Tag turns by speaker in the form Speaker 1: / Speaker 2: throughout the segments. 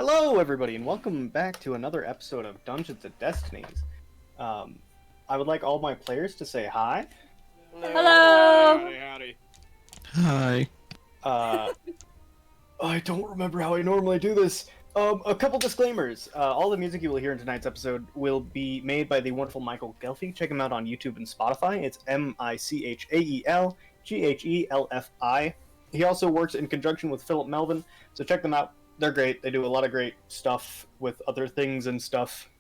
Speaker 1: Hello, everybody, and welcome back to another episode of Dungeons and Destinies. I would like all my players to say hi.
Speaker 2: Hello!
Speaker 3: Howdy.
Speaker 4: Hi.
Speaker 1: I don't remember how I normally do this. A couple disclaimers. All the music you will hear in tonight's episode will be made by the wonderful Michael Gelfi. Check him out on YouTube and Spotify. It's MichaelGhelfi. He also works in conjunction with Philip Melvin, so check them out. They're great. They do a lot of great stuff with other things and stuff.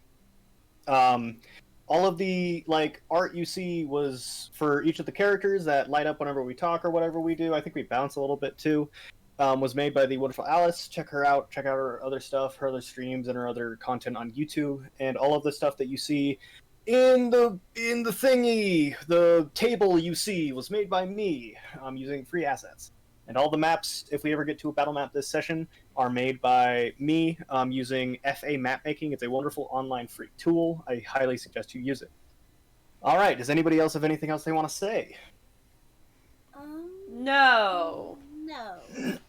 Speaker 1: All of the art you see was for each of the characters that light up whenever we talk or whatever we do. I think we bounce a little bit too. Was made by the wonderful Alice. Check her out. Check out her other stuff, her other streams, and her other content on YouTube. And all of the stuff that you see in the thingy, the table you see, was made by me using free assets. And all the maps, if we ever get to a battle map this session, are made by me using FA Mapmaking. It's a wonderful online free tool. I highly suggest you use it. All right. Does anybody else have anything else they want to say?
Speaker 2: No.
Speaker 5: No.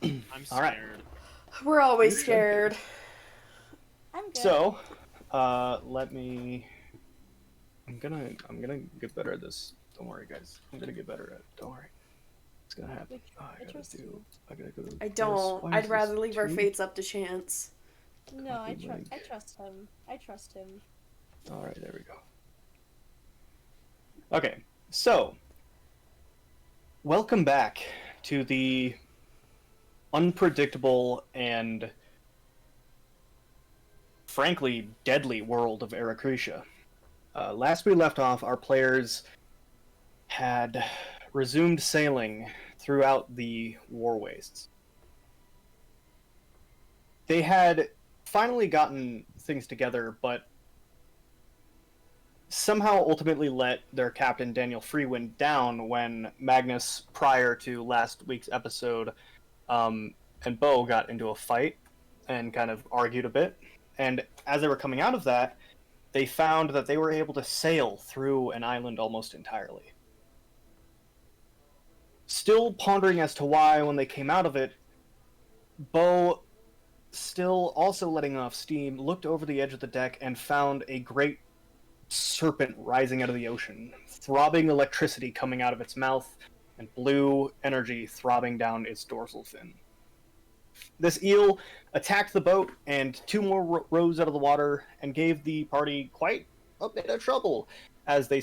Speaker 3: I'm scared.
Speaker 1: All right.
Speaker 2: We're always scared.
Speaker 5: I'm good.
Speaker 1: So, let me. I'm gonna get better at this. Don't worry, guys. I'm gonna get better at it. Don't worry. It's gonna happen. I gotta go.
Speaker 2: I don't. I'd rather leave our fates up to chance.
Speaker 5: No, I trust him. I trust him.
Speaker 1: All right, there we go. Okay, so welcome back to the unpredictable and frankly deadly world of Aracretia. Last we left off, our players had resumed sailing throughout the war wastes. They had finally gotten things together, but somehow ultimately let their captain Daniel Freewind down when Magnus, prior to last week's episode, and Bo got into a fight and kind of argued a bit. And as they were coming out of that, they found that they were able to sail through an island almost entirely. Still pondering as to why, when they came out of it, Bo, still also letting off steam, looked over the edge of the deck and found a great serpent rising out of the ocean, throbbing electricity coming out of its mouth, and blue energy throbbing down its dorsal fin. This eel attacked the boat, and two more rose out of the water and gave the party quite a bit of trouble as they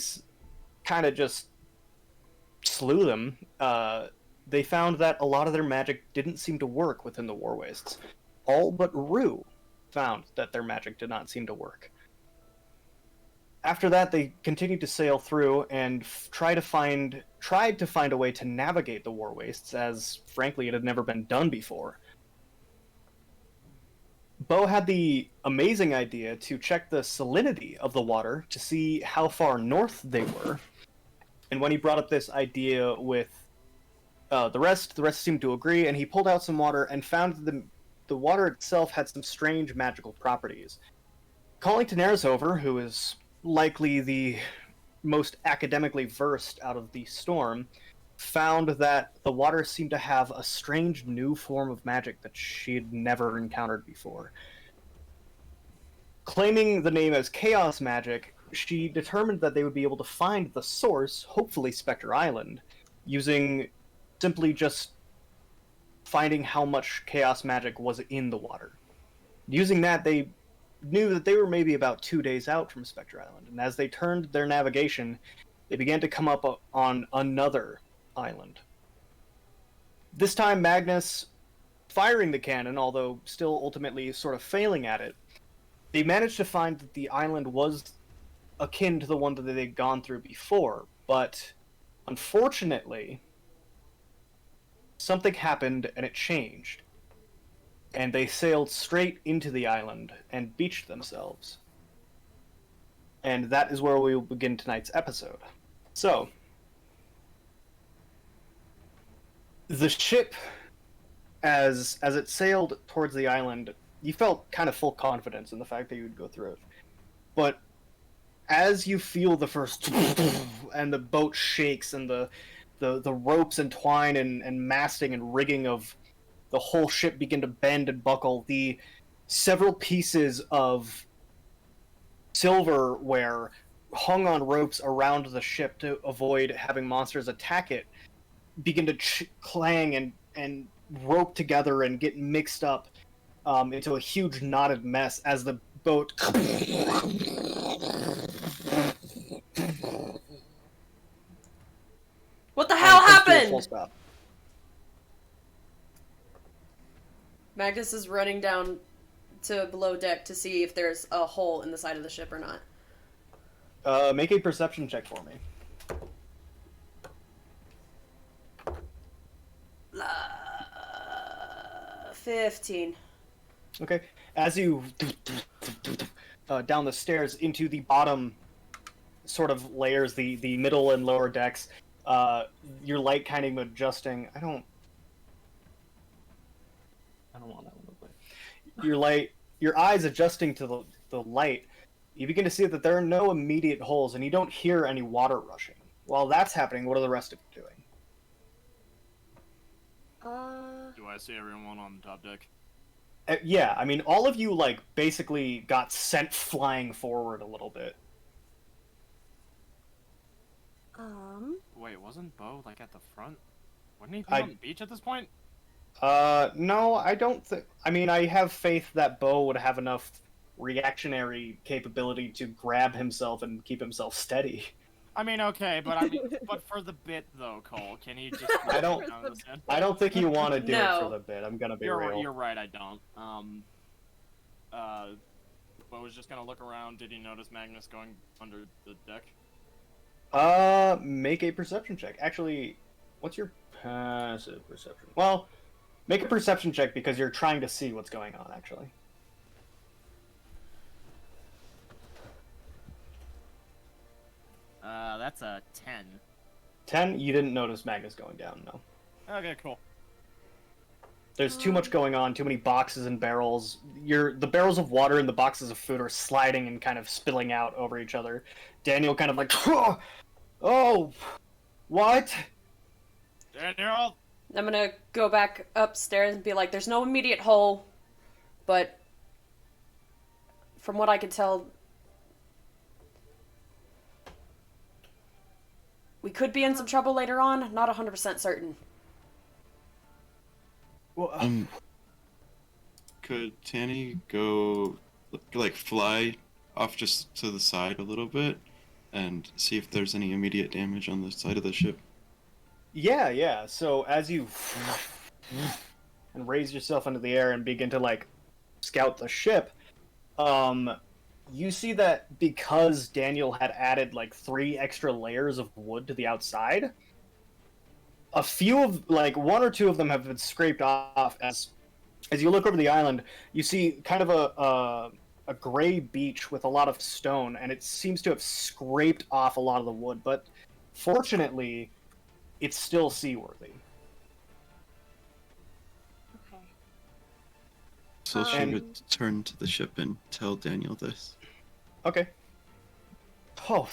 Speaker 1: kind of just slew them. They found that a lot of their magic didn't seem to work within the war wastes. All but Rue found that their magic did not seem to work. After that, they continued to sail through and tried to find a way to navigate the war wastes, as frankly it had never been done before. Bo had the amazing idea to check the salinity of the water to see how far north they were. And when he brought up this idea with the rest seemed to agree, and he pulled out some water and found that the water itself had some strange magical properties. Calling to Nerzover, who is likely the most academically versed out of the storm, found that the water seemed to have a strange new form of magic that she had never encountered before. Claiming the name as Chaos Magic, she determined that they would be able to find the source, hopefully Spectre Island, using simply just finding how much chaos magic was in the water. Using that, they knew that they were maybe about 2 days out from Spectre Island, and as they turned their navigation, they began to come up on another island. This time, Magnus, firing the cannon, although still ultimately sort of failing at it, they managed to find that the island was akin to the one that they'd gone through before, but unfortunately, something happened and it changed. And they sailed straight into the island and beached themselves. And that is where we will begin tonight's episode. So, the ship, as it sailed towards the island, you felt kind of full confidence in the fact that you would go through it. But as you feel the first and the boat shakes and the ropes and twine and masting and rigging of the whole ship begin to bend and buckle, the several pieces of silverware hung on ropes around the ship to avoid having monsters attack it begin to clang and rope together and get mixed up into a huge knotted mess as the boat
Speaker 2: What the hell
Speaker 1: comes to a full
Speaker 2: happened?
Speaker 1: stop.
Speaker 2: Magnus is running down to below deck to see if there's a hole in the side of the ship or not.
Speaker 1: Make a perception check for me.
Speaker 2: 15.
Speaker 1: Okay. As you down the stairs into the bottom sort of layers, the middle and lower decks, your light kind of adjusting. I don't want that one to play. Your eyes adjusting to the light, you begin to see that there are no immediate holes, and you don't hear any water rushing. While that's happening, what are the rest of you doing?
Speaker 3: Do I see everyone on the top deck?
Speaker 1: Yeah, I mean, all of you, like, basically got sent flying forward a little bit.
Speaker 3: Wait, wasn't Bo, like, at the front? Wouldn't he be on the beach at this point?
Speaker 1: No, I don't think... I mean, I have faith that Bo would have enough reactionary capability to grab himself and keep himself steady.
Speaker 3: I mean, okay, but but for the bit though, Cole, can he just?
Speaker 1: I don't think you want to do it for
Speaker 2: No.
Speaker 1: the bit. I'm gonna be
Speaker 3: You're
Speaker 1: real.
Speaker 3: you're right. I don't. Bo was just gonna look around. Did he notice Magnus going under the deck?
Speaker 1: Make a perception check. Actually, what's your passive perception? Well, make a perception check because you're trying to see what's going on. Actually.
Speaker 3: That's a 10.
Speaker 1: 10. You didn't notice Magnus going down. No.
Speaker 3: Okay, cool.
Speaker 1: There's too much going on, too many boxes and barrels. The barrels of water and the boxes of food are sliding and kind of spilling out over each other. Daniel kind of like, oh, what?
Speaker 3: Daniel!
Speaker 2: I'm gonna go back upstairs and be like, there's no immediate hole, but from what I can tell, we could be in some trouble later on. Not 100% certain.
Speaker 1: Well,
Speaker 4: could Tanny go, like, fly off just to the side a little bit and see if there's any immediate damage on the side of the ship?
Speaker 1: Yeah. So as you and raise yourself into the air and begin to like scout the ship, you see that because Daniel had added like 3 extra layers of wood to the outside, a few of like 1 or 2 of them have been scraped off. As you look over the island, you see kind of a gray beach with a lot of stone, and it seems to have scraped off a lot of the wood, but fortunately it's still seaworthy.
Speaker 5: Okay.
Speaker 4: So she would turn to the ship and tell Daniel this.
Speaker 1: Okay. Oh,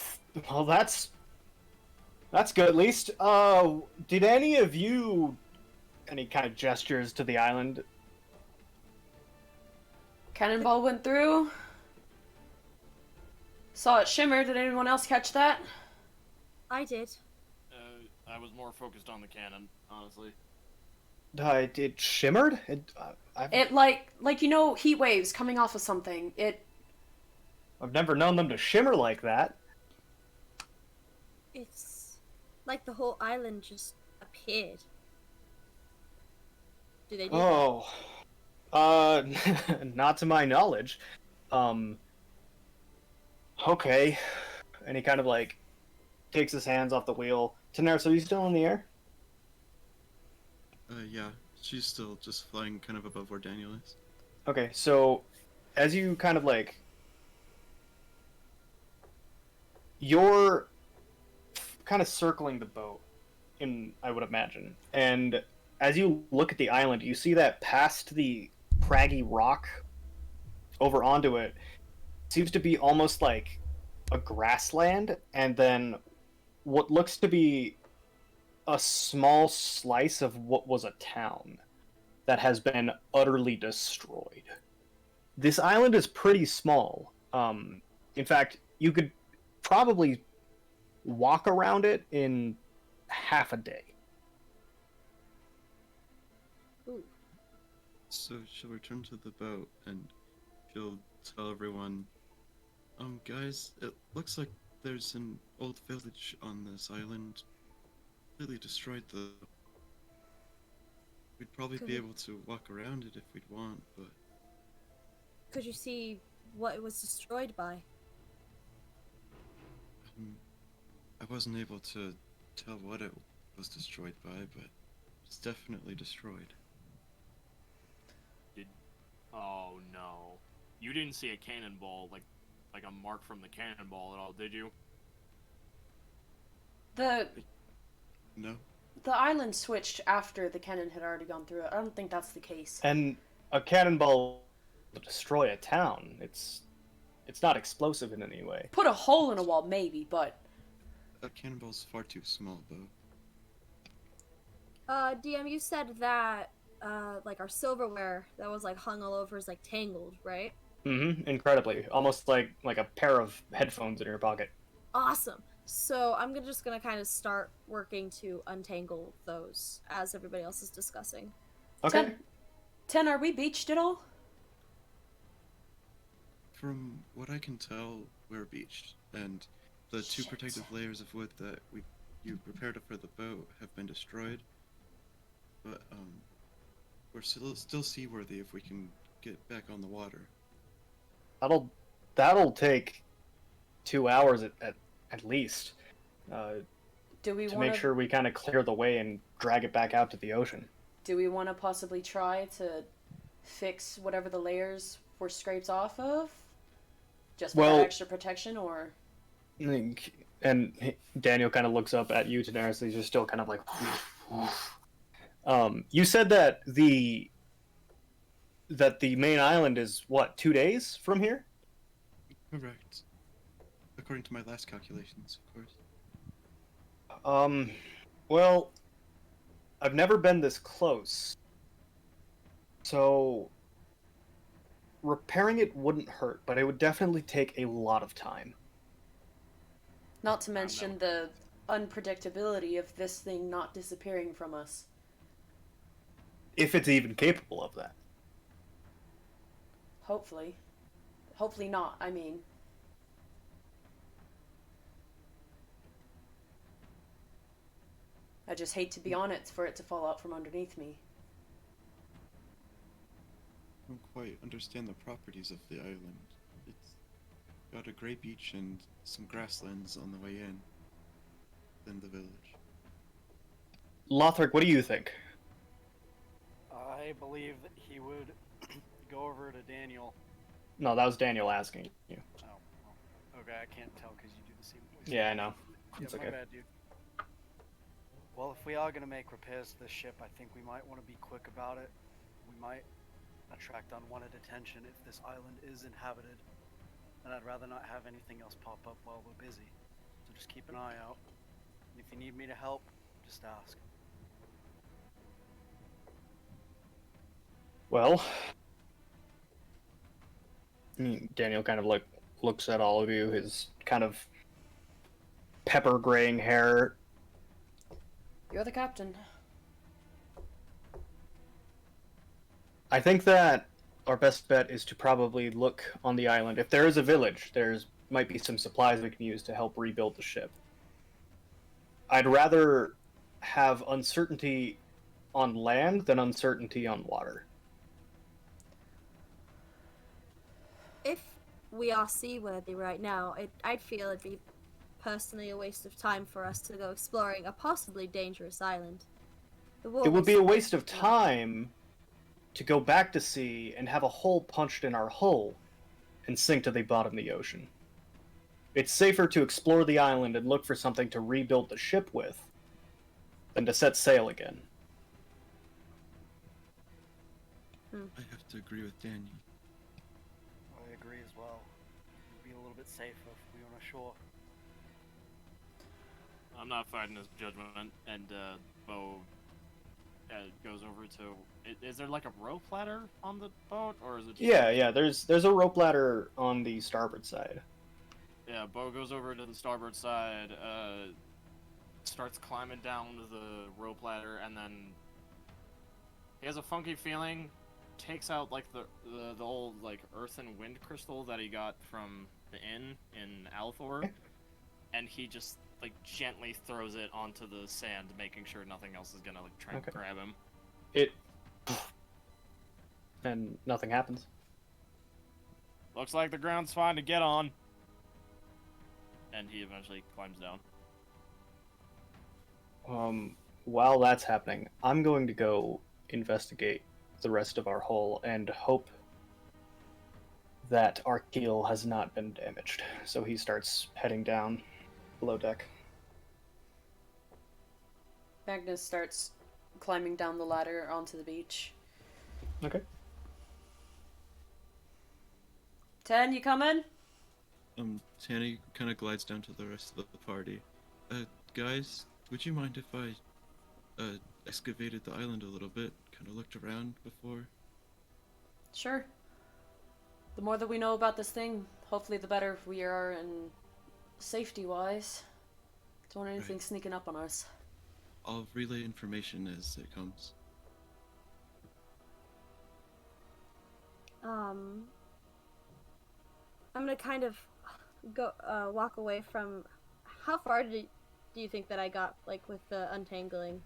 Speaker 1: well, that's good at least. Did any of you... Any kind of gestures to the island?
Speaker 2: Cannonball went through. Saw it shimmer. Did anyone else catch that?
Speaker 5: I did.
Speaker 3: I was more focused on the cannon, honestly.
Speaker 1: It shimmered?
Speaker 2: It like you know, heat waves coming off of something.
Speaker 1: I've never known them to shimmer like that.
Speaker 5: It's like the whole island just appeared. Do they do
Speaker 1: Oh. Not to my knowledge. Okay. And he kind of like takes his hands off the wheel. Daenerys, are you still in the air?
Speaker 4: Yeah, she's still just flying kind of above where Daniel is.
Speaker 1: Okay, so as you kind of like... You're kind of circling the boat, I would imagine. And as you look at the island, you see that past the craggy rock over onto it seems to be almost like a grassland, and then what looks to be a small slice of what was a town that has been utterly destroyed. This island is pretty small. In fact, you could probably walk around it in half a day.
Speaker 5: Ooh.
Speaker 4: So she'll return to the boat and she'll tell everyone, guys, it looks like there's an old village on this island. Really destroyed the. We'd probably
Speaker 5: Could
Speaker 4: be
Speaker 5: we-
Speaker 4: able to walk around it if we'd want, but
Speaker 5: Could you see what it was destroyed by?
Speaker 4: I wasn't able to tell what it was destroyed by, but it's definitely destroyed.
Speaker 3: Oh no. You didn't see a cannonball, like a mark from the cannonball at all, did you?
Speaker 2: The
Speaker 4: No?
Speaker 2: island switched after the cannon had already gone through it. I don't think that's the case.
Speaker 1: And a cannonball will destroy a town. It's not explosive in any way.
Speaker 2: Put a hole in a wall, maybe, but
Speaker 4: A cannonball's far too small, though.
Speaker 5: DM, you said that, like our silverware that was like hung all over is like tangled, right?
Speaker 1: Mm-hmm. Incredibly. Almost like a pair of headphones in your pocket.
Speaker 5: Awesome. So I'm just gonna kind of start working to untangle those as everybody else is discussing.
Speaker 1: Okay.
Speaker 2: Ten, are we beached at all?
Speaker 4: From what I can tell, we're beached, and the two
Speaker 2: Shit.
Speaker 4: protective layers of wood that you prepared for the boat have been destroyed. But we're still seaworthy if we can get back on the water.
Speaker 1: That'll take 2 hours at least.
Speaker 2: Do we
Speaker 1: To
Speaker 2: want
Speaker 1: make sure we kind of clear the way and drag it back out to the ocean.
Speaker 2: Do we want to possibly try to fix whatever the layers were scraped off of? Just for
Speaker 1: Well-
Speaker 2: that extra protection, or
Speaker 1: And Daniel kind of looks up at you, Daenerys. He's just still kind of like. You said that the main island is what, 2 days from here?
Speaker 4: Correct. According to my last calculations, of course.
Speaker 1: Well, I've never been this close, so repairing it wouldn't hurt, but it would definitely take a lot of time.
Speaker 2: not to mention the unpredictability of this thing not disappearing from us.
Speaker 1: If it's even capable of that.
Speaker 2: Hopefully. Hopefully not, I mean. I just hate to be on it for it to fall out from underneath me.
Speaker 4: I don't quite understand the properties of the island. It's got a great beach and some grasslands on the way in. Then the village.
Speaker 1: Lothric, what do you think?
Speaker 6: I believe that he would go over to Daniel.
Speaker 1: No, that was Daniel asking you.
Speaker 6: Oh, well, okay, I can't tell because you do the same voice.
Speaker 1: Yeah, I know.
Speaker 6: Yeah,
Speaker 1: It's
Speaker 6: my
Speaker 1: okay.
Speaker 6: bad, dude. Well, if we are gonna make repairs to the ship, I think we might want to be quick about it. We might attract unwanted attention if this island is inhabited, and I'd rather not have anything else pop up while we're busy. So just keep an eye out. And if you need me to help, just ask.
Speaker 1: Well, Daniel kind of looks at all of you, his kind of pepper graying hair.
Speaker 2: You're the captain.
Speaker 1: I think that our best bet is to probably look on the island. If there is a village, might be some supplies we can use to help rebuild the ship. I'd rather have uncertainty on land than uncertainty on water.
Speaker 5: If we are seaworthy right now, I'd feel it'd be personally a waste of time for us to go exploring a possibly dangerous island.
Speaker 1: It would be a waste of time to go back to sea and have a hole punched in our hull and sink to the bottom of the ocean. It's safer to explore the island and look for something to rebuild the ship with than to set sail again.
Speaker 4: I have to agree with Daniel.
Speaker 6: I agree as well. It'd be a little bit safer if we were on shore.
Speaker 3: I'm not fighting this judgment, and Bo goes over to. Is there like a rope ladder on the boat, or is it? Just
Speaker 1: Yeah. There's a rope ladder on the starboard side.
Speaker 3: Yeah, Bo goes over to the starboard side, starts climbing down the rope ladder, and then he has a funky feeling, takes out like the old like earth and wind crystal that he got from the inn in Althor, and he just like gently throws it onto the sand, making sure nothing else is gonna like try and grab him.
Speaker 1: It and nothing happens.
Speaker 3: Looks like the ground's fine to get on. And he eventually climbs down.
Speaker 1: While that's happening, I'm going to go investigate the rest of our hull and hope that our keel has not been damaged. So he starts heading down below deck.
Speaker 2: Magnus starts climbing down the ladder onto the beach.
Speaker 1: Okay.
Speaker 2: 10, you coming?
Speaker 4: Tanny kind of glides down to the rest of the party. Guys, would you mind if I, excavated the island a little bit? Kind of looked around before?
Speaker 2: Sure. The more that we know about this thing, hopefully the better we are in safety-wise. Don't want anything sneaking up on us.
Speaker 4: I'll relay information as it comes.
Speaker 5: I'm gonna kind of go walk away from. How far do you think that I got, like, with the untangling?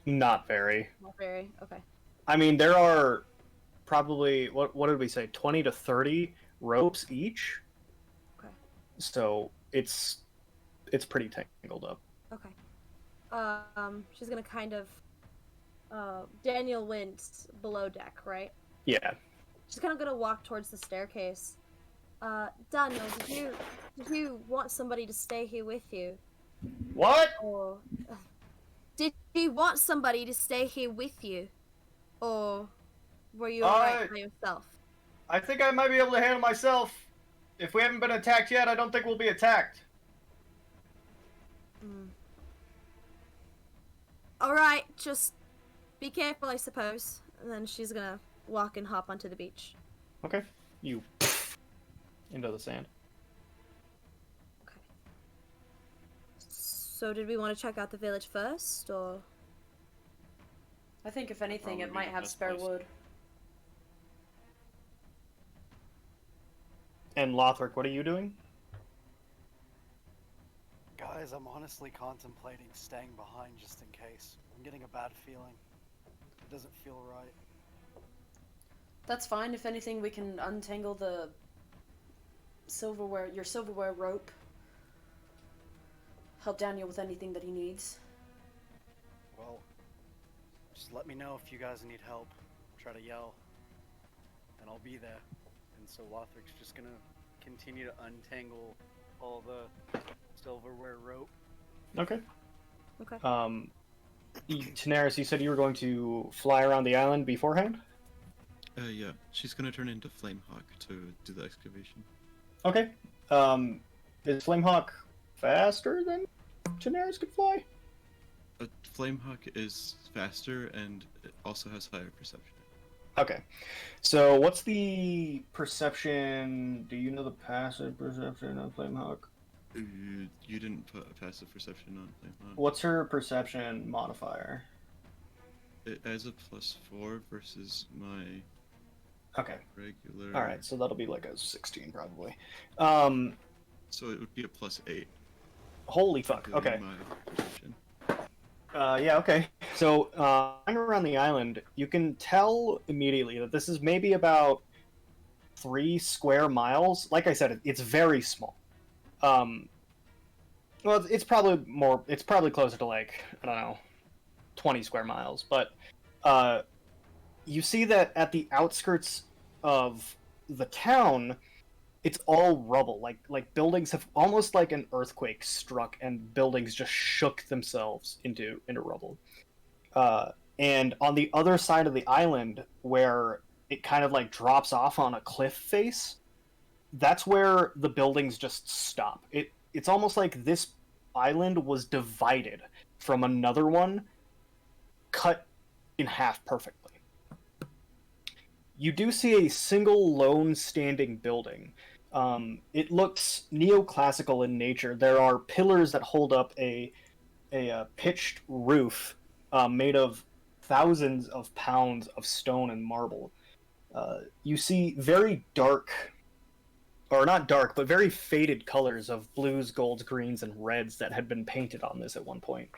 Speaker 1: Not very.
Speaker 5: Not very. Okay.
Speaker 1: I mean, there are probably what did we say? 20 to 30 ropes each.
Speaker 5: Okay.
Speaker 1: So it's pretty tangled up.
Speaker 5: Okay. She's gonna kind of. Daniel went below deck, right?
Speaker 1: Yeah.
Speaker 5: She's kind of gonna walk towards the staircase. Daniel, did you want somebody to stay here with you?
Speaker 1: What?
Speaker 5: Or did you want somebody to stay here with you? Or were you alright by yourself?
Speaker 1: I think I might be able to handle myself. If we haven't been attacked yet, I don't think we'll be attacked.
Speaker 5: Alright, just be careful, I suppose. And then she's gonna walk and hop onto the beach.
Speaker 1: Okay. You into the sand.
Speaker 5: Okay. So did we want to check out the village first, or?
Speaker 2: I think if anything,
Speaker 3: Probably
Speaker 2: it might
Speaker 3: the
Speaker 2: have
Speaker 3: best
Speaker 2: spare
Speaker 3: place.
Speaker 2: wood.
Speaker 1: And Lothric, what are you doing?
Speaker 6: Guys, I'm honestly contemplating staying behind just in case. I'm getting a bad feeling. It doesn't feel right.
Speaker 2: That's fine. If anything, we can untangle the your silverware rope. Help Daniel with anything that he needs.
Speaker 6: Well, just let me know if you guys need help. Try to yell, and I'll be there. And so Lothric's just gonna continue to untangle all the silverware rope.
Speaker 1: Okay.
Speaker 5: Okay.
Speaker 1: Tanaris, you said you were going to fly around the island beforehand?
Speaker 4: Yeah. She's gonna turn into Flamehawk to do the excavation.
Speaker 1: Okay. Is Flamehawk faster than Tanaris could fly?
Speaker 4: Flamehawk is faster and it also has higher perception.
Speaker 1: Okay. So what's the perception? Do you know the passive perception of Flamehawk?
Speaker 4: You didn't put a passive perception on Flamehawk.
Speaker 1: What's her perception modifier?
Speaker 4: It has a +4 versus my
Speaker 1: Okay.
Speaker 4: regular.
Speaker 1: All right, so that'll be like a 16 probably.
Speaker 4: So it would be a +8.
Speaker 1: Holy fuck.
Speaker 4: given
Speaker 1: Okay.
Speaker 4: My perception.
Speaker 1: Yeah, okay. So, flying around the island, you can tell immediately that this is maybe about 3 square miles. Like I said, it's very small. Well, it's probably more. It's probably closer to like, I don't know, 20 square miles. But you see that at the outskirts of the town, it's all rubble. Like buildings have almost like an earthquake struck, and buildings just shook themselves into rubble. And on the other side of the island, where it kind of like drops off on a cliff face, that's where the buildings just stop. It's almost like this island was divided from another one, cut in half perfectly. You do see a single lone standing building. It looks neoclassical in nature. There are pillars that hold up a pitched roof made of thousands of pounds of stone and marble. You see very dark, or not dark, but very faded colors of blues, golds, greens, and reds that had been painted on this at one point.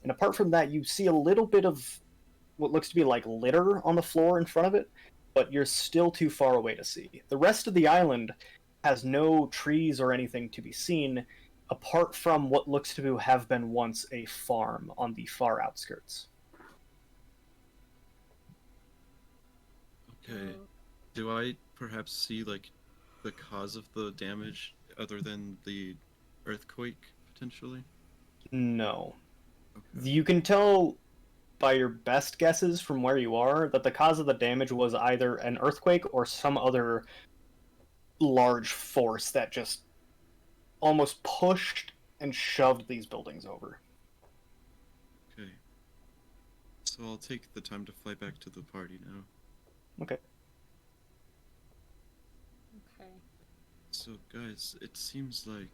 Speaker 1: And apart from that, you see a little bit of what looks to be like litter on the floor in front of it, but you're still too far away to see. The rest of the island has no trees or anything to be seen, apart from what looks to have been once a farm on the far outskirts.
Speaker 4: Okay. Do I perhaps see like the cause of the damage other than the earthquake potentially?
Speaker 1: No.
Speaker 4: Okay.
Speaker 1: You can tell by your best guesses from where you are that the cause of the damage was either an earthquake or some other large force that just almost pushed and shoved these buildings over.
Speaker 4: Okay. So I'll take the time to fly back to the party now.
Speaker 1: Okay.
Speaker 5: Okay.
Speaker 4: So guys, it seems like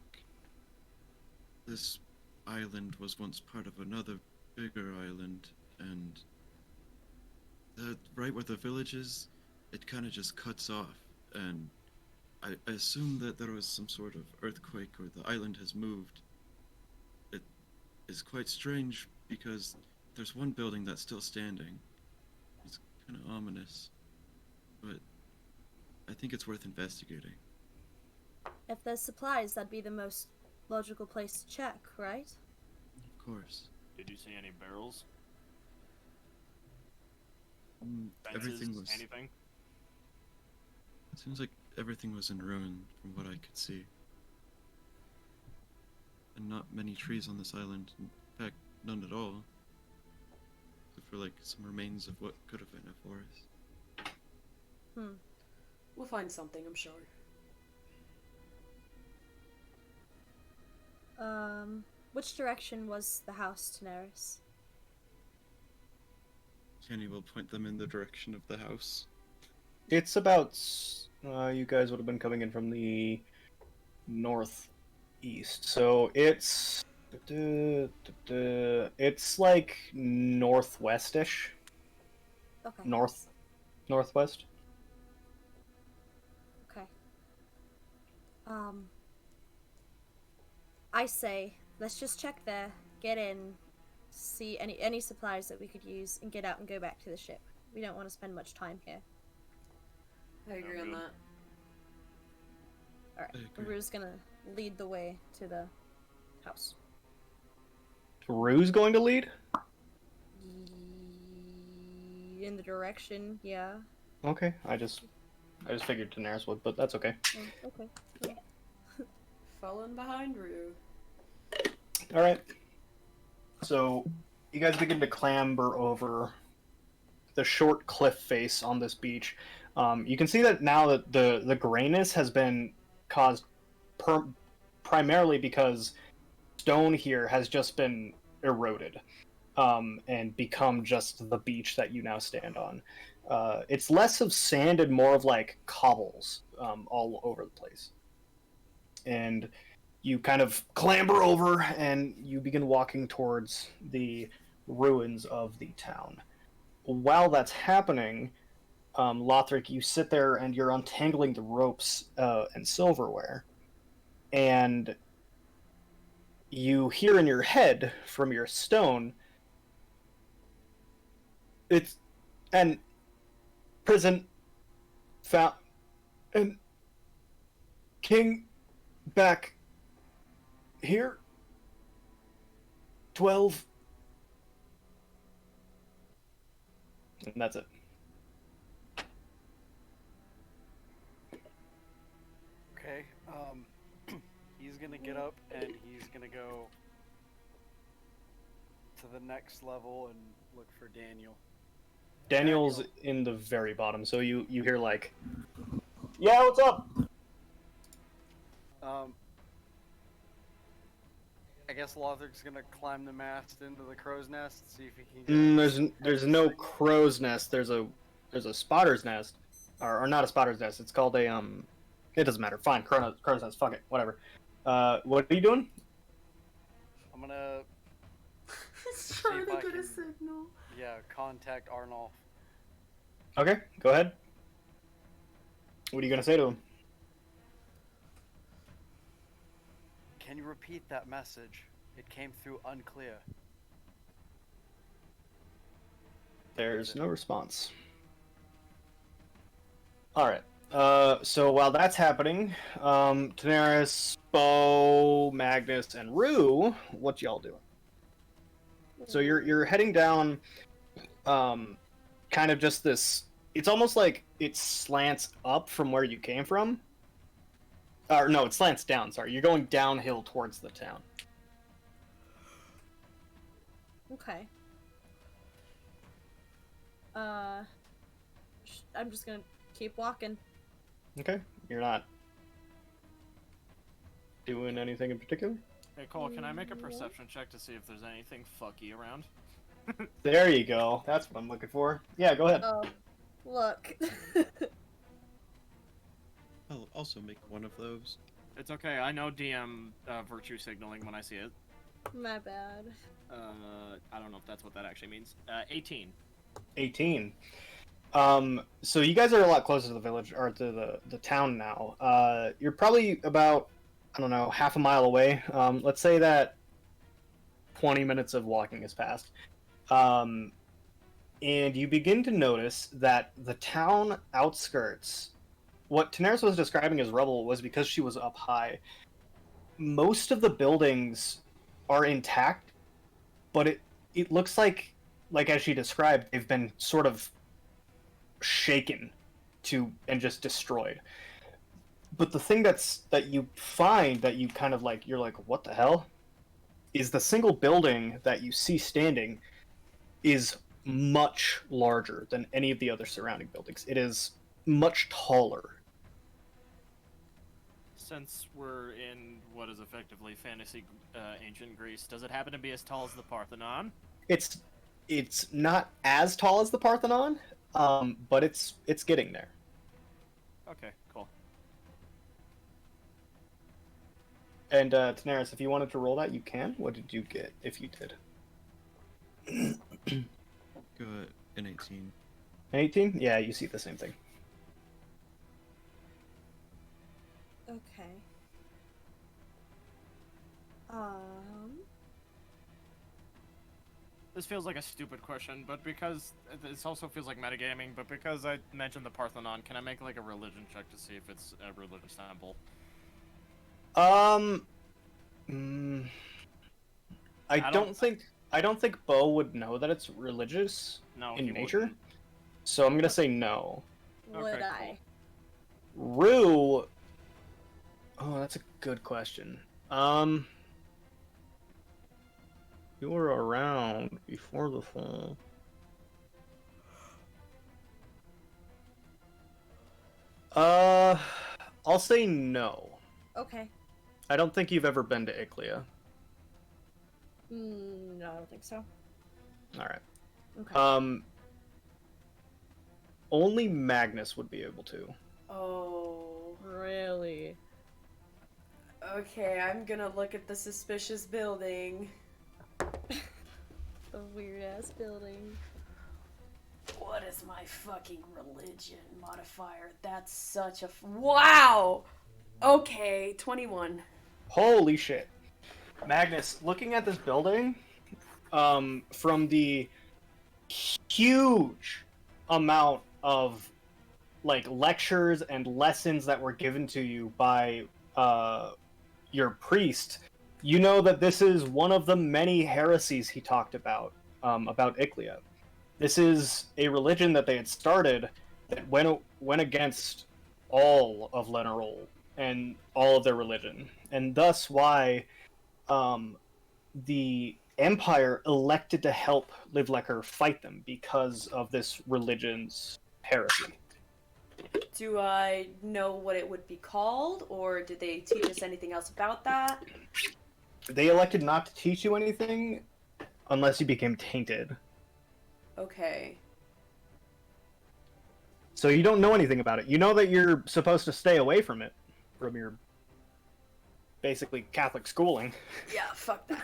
Speaker 4: this island was once part of another bigger island, and right where the village is, it kind of just cuts off, and I assume that there was some sort of earthquake or the island has moved. It is quite strange because there's one building that's still standing. It's kind of ominous, but I think it's worth investigating.
Speaker 5: If there's supplies, that'd be the most logical place to check, right?
Speaker 4: Of course.
Speaker 3: Did you see any barrels?
Speaker 4: Everything
Speaker 3: Fences?
Speaker 4: was.
Speaker 3: Anything?
Speaker 4: It seems like everything was in ruin from what I could see. And not many trees on this island. In fact, none at all. Except for like some remains of what could have been a forest.
Speaker 2: We'll find something, I'm sure.
Speaker 5: Which direction was the house, Daenerys?
Speaker 4: Kenny will point them in the direction of the house.
Speaker 1: It's about. You guys would have been coming in from the northeast, so it's. It's like northwestish.
Speaker 5: Okay.
Speaker 1: Northwest.
Speaker 5: Okay. I say, let's just check there, get in, see any supplies that we could use, and get out and go back to the ship. We don't want to spend much time here.
Speaker 2: I agree on
Speaker 3: good.
Speaker 2: that.
Speaker 5: Alright,
Speaker 4: I agree.
Speaker 5: Rue's gonna lead the way to the house.
Speaker 1: Rue's going to lead?
Speaker 5: In the direction, yeah.
Speaker 1: Okay, I just figured Daenerys would, but that's okay.
Speaker 5: Oh, okay.
Speaker 2: Following behind Rue.
Speaker 1: Alright. So, you guys begin to clamber over the short cliff face on this beach. You can see that now that the grayness has been caused primarily because stone here has just been eroded and become just the beach that you now stand on. It's less of sand and more of like cobbles all over the place. And you kind of clamber over and you begin walking towards the ruins of the town. While that's happening, Lothric, you sit there and you're untangling the ropes and silverware. And you hear in your head from your stone, it's an prison found and king back here 12, and that's it.
Speaker 6: Okay, he's gonna get up and he's gonna go to the next level and look for Daniel.
Speaker 1: Daniel's in the very bottom, so you hear like, yeah, what's up?
Speaker 6: I guess Lothric's gonna climb the mast into the crow's nest, see if he can get
Speaker 1: There's no crow's nest. There's a spotter's nest, or not a spotter's nest. It's called a It doesn't matter. Fine, crow's nest. Fuck it, whatever. What are you doing?
Speaker 6: I'm gonna
Speaker 2: He's trying
Speaker 6: if
Speaker 2: to
Speaker 6: I
Speaker 2: get a
Speaker 6: can-
Speaker 2: signal.
Speaker 6: contact Arnolf.
Speaker 1: Okay, go ahead. What are you gonna say to him?
Speaker 6: Can you repeat that message? It came through unclear.
Speaker 1: There's no response. All right. So while that's happening, Daenerys, Bo, Magnus, and Rue, what y'all doing? So you're heading down, kind of just this. It's almost like it slants up from where you came from. Or no, it slants down. Sorry, you're going downhill towards the town.
Speaker 5: Okay. I'm just gonna keep walking.
Speaker 1: Okay, you're not doing anything in particular.
Speaker 3: Hey Cole, can I make a perception check to see if there's anything fucky around?
Speaker 1: There you go. That's what I'm looking for. Yeah, go ahead.
Speaker 5: Oh, look.
Speaker 4: I'll also make one of those.
Speaker 3: It's okay, I know DM virtue signaling when I see it.
Speaker 5: My bad.
Speaker 3: I don't know if that's what that actually means. 18.
Speaker 1: 18. So you guys are a lot closer to the village, or to the town now. You're probably about, I don't know, half a mile away. Let's say that 20 minutes of walking has passed. And you begin to notice that the town outskirts, what Daenerys was describing as rubble was because she was up high. Most of the buildings are intact, but it looks like as she described, they've been sort of shaken and just destroyed. But the thing that you find that you kind of like, you're like, what the hell? Is the single building that you see standing is much larger than any of the other surrounding buildings. It is much taller.
Speaker 3: Since we're in what is effectively fantasy ancient Greece, does it happen to be as tall as the Parthenon?
Speaker 1: It's not as tall as the Parthenon, but it's getting there.
Speaker 3: Okay, cool.
Speaker 1: And Daenerys, if you wanted to roll that, you can. What did you get if you did?
Speaker 4: Go an 18.
Speaker 1: 18? Yeah, you see the same thing.
Speaker 5: Okay.
Speaker 3: This feels like a stupid question, but because this also feels like metagaming, but because I mentioned the Parthenon, can I make like a religion check to see if it's a religious temple?
Speaker 1: I don't think Bo would know that it's religious
Speaker 3: No,
Speaker 1: in
Speaker 3: he
Speaker 1: nature.
Speaker 3: wouldn't.
Speaker 1: So I'm gonna say no.
Speaker 5: Would
Speaker 3: Okay,
Speaker 5: I?
Speaker 1: Rue. Oh, that's a good question. You were around before the fall. I'll say no.
Speaker 5: Okay.
Speaker 1: I don't think you've ever been to Iclea.
Speaker 5: No, I don't think so.
Speaker 1: All right.
Speaker 5: Okay.
Speaker 1: Only Magnus would be able to.
Speaker 2: Oh.
Speaker 5: Really?
Speaker 2: Okay, I'm gonna look at the suspicious building.
Speaker 5: The weird ass building.
Speaker 2: What is my fucking religion modifier? That's such a wow! Okay, 21.
Speaker 1: Holy shit. Magnus, looking at this building, from the huge amount of like lectures and lessons that were given to you by your priest, you know that this is one of the many heresies he talked about Iclea. This is a religion that they had started that went against all of Lenarol and all of their religion, and thus why the Empire elected to help Livlecker fight them because of this religion's heresy.
Speaker 2: Do I know what it would be called, or did they teach us anything else about that?
Speaker 1: They elected not to teach you anything unless you became tainted.
Speaker 2: Okay.
Speaker 1: So you don't know anything about it. You know that you're supposed to stay away from it, from your basically Catholic schooling.
Speaker 2: Yeah, fuck that.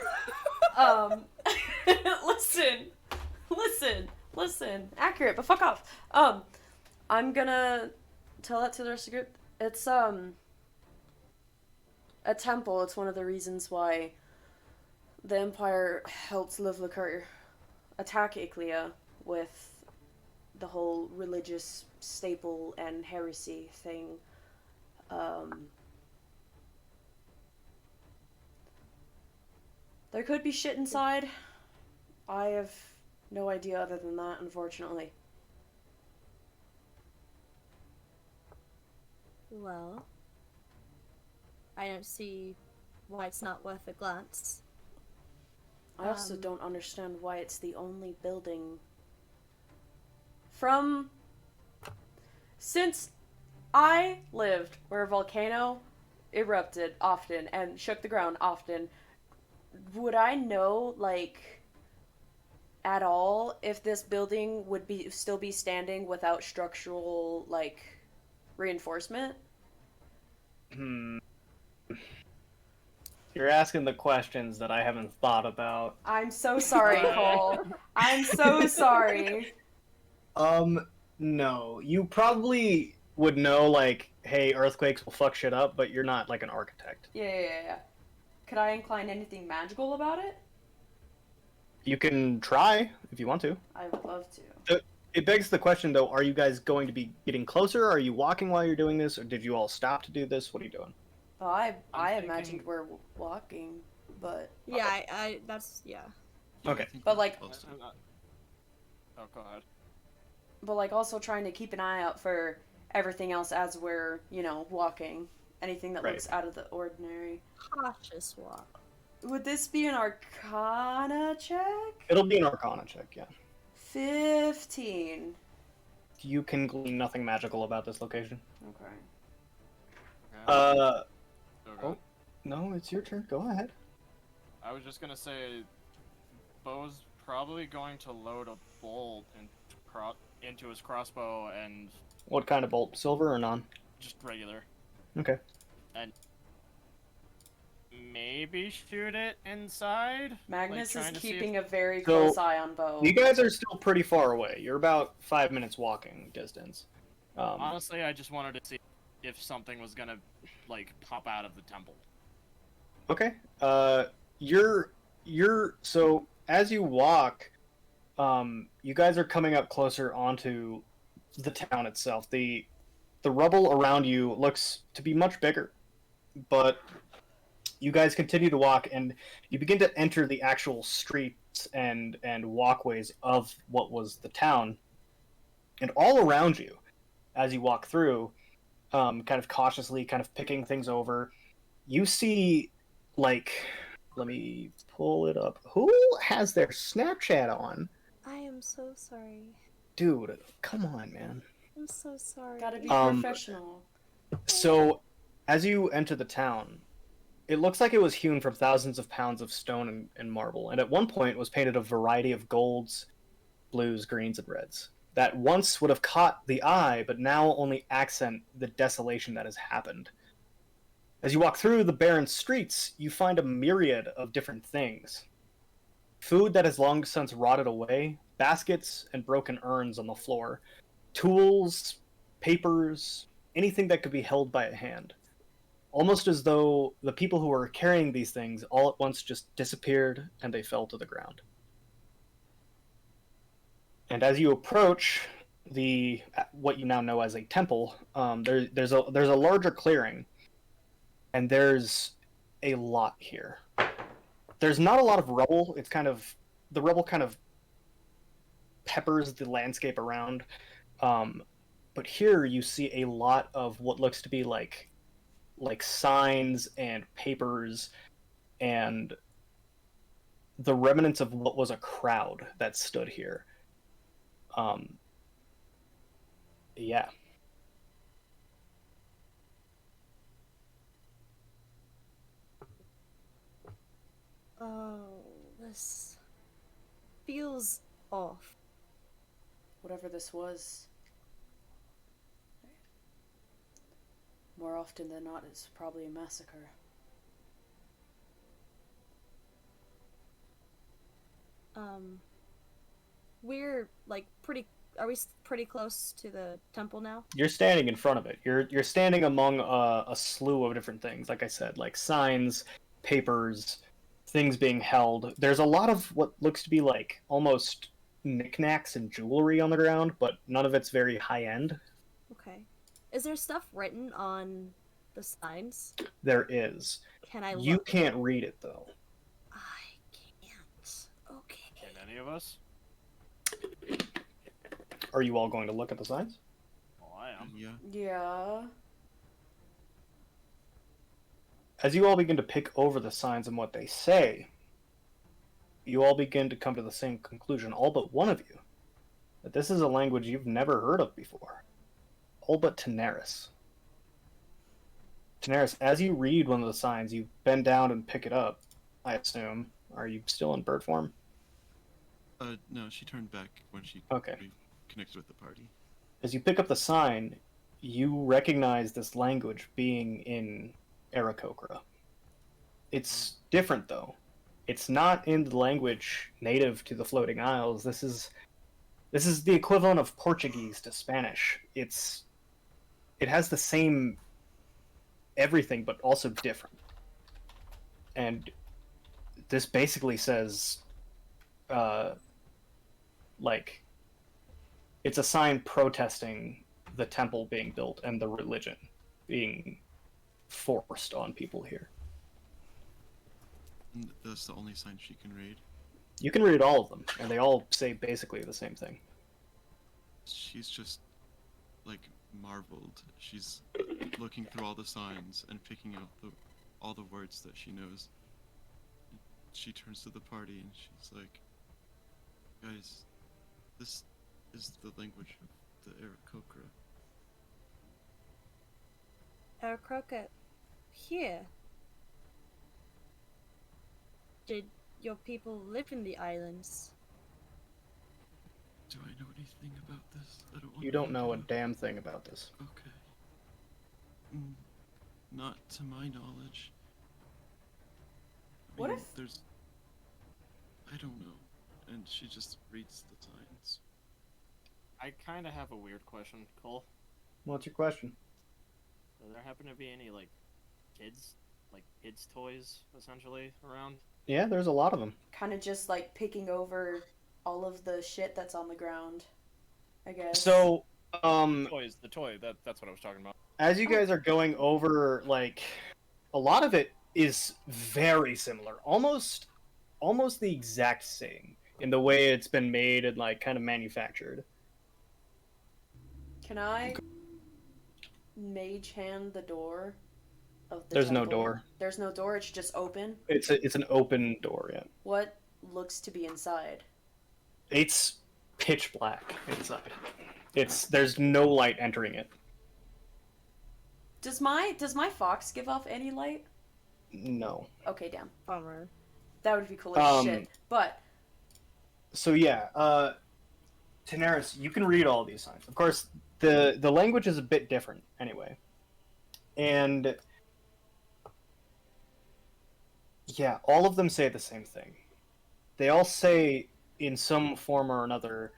Speaker 2: Listen. Accurate, but fuck off. I'm gonna tell that to the rest of the group. It's, a temple. It's one of the reasons why the Empire helped Livlaker attack Iklia with the whole religious staple and heresy thing. There could be shit inside. I have no idea other than that, unfortunately.
Speaker 5: Well, I don't see why it's not worth a glance.
Speaker 2: I also don't understand why it's the only building from... Since I lived where a volcano erupted often and shook the ground often, would I know, like, at all if this building would be still be standing without structural, like, reinforcement?
Speaker 1: You're asking the questions that I haven't thought about.
Speaker 2: I'm so sorry, Cole. I'm so sorry.
Speaker 1: No. You probably would know, like, hey, earthquakes will fuck shit up, but you're not, like, an architect.
Speaker 2: Yeah. Could I incline anything magical about it?
Speaker 1: You can try, if you want to.
Speaker 2: I would love to.
Speaker 1: It begs the question, though, are you guys going to be getting closer? Are you walking while you're doing this? Or did you all stop to do this? What are you doing?
Speaker 2: Well, I
Speaker 3: I'm
Speaker 2: imagined
Speaker 3: thinking-
Speaker 2: we're walking, but...
Speaker 5: Yeah, I that's, yeah.
Speaker 1: Okay.
Speaker 4: I think
Speaker 2: But,
Speaker 4: we're
Speaker 2: like-
Speaker 4: close to it.
Speaker 3: Oh, go ahead.
Speaker 2: But, like, also trying to keep an eye out for everything else as we're, walking. Anything that
Speaker 1: Right.
Speaker 2: looks out of the ordinary.
Speaker 5: Cautious walk.
Speaker 2: Would this be an Arcana check?
Speaker 1: It'll be an Arcana check, yeah.
Speaker 2: 15.
Speaker 1: You can glean nothing magical about this location.
Speaker 2: Okay.
Speaker 3: Okay. So go.
Speaker 1: Oh, no, it's your turn. Go ahead.
Speaker 3: I was just gonna say, Bo's probably going to load a bolt into his crossbow and
Speaker 1: What kind of bolt? Silver or non?
Speaker 3: just regular,
Speaker 1: Okay.
Speaker 3: and maybe shoot it inside.
Speaker 2: Magnus
Speaker 3: Like,
Speaker 2: is
Speaker 3: trying to see
Speaker 2: keeping
Speaker 3: if-
Speaker 2: a very
Speaker 1: So,
Speaker 2: close eye on Bo.
Speaker 1: You guys are still pretty far away. You're about 5 minutes walking distance.
Speaker 3: Honestly, I just wanted to see if something was gonna like pop out of the temple.
Speaker 1: Okay. So as you walk, you guys are coming up closer onto the town itself. The rubble around you looks to be much bigger, but you guys continue to walk and you begin to enter the actual streets and walkways of what was the town. And all around you, as you walk through, kind of cautiously, kind of picking things over, you see, like, let me pull it up. Who has their Snapchat on?
Speaker 5: I am so sorry.
Speaker 1: Dude, come on, man.
Speaker 5: I'm so sorry.
Speaker 2: Gotta be
Speaker 1: Um,
Speaker 2: professional.
Speaker 1: So, as you enter the town, it looks like it was hewn from thousands of pounds of stone and marble, and at one point was painted a variety of golds, blues, greens, and reds that once would have caught the eye, but now only accent the desolation that has happened. As you walk through the barren streets, you find a myriad of different things. Food that has long since rotted away, baskets and broken urns on the floor, tools, papers, anything that could be held by a hand. Almost as though the people who were carrying these things all at once just disappeared and they fell to the ground. And as you approach the what you now know as a temple, there's a larger clearing, and there's a lot here. There's not a lot of rubble. It's kind of the rubble kind of peppers the landscape around, but here you see a lot of what looks to be like signs and papers and the remnants of what was a crowd that stood here. Yeah.
Speaker 5: This feels off.
Speaker 2: Whatever this was, more often than not, it's probably a massacre.
Speaker 5: We're like pretty. Are we pretty close to the temple now?
Speaker 1: You're standing in front of it. You're standing among a slew of different things. Like I said, like signs, papers, things being held. There's a lot of what looks to be like almost knickknacks and jewelry on the ground, but none of it's very high end.
Speaker 5: Okay. Is there stuff written on the signs?
Speaker 1: There is.
Speaker 5: Can I
Speaker 1: You
Speaker 5: look?
Speaker 1: can't read it though.
Speaker 5: I can't. Okay.
Speaker 3: Can any of us?
Speaker 1: Are you all going to look at the signs?
Speaker 3: Well, I am.
Speaker 4: Yeah.
Speaker 2: Yeah.
Speaker 1: As you all begin to pick over the signs and what they say, you all begin to come to the same conclusion, all but one of you, that this is a language you've never heard of before. All but Daenerys. Daenerys, as you read one of the signs, you bend down and pick it up, I assume. Are you still in bird form?
Speaker 4: No, she turned back when she
Speaker 1: Okay.
Speaker 4: connected with the party.
Speaker 1: As you pick up the sign, you recognize this language being in Aarakocra. It's different, though. It's not in the language native to the Floating Isles. This is the equivalent of Portuguese to Spanish. It has the same everything, but also different. And this basically says, like, it's a sign protesting the temple being built and the religion being forced on people here.
Speaker 4: And that's the only sign she can read.
Speaker 1: You can read all of them, and they all say basically the same thing.
Speaker 4: She's just like marveled. She's looking through all the signs and picking out all the words that she knows. She turns to the party and she's like, "Guys, this is the language of the Aarakocra."
Speaker 5: Aarakocra, here. Did your people live in the islands?
Speaker 4: Do I know anything about this? I don't want
Speaker 1: You don't know a damn thing about this.
Speaker 4: Okay. Not to my knowledge. I
Speaker 2: What
Speaker 4: mean,
Speaker 2: if-
Speaker 4: there's... I don't know. And she just reads the signs.
Speaker 3: I kind of have a weird question, Cole.
Speaker 1: What's your question?
Speaker 3: Do there happen to be any kids toys essentially around?
Speaker 1: Yeah, there's a lot of them.
Speaker 2: Kind of just like picking over all of the shit that's on the ground, I guess.
Speaker 1: So,
Speaker 3: The toy. That's what I was talking about.
Speaker 1: as you guys are going over, like, a lot of it is very similar, almost the exact same in the way it's been made and like kind of manufactured.
Speaker 2: Can I mage hand the door of the
Speaker 1: There's no
Speaker 2: temple?
Speaker 1: door.
Speaker 2: There's no door, it's just open.
Speaker 1: It's an open door. Yeah,
Speaker 2: What looks to be inside?
Speaker 1: it's pitch black inside. There's no light entering it.
Speaker 2: Does my fox give off any light?
Speaker 1: No.
Speaker 2: Okay, damn.
Speaker 5: Bummer.
Speaker 2: That would be cool as
Speaker 1: Um,
Speaker 2: shit. But
Speaker 1: So yeah, Daenerys, you can read all these signs. Of course, the language is a bit different anyway, and yeah, all of them say the same thing. They all say in some form or another,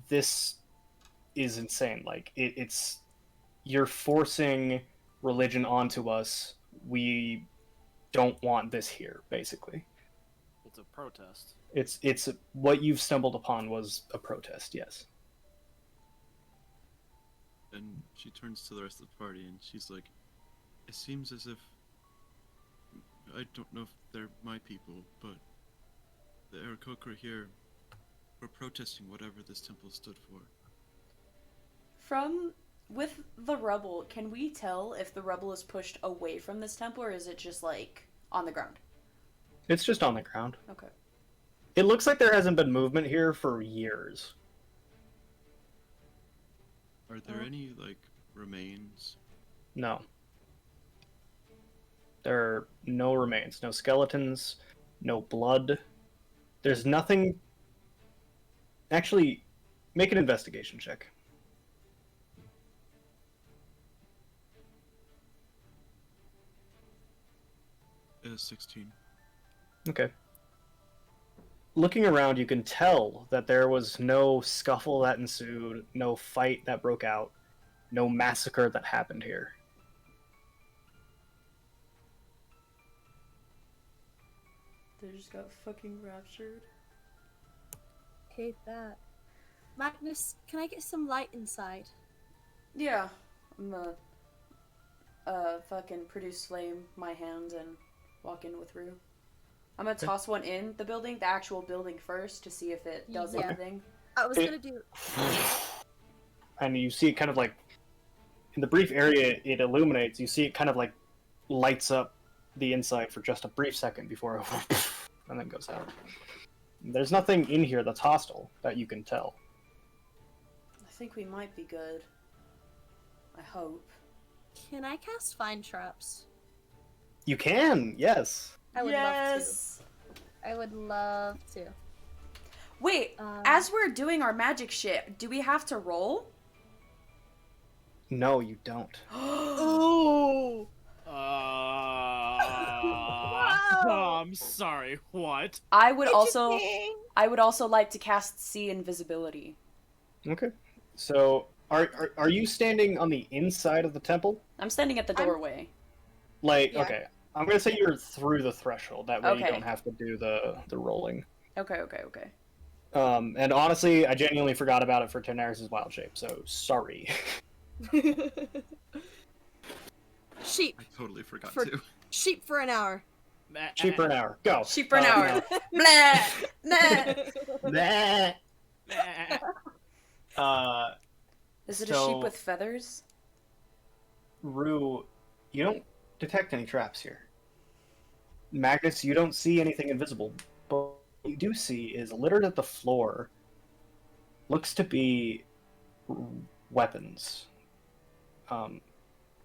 Speaker 1: this is insane. Like it's you're forcing religion onto us. We don't want this here, basically.
Speaker 3: It's a protest.
Speaker 1: It's what you've stumbled upon was a protest, yes.
Speaker 4: And she turns to the rest of the party and she's like, "It seems as if... I don't know if they're my people, but the Aarakocra here were protesting whatever this temple stood for."
Speaker 2: with the rubble, can we tell if the rubble is pushed away from this temple or is it just like on the ground?
Speaker 1: It's just on the ground.
Speaker 2: Okay.
Speaker 1: It looks like there hasn't been movement here for years.
Speaker 4: Are there any, remains?
Speaker 1: No. There are no remains, no skeletons. no blood. There's nothing. Actually, make an investigation check.
Speaker 4: It is 16.
Speaker 1: Okay. Looking around, you can tell that there was no scuffle that ensued, no fight that broke out, no massacre that happened here.
Speaker 2: They just got fucking raptured.
Speaker 5: Hate that. Magnus, can I get some light inside?
Speaker 2: Yeah. I'm gonna fucking produce flame my hand and walk in with Rue. I'm gonna toss one in the building, the actual building first, to see if it does
Speaker 5: Yeah.
Speaker 2: anything.
Speaker 5: I was gonna do.
Speaker 1: And you see it kind of like, in the brief area it illuminates, you see it kind of like lights up the inside for just a brief second before it and then goes out. There's nothing in here that's hostile that you can tell.
Speaker 2: I think we might be good. I hope.
Speaker 5: Can I cast Find Traps?
Speaker 1: You can, yes.
Speaker 5: I would love to. I would love to.
Speaker 2: Wait, as we're doing our magic shit, do we have to roll?
Speaker 1: No, you don't.
Speaker 5: Ooh!
Speaker 3: Oh, I'm sorry. What?
Speaker 2: I would
Speaker 5: Interesting.
Speaker 2: also like to cast See Invisibility.
Speaker 1: Okay. So, are you standing on the inside of the temple?
Speaker 2: I'm standing at the doorway.
Speaker 1: Like,
Speaker 5: Yeah.
Speaker 1: okay. I'm gonna say you're through the threshold. That way you
Speaker 2: Okay.
Speaker 1: don't have to do the rolling.
Speaker 2: Okay.
Speaker 1: And honestly, I genuinely forgot about it for Tenaris' wild shape, so sorry.
Speaker 5: Sheep.
Speaker 4: I totally forgot
Speaker 5: For-
Speaker 4: to.
Speaker 5: Sheep for an hour.
Speaker 1: Sheep for an hour. Go.
Speaker 2: Sheep for an hour. Blah! Nah!
Speaker 1: Nah.
Speaker 2: Is it a
Speaker 1: So-
Speaker 2: sheep with feathers?
Speaker 1: Rue, you don't detect any traps here. Magnus, you don't see anything invisible, but what you do see is littered at the floor looks to be weapons.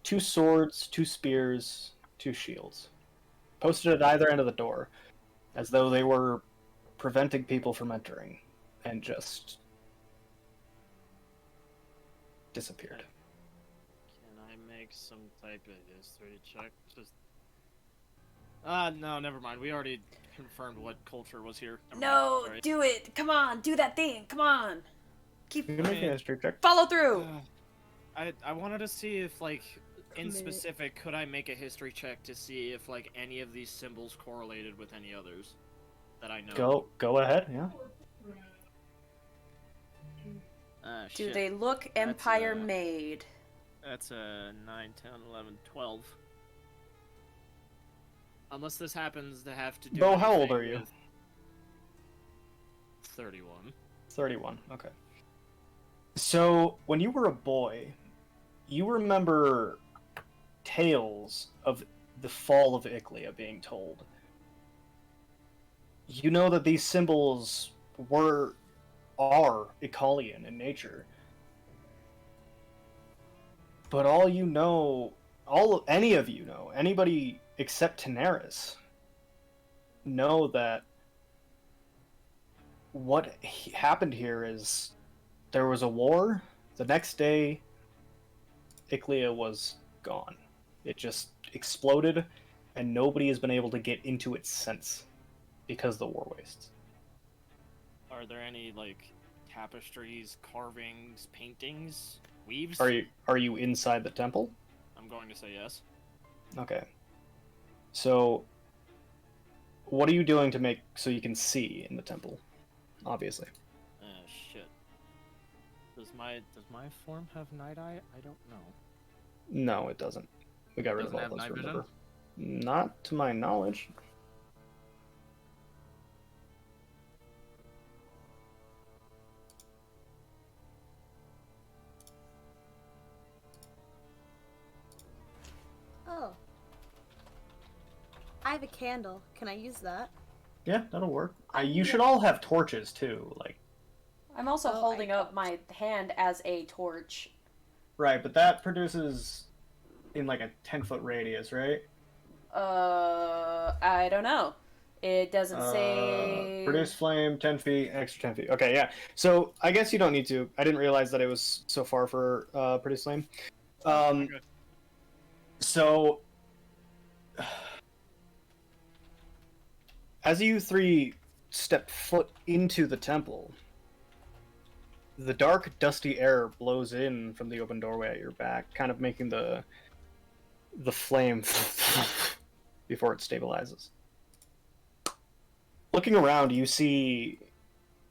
Speaker 1: 2 swords, 2 spears, 2 shields. Posted at either end of the door, as though they were preventing people from entering, and just disappeared.
Speaker 3: Can I make some type of history check? Just. No, never mind. We already confirmed what culture was here. Never
Speaker 2: No,
Speaker 3: mind. Sorry.
Speaker 2: do it. Come on, do that thing. Come on.
Speaker 1: You can make a history check.
Speaker 2: Follow through.
Speaker 3: I wanted to see if, like, in
Speaker 5: Commit.
Speaker 3: specific, could I make a history check to see if, like, any of these symbols correlated with any others that I know.
Speaker 1: Go ahead, yeah.
Speaker 2: Do
Speaker 3: Shit.
Speaker 2: they look
Speaker 3: That's,
Speaker 2: Empire made?
Speaker 3: That's a 9, 10, 11, 12. Unless this happens to have to do.
Speaker 1: Bo, how old
Speaker 3: anything
Speaker 1: are you?
Speaker 3: with 31.
Speaker 1: 31, okay. So, when you were a boy, you remember tales of the fall of Iclea being told. You know that these symbols are Icalian in nature. But any of you know, anybody except Tenaris, know that what happened here is there was a war. The next day, Iclea was gone. It just exploded, and nobody has been able to get into it since because of the war wastes.
Speaker 3: Are there any, like, tapestries, carvings, paintings, weaves?
Speaker 1: Are you inside the temple?
Speaker 3: I'm going to say yes.
Speaker 1: Okay. So, what are you doing to make so you can see in the temple? Obviously.
Speaker 3: Shit. Does my form have night eye? I don't know.
Speaker 1: No, it doesn't. We got rid of
Speaker 3: Doesn't
Speaker 1: all
Speaker 3: have
Speaker 1: those.
Speaker 3: night vision?
Speaker 1: Remember? Not to my knowledge.
Speaker 5: Oh. I have a candle. Can I use that?
Speaker 1: Yeah, that'll work. You should all have torches too, like.
Speaker 2: I'm also
Speaker 5: Oh,
Speaker 2: holding up my hand as a torch.
Speaker 1: Right, but that produces in like a 10-foot radius, right?
Speaker 2: I don't know. It doesn't say.
Speaker 1: Produce flame, 10 feet, extra 10 feet. Okay, yeah. So I guess you don't need to. I didn't realize that it was so far for produce flame.
Speaker 3: Okay.
Speaker 1: So, as you three step foot into the temple, the dark, dusty air blows in from the open doorway at your back, kind of making the flame before it stabilizes. Looking around, you see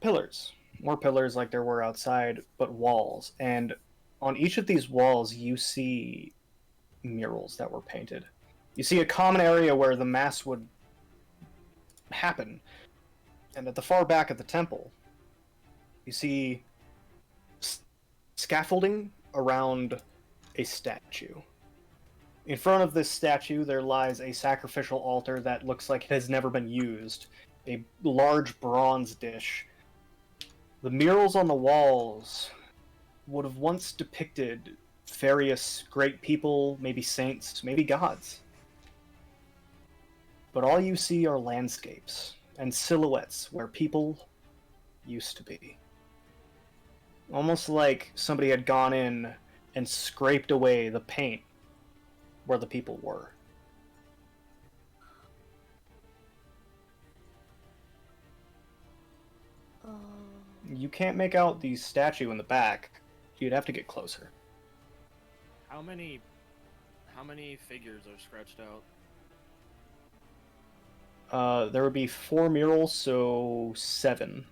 Speaker 1: pillars. More pillars like there were outside, but walls. And on each of these walls, you see murals that were painted. You see a common area where the mass would happen. And at the far back of the temple, you see scaffolding around a statue. In front of this statue, there lies a sacrificial altar that looks like it has never been used. A large bronze dish. The murals on the walls would have once depicted various great people, maybe saints, maybe gods. But all you see are landscapes and silhouettes where people used to be. Almost like somebody had gone in and scraped away the paint where the people were. You can't make out the statue in the back. You'd have to get closer.
Speaker 3: How many figures are scratched out?
Speaker 1: There would be 4 murals, so 7.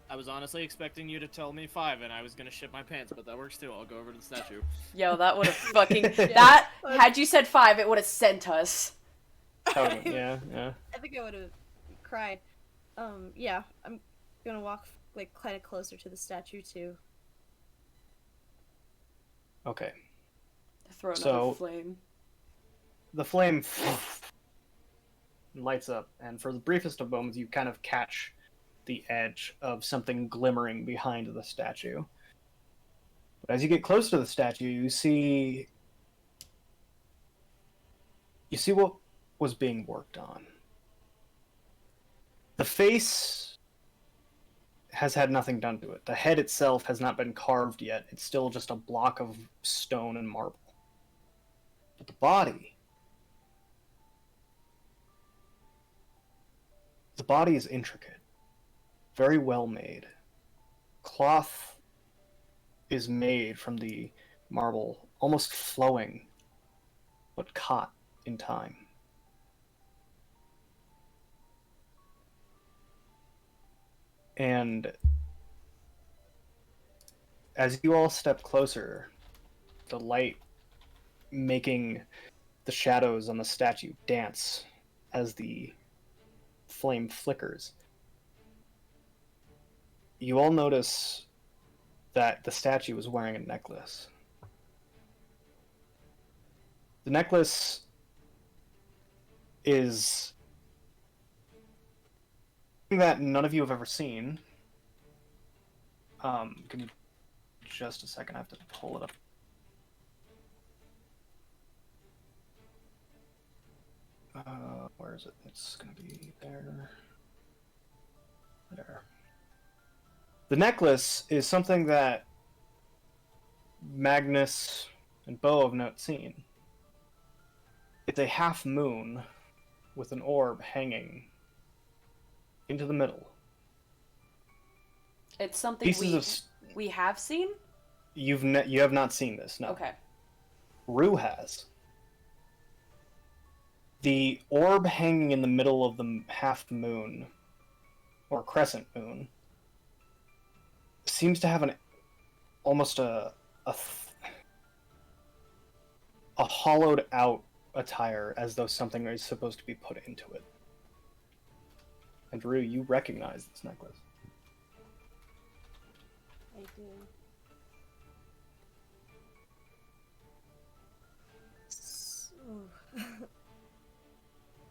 Speaker 3: I was honestly expecting you to tell me 5, and I was gonna shit my pants, but that works too. I'll go over to the statue.
Speaker 2: Yo, that would have fucking that. Had you said 5, it would have sent us.
Speaker 1: Oh, yeah.
Speaker 5: I think I would have cried. Yeah, I'm gonna walk like kind of closer to the statue too.
Speaker 1: Okay.
Speaker 2: Throw another
Speaker 1: So-
Speaker 2: flame.
Speaker 1: The flame lights up, and for the briefest of moments, you kind of catch the edge of something glimmering behind the statue. But as you get close to the statue, you see what was being worked on. The face has had nothing done to it. The head itself has not been carved yet. It's still just a block of stone and marble. But the body is intricate, very well made. Cloth is made from the marble, almost flowing, but caught in time. And as you all step closer, the light making the shadows on the statue dance as the flame flickers. You all notice that the statue is wearing a necklace. The necklace is something that none of you have ever seen. Give me just a second, I have to pull it up. Where is it? It's gonna be there. There. The necklace is something that Magnus and Bo have not seen. It's a half moon with an orb hanging into the middle.
Speaker 2: It's something
Speaker 1: Pieces of
Speaker 2: we have seen.
Speaker 1: you have not seen this, no.
Speaker 2: Okay.
Speaker 1: Rue has. The orb hanging in the middle of the half moon, or crescent moon, seems to have almost a hollowed out attire, as though something is supposed to be put into it. And Rue, you recognize this necklace.
Speaker 5: I do.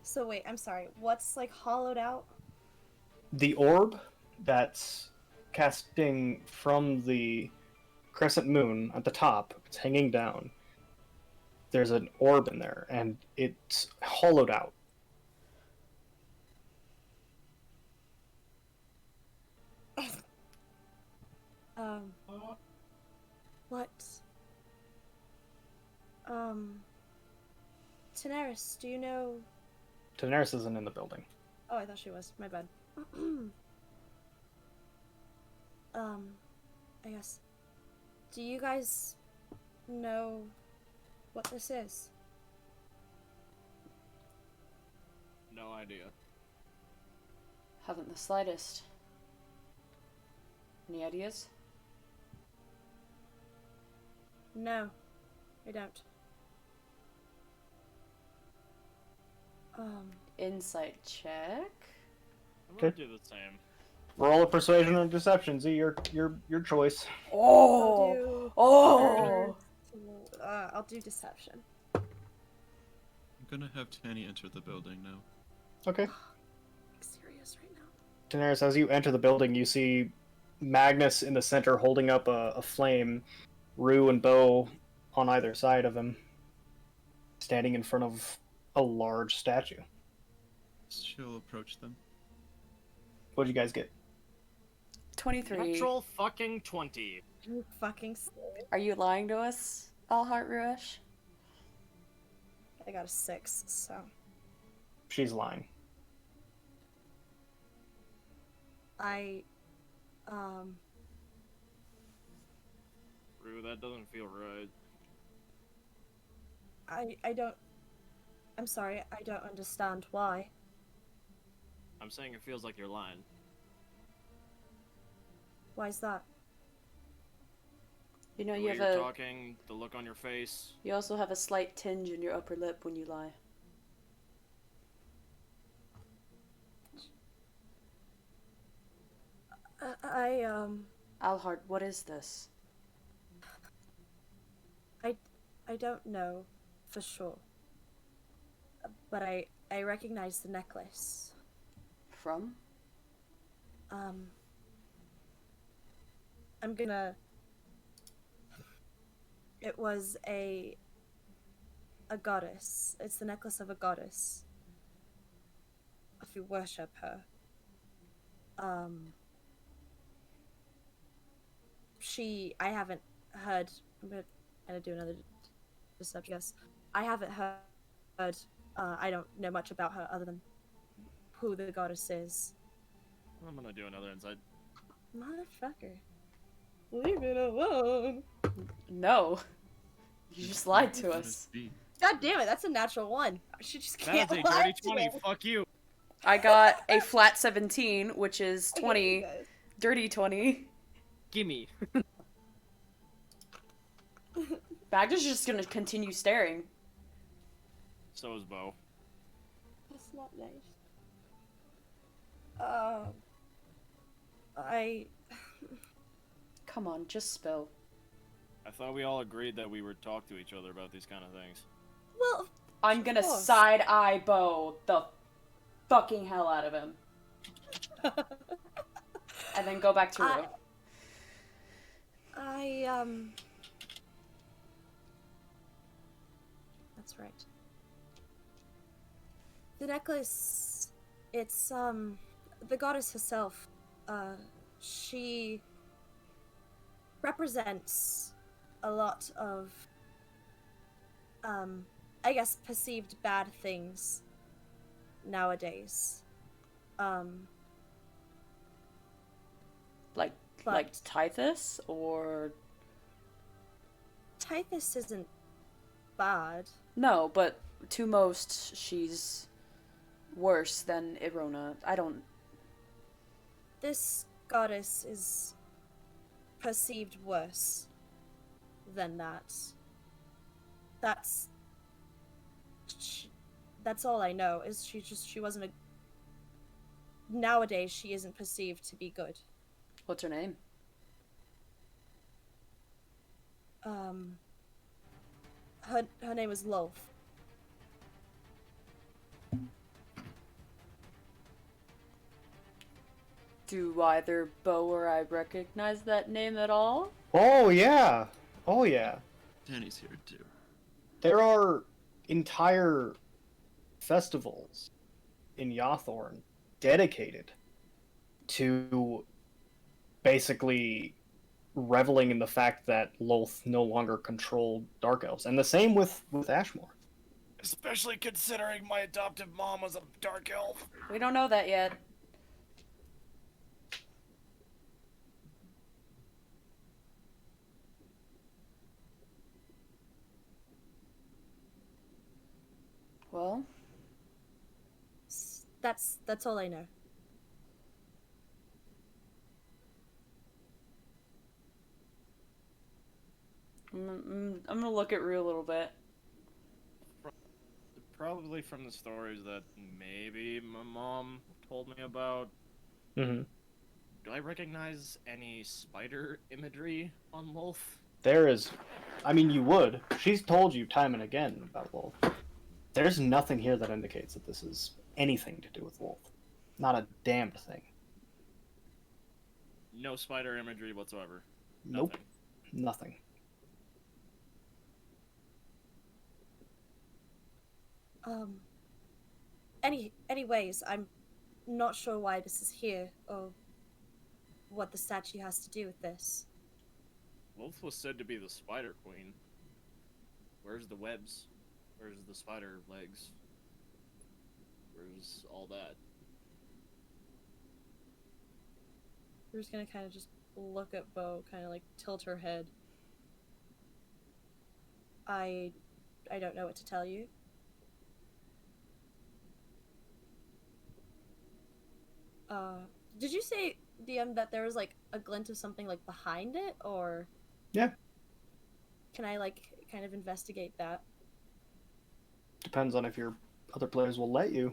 Speaker 5: So wait, I'm sorry. What's like hollowed out?
Speaker 1: The orb that's casting from the crescent moon at the top, it's hanging down. there's an orb in there, and it's hollowed out.
Speaker 5: Um. What? Daenerys, do you know?
Speaker 1: Daenerys isn't in the building.
Speaker 5: Oh, I thought she was. My bad. I guess. Do you guys know what this is?
Speaker 3: No idea.
Speaker 2: Haven't the slightest. Any ideas?
Speaker 5: No, I don't.
Speaker 2: Insight check.
Speaker 3: I'm gonna
Speaker 1: Okay.
Speaker 3: do the same.
Speaker 1: Roll a persuasion or deception. Z, your choice.
Speaker 2: Oh! Oh!
Speaker 5: I'll do deception.
Speaker 4: I'm gonna have Tanny enter the building now.
Speaker 1: Okay.
Speaker 5: I'm serious right now.
Speaker 1: Daenerys, as you enter the building, you see Magnus in the center holding up a flame, Rue and Bo on either side of him, standing in front of a large statue.
Speaker 4: She'll approach them.
Speaker 1: What'd you guys get?
Speaker 2: 23.
Speaker 3: Natural fucking 20.
Speaker 5: You fucking serious?
Speaker 2: Are you lying to us, Alhart Rush?
Speaker 5: I got a 6, so.
Speaker 1: She's lying.
Speaker 3: Rue, that doesn't feel right.
Speaker 5: I don't. I'm sorry, I don't understand why.
Speaker 3: I'm saying it feels like you're lying.
Speaker 5: Why's that?
Speaker 2: You know,
Speaker 3: The
Speaker 2: you
Speaker 3: way
Speaker 2: have
Speaker 3: you're
Speaker 2: a.
Speaker 3: talking, the look on your face.
Speaker 2: You also have a slight tinge in your upper lip when you lie. Alhart, what is this?
Speaker 5: I don't know for sure. But I recognize the necklace.
Speaker 2: From?
Speaker 5: I'm gonna. It was a goddess. It's the necklace of a goddess. If you worship her. I haven't heard. I'm gonna do another deception. Yes, I haven't heard. I don't know much about her other than who the goddess is.
Speaker 3: I'm gonna do another insight.
Speaker 5: Motherfucker. Leave it alone.
Speaker 2: No. You just lied to
Speaker 4: Let
Speaker 2: us.
Speaker 4: it be.
Speaker 5: God damn it, that's a natural 1. She just
Speaker 3: That
Speaker 5: can't
Speaker 3: is a
Speaker 5: lie
Speaker 3: dirty
Speaker 5: to
Speaker 3: 20.
Speaker 5: it.
Speaker 3: Fuck you.
Speaker 2: I got a flat 17, which is
Speaker 5: I hate
Speaker 2: 20.
Speaker 5: you guys.
Speaker 2: Dirty 20.
Speaker 3: Gimme.
Speaker 2: Bagda's just gonna continue staring.
Speaker 3: So is Bo.
Speaker 5: That's not nice. I.
Speaker 2: Come on, just spill.
Speaker 3: I thought we all agreed that we would talk to each other about these kind of things.
Speaker 5: Well,
Speaker 2: I'm
Speaker 5: Of
Speaker 2: gonna
Speaker 5: course.
Speaker 2: side-eye Bo the fucking hell out of him. And then go back to Rue.
Speaker 5: That's right. The necklace, it's, the goddess herself, she represents a lot of, I guess, perceived bad things nowadays.
Speaker 2: Like
Speaker 5: But
Speaker 2: Tithus, or...
Speaker 5: Tithus isn't bad.
Speaker 2: No, but to most, she's worse than Irona. I don't...
Speaker 5: This goddess is perceived worse than that. That's all I know. Is she wasn't a. Nowadays, she isn't perceived to be good.
Speaker 2: What's her name?
Speaker 5: Her name is Lolth.
Speaker 2: Do either Bo or I recognize that name at all?
Speaker 1: Oh yeah. Oh yeah.
Speaker 4: Tanny's here too.
Speaker 1: There are entire festivals in Yawthorn dedicated to basically reveling in the fact that Lolth no longer controlled Dark Elves. And the same with Ashmore.
Speaker 3: Especially considering my adoptive mom was a dark elf.
Speaker 2: We don't know that yet. Well,
Speaker 5: That's all I know.
Speaker 2: I'm gonna look at Rue a little bit.
Speaker 3: Probably from the stories that maybe my mom told me about.
Speaker 1: Mm-hmm.
Speaker 3: Do I recognize any spider imagery on Wolf?
Speaker 1: There is, I mean, you would. She's told you time and again about Wolf. There's nothing here that indicates that this is anything to do with Wolf. Not a damned thing.
Speaker 3: No spider imagery whatsoever.
Speaker 1: Nope.
Speaker 3: Nothing.
Speaker 1: Nothing.
Speaker 5: Anyways, I'm not sure why this is here or what the statue has to do with this.
Speaker 3: Wolf was said to be the spider queen. Where's the webs? Where's the spider legs? Where's all that?
Speaker 5: We're just gonna kind of just look at Bo, kind of like tilt her head. I don't know what to tell you. Did you say, DM, that there was like a glint of something like behind it, or?
Speaker 1: Yeah.
Speaker 5: Can I like kind of investigate that?
Speaker 1: Depends on if your other players will let you.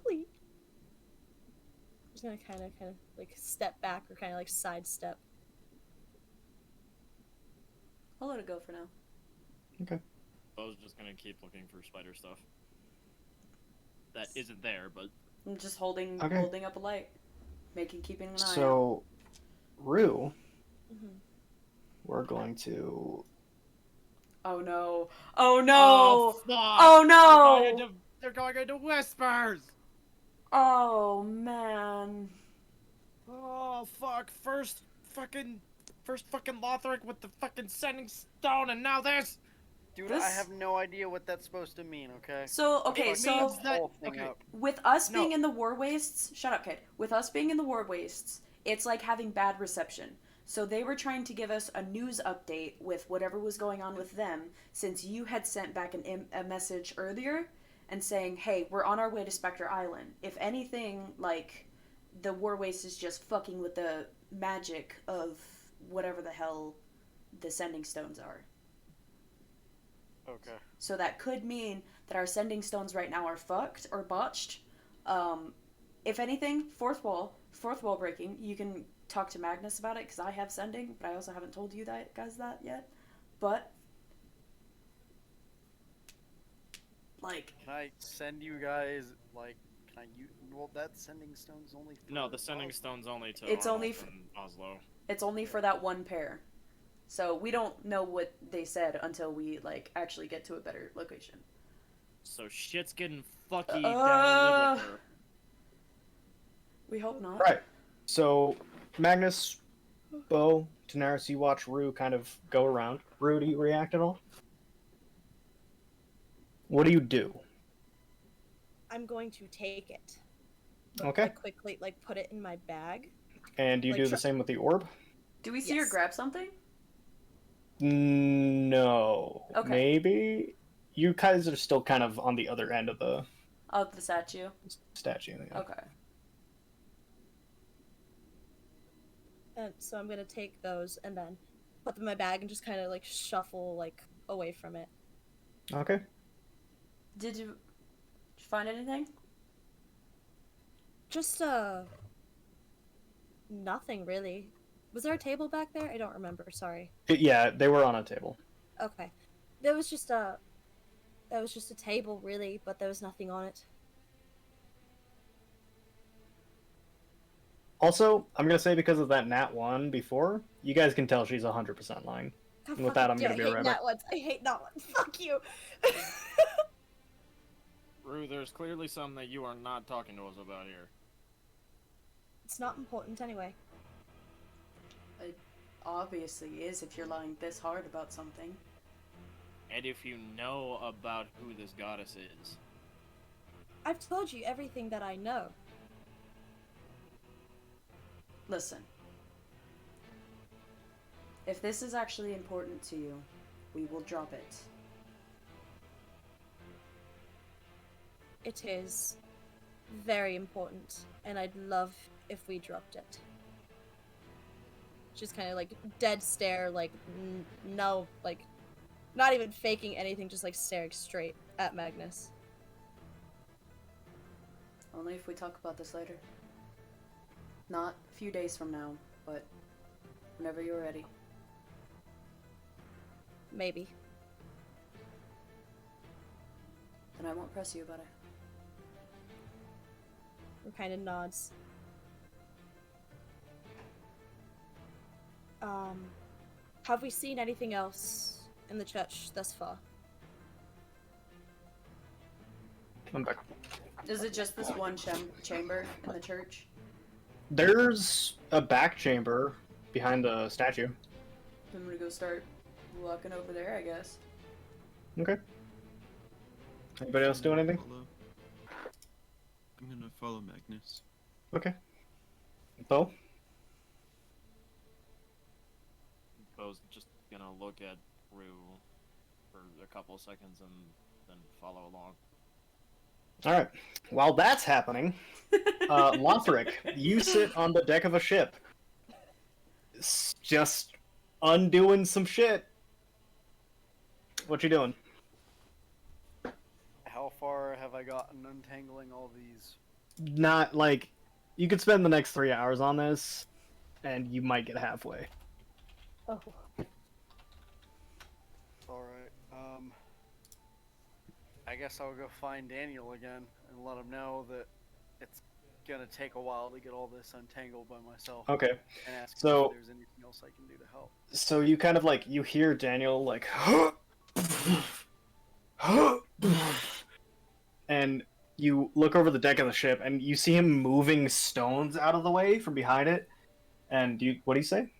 Speaker 5: Please. I'm just gonna kind of like step back or kind of like sidestep.
Speaker 2: I'll let it go for now.
Speaker 1: Okay.
Speaker 3: I was just gonna keep looking for spider stuff. That isn't there, but
Speaker 2: I'm just holding
Speaker 1: Okay.
Speaker 2: holding up a light, keeping an eye out.
Speaker 1: So, Rue,
Speaker 5: Mm-hmm.
Speaker 1: we're going to.
Speaker 2: Oh no! Oh no!
Speaker 3: oh, fuck!
Speaker 2: Oh, no!
Speaker 3: They're going into whispers.
Speaker 2: Oh man!
Speaker 3: Oh fuck! First fucking Lothric with the fucking sending stone, and now this.
Speaker 6: Dude,
Speaker 2: This-
Speaker 6: I have no idea what that's supposed to mean, okay?
Speaker 2: So okay,
Speaker 3: It
Speaker 2: so
Speaker 3: means that-
Speaker 6: Whole thing
Speaker 3: okay.
Speaker 6: up.
Speaker 2: with us
Speaker 3: No.
Speaker 2: being in the war wastes, shut up, kid. With us being in the war wastes, it's like having bad reception. So they were trying to give us a news update with whatever was going on with them, since you had sent back a message earlier and saying, "Hey, we're on our way to Spectre Island. If anything, like the war waste is just fucking with the magic of whatever the hell the sending stones are."
Speaker 6: Okay.
Speaker 2: So that could mean that our sending stones right now are fucked or botched. If anything, fourth wall breaking. You can talk to Magnus about it because I have sending, but I also haven't told you guys that yet. But like,
Speaker 6: Can I send you guys, like, can I use, well, that sending stone's only for
Speaker 3: No, the sending
Speaker 6: Oslo.
Speaker 3: stone's only to
Speaker 2: It's only
Speaker 3: Arnold and Oslo.
Speaker 2: it's only for that one pair. So we don't know what they said until we like actually get to a better location.
Speaker 3: So shit's getting fucky
Speaker 2: Uh,
Speaker 3: down in Littleburg.
Speaker 2: We hope not.
Speaker 1: Right. So, Magnus, Bo, Daenerys, you watch Rue kind of go around. Rue, do you react at all? What do you do?
Speaker 5: I'm going to take it.
Speaker 1: Okay.
Speaker 5: Like quickly, like put it in my bag.
Speaker 1: And do you
Speaker 5: like,
Speaker 1: do the
Speaker 5: try-
Speaker 1: same with the orb?
Speaker 2: Do we see her
Speaker 5: Yes.
Speaker 2: grab something?
Speaker 1: No.
Speaker 2: Okay.
Speaker 1: Maybe? You guys are still kind of on the other end of the
Speaker 2: Oh, the statue.
Speaker 1: statue. Yeah.
Speaker 2: Okay.
Speaker 5: And so I'm gonna take those and then put them in my bag and just kind of like shuffle like away from it.
Speaker 1: Okay.
Speaker 2: Did you find anything?
Speaker 5: Just nothing really. Was there a table back there? I don't remember. Sorry.
Speaker 1: Yeah, they were on a table.
Speaker 5: Okay. There was just a table really, but there was nothing on it.
Speaker 1: Also, I'm gonna say because of that nat 1 before, you guys can tell she's 100% lying.
Speaker 5: God,
Speaker 1: With that, I'm
Speaker 5: fucking
Speaker 1: gonna be
Speaker 5: I hate
Speaker 1: right
Speaker 5: nat
Speaker 1: back.
Speaker 5: ones. I hate nat ones. Fuck you.
Speaker 3: Rue, there's clearly some that you are not talking to us about here.
Speaker 5: It's not important anyway.
Speaker 2: It obviously is if you're lying this hard about something.
Speaker 3: And if you know about who this goddess is.
Speaker 5: I've told you everything that I know.
Speaker 2: Listen. If this is actually important to you, we will drop it.
Speaker 5: It is very important, and I'd love if we dropped it. Just kind of like dead stare, like no, like not even faking anything, just like staring straight at Magnus.
Speaker 2: Only if we talk about this later. Not a few days from now, but whenever you're ready.
Speaker 5: Maybe.
Speaker 2: Then I won't press you about it.
Speaker 5: Kind of nods. Have we seen anything else in the church thus far?
Speaker 1: I'm back.
Speaker 2: Is it just this one chamber in the church?
Speaker 1: There's a back chamber behind the statue.
Speaker 2: I'm gonna go start walking over there, I guess.
Speaker 1: Okay. Anybody else do anything?
Speaker 4: I'm gonna follow Magnus.
Speaker 1: Okay. Bo?
Speaker 3: Bo's just gonna look at Rue for a couple of seconds and then follow along.
Speaker 1: Alright. While that's happening, Lothric, you sit on the deck of a ship. Just undoing some shit. What you doing?
Speaker 6: How far have I gotten untangling all these?
Speaker 1: Not, like... You could spend the next 3 hours on this, and you might get halfway.
Speaker 5: Oh.
Speaker 6: Alright, I guess I'll go find Daniel again and let him know that it's gonna take a while to get all this untangled by myself.
Speaker 1: Okay.
Speaker 6: And ask him
Speaker 1: So-
Speaker 6: if there's anything else I can do to help.
Speaker 1: So you kind of like, you hear Daniel like... and you look over the deck of the ship, and you see him moving stones out of the way from behind it. And what do you say?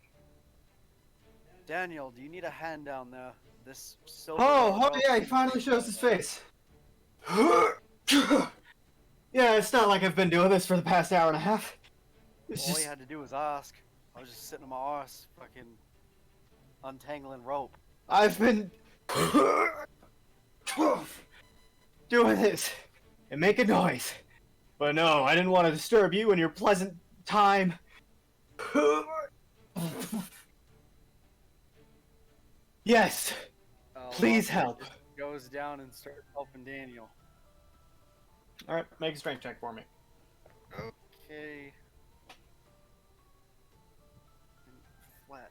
Speaker 6: Daniel, do you need a hand down there? This silver.
Speaker 1: Oh yeah, he finally shows his face. Yeah, it's not like I've been doing this for the past hour and a half. It's
Speaker 6: All
Speaker 1: just...
Speaker 6: you had to do was ask. I was just sitting on my arse, fucking untangling rope.
Speaker 1: I've been doing this and making noise. But no, I didn't want to disturb you in your pleasant time. Yes, please
Speaker 6: Lothric
Speaker 1: help.
Speaker 6: just Goes down and starts helping Daniel.
Speaker 1: Alright, make a strength check for me.
Speaker 6: Okay. Flat.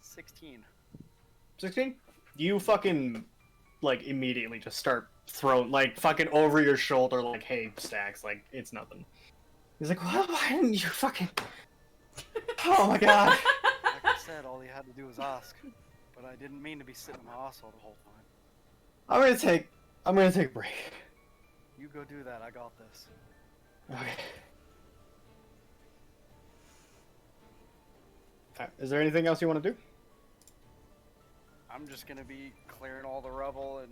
Speaker 6: 16.
Speaker 1: 16? You fucking, like, immediately just start throwing, like, fucking over your shoulder, like, hey, Stacks, like, it's nothing. He's like, well, why didn't you fucking... Oh my god.
Speaker 6: Like I said, all you had to do was ask. But I didn't mean to be sitting on my asshole the whole time.
Speaker 1: I'm gonna take a break.
Speaker 6: You go do that, I got this.
Speaker 1: Okay. Alright, is there anything else you want to do?
Speaker 6: I'm just gonna be clearing all the rubble and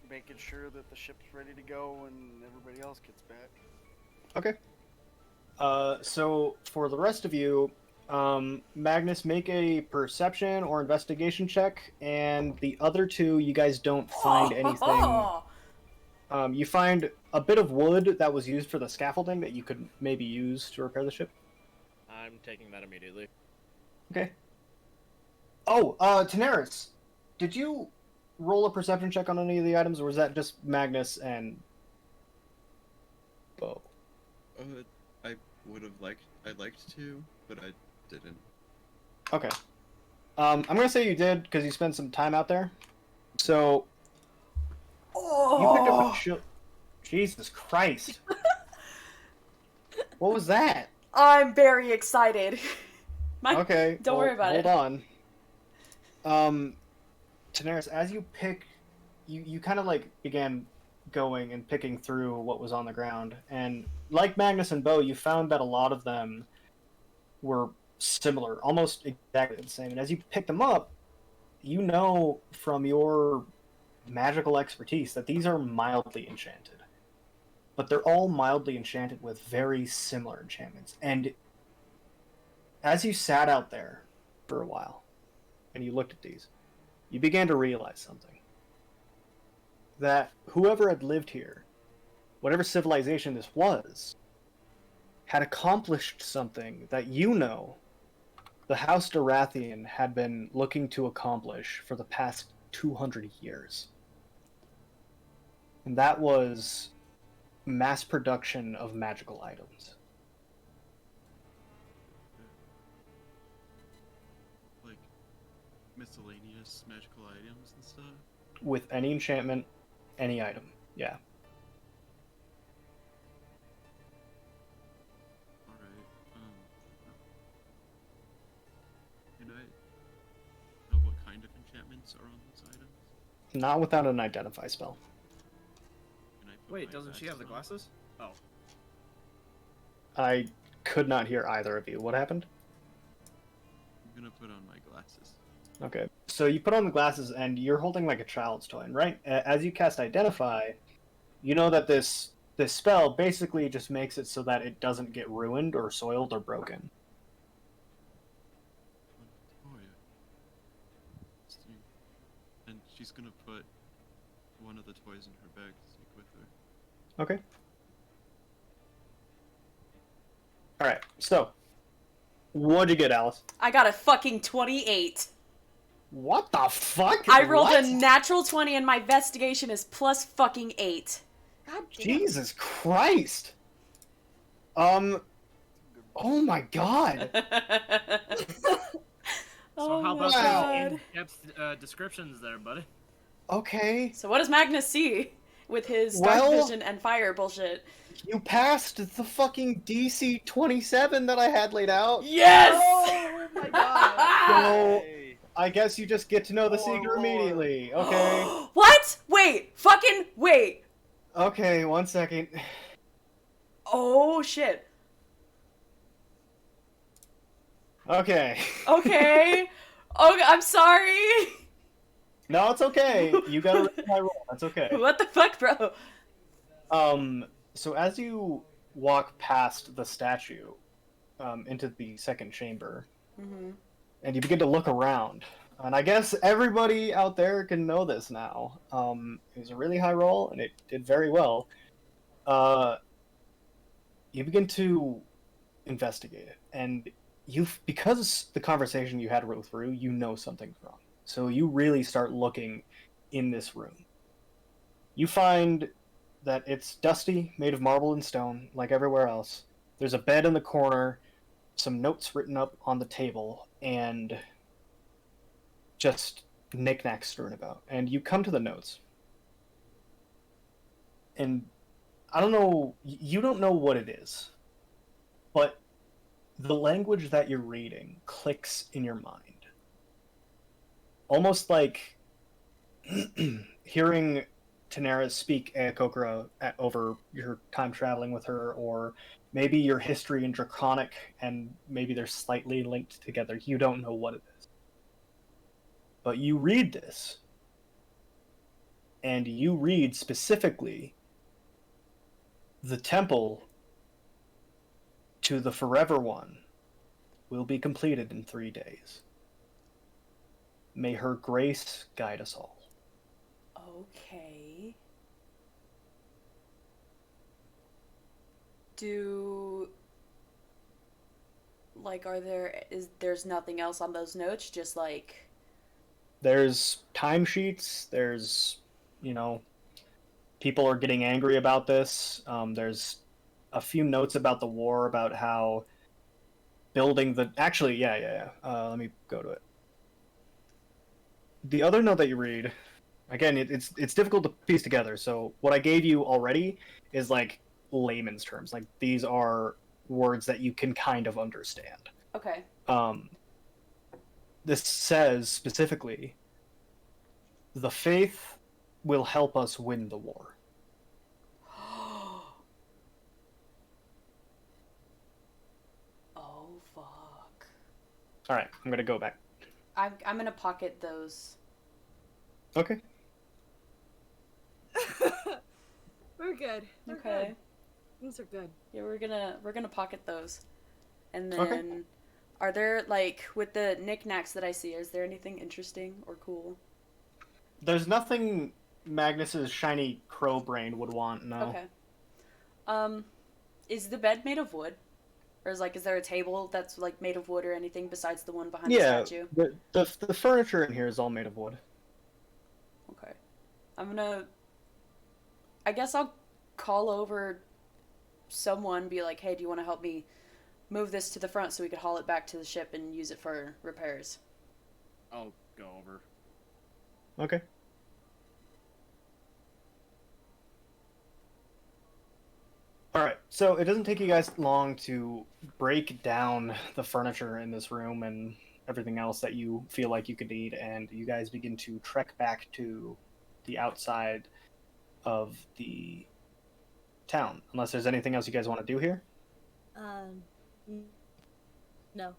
Speaker 6: making sure that the ship's ready to go when everybody else gets back.
Speaker 1: Okay. So for the rest of you, Magnus, make a perception or investigation check, and the other two, you guys don't find anything. You find a bit of wood that was used for the scaffolding that you could maybe use to repair the ship.
Speaker 3: I'm taking that immediately.
Speaker 1: Okay. Oh, Daenerys, did you roll a perception check on any of the items, or was that just Magnus and Bo?
Speaker 4: I would have I'd liked to, but I didn't.
Speaker 1: Okay. I'm gonna say you did because you spent some time out there. So you picked up a Jesus Christ! What was that?
Speaker 2: I'm very excited.
Speaker 1: Okay.
Speaker 2: Don't worry about
Speaker 1: hold
Speaker 2: it.
Speaker 1: on. Daenerys, as you pick, you kind of like began going and picking through what was on the ground, and like Magnus and Bo, you found that a lot of them were similar, almost exactly the same. And as you pick them up, you know from your magical expertise that these are mildly enchanted, but they're all mildly enchanted with very similar enchantments. And as you sat out there for a while and you looked at these, you began to realize something. That whoever had lived here, whatever civilization this was, had accomplished something that you know the House Dorathian had been looking to accomplish for the past 200 years. And that was mass production of magical items.
Speaker 4: Like miscellaneous magical items and stuff.
Speaker 1: With any enchantment, any item. Yeah.
Speaker 4: Alright, can I know what kind of enchantments are on those items?
Speaker 1: Not without an identify spell.
Speaker 4: Can I put
Speaker 3: Wait,
Speaker 4: my
Speaker 3: doesn't she have the
Speaker 4: on?
Speaker 3: glasses? Oh.
Speaker 1: I could not hear either of you. What happened?
Speaker 4: I'm gonna put on my glasses.
Speaker 1: Okay. So you put on the glasses and you're holding like a child's toy, and right as you cast Identify, you know that this spell basically just makes it so that it doesn't get ruined or soiled or broken.
Speaker 4: Oh yeah. See. And she's gonna put one of the toys in her bag to take with her.
Speaker 1: Okay. All right. So, what'd you get, Alice?
Speaker 2: I got a fucking 28.
Speaker 1: What the fuck?
Speaker 2: I rolled
Speaker 1: What?
Speaker 2: a natural 20 and my investigation is plus fucking 8.
Speaker 5: God damn.
Speaker 1: Jesus Christ. Oh my god.
Speaker 2: Oh
Speaker 3: how
Speaker 2: my
Speaker 3: about
Speaker 1: wow.
Speaker 3: those in-depth descriptions there, buddy?
Speaker 1: Okay.
Speaker 2: So what does Magnus see with his dark
Speaker 1: Well-
Speaker 2: vision and fire bullshit?
Speaker 1: You passed the fucking DC 27 that I had laid out.
Speaker 2: Yes!
Speaker 5: Oh my god.
Speaker 1: So,
Speaker 6: Hey.
Speaker 1: I guess you just get to know the
Speaker 6: Oh,
Speaker 1: secret
Speaker 6: Lord.
Speaker 1: immediately. Okay.
Speaker 2: What? Wait. Fucking wait.
Speaker 1: Okay, 1 second.
Speaker 2: Oh shit.
Speaker 1: Okay.
Speaker 2: Okay. Okay, I'm sorry.
Speaker 1: No, it's okay. You gotta read my roll. That's okay.
Speaker 2: What the fuck, bro?
Speaker 1: So as you walk past the statue, into the second chamber, and you begin to look around, and I guess everybody out there can know this now. It was a really high roll, and it did very well. You begin to investigate it, and because the conversation you had with Rue, you know something's wrong. So you really start looking in this room. You find that it's dusty, made of marble and stone, like everywhere else. There's a bed in the corner, some notes written up on the table, and just knickknacks strewn about. And you come to the notes. And I don't know, you don't know what it is, but the language that you're reading clicks in your mind. Almost like hearing Daenerys speak Aarakocra over your time traveling with her, or maybe your history in Draconic, and maybe they're slightly linked together. You don't know what it is. But you read this, and you read specifically the temple to the Forever One will be completed in 3 days. May her grace guide us all.
Speaker 2: Okay. There's nothing else on those notes, just like...
Speaker 1: There's timesheets, there's, people are getting angry about this. There's a few notes about the war, about how building the... Actually, yeah. Let me go to it. The other note that you read, again, it's difficult to piece together, so what I gave you already is like layman's terms. Like, these are words that you can kind of understand.
Speaker 2: Okay.
Speaker 1: This says specifically, the faith will help us win the war.
Speaker 2: Oh fuck.
Speaker 1: All right, I'm gonna go back.
Speaker 2: I'm gonna pocket those.
Speaker 1: Okay.
Speaker 5: We're good. We're
Speaker 2: Okay.
Speaker 5: good. Things are good.
Speaker 2: Yeah, we're gonna pocket those. And
Speaker 1: Okay.
Speaker 2: then are there like with the knickknacks that I see, is there anything interesting or cool?
Speaker 1: There's nothing Magnus's shiny crow brain would want. No.
Speaker 2: Okay. Is the bed made of wood? Or is there a table that's like made of wood or anything besides the one behind
Speaker 1: Yeah,
Speaker 2: the statue?
Speaker 1: the furniture in here is all made of wood.
Speaker 2: Okay. I guess I'll call over someone, be like, hey, do you want to help me move this to the front so we could haul it back to the ship and use it for repairs?
Speaker 3: I'll go over.
Speaker 1: Okay. All right. So it doesn't take you guys long to break down the furniture in this room and everything else that you feel like you could need, and you guys begin to trek back to the outside of the town. Unless there's anything else you guys want to do here.
Speaker 5: N- no.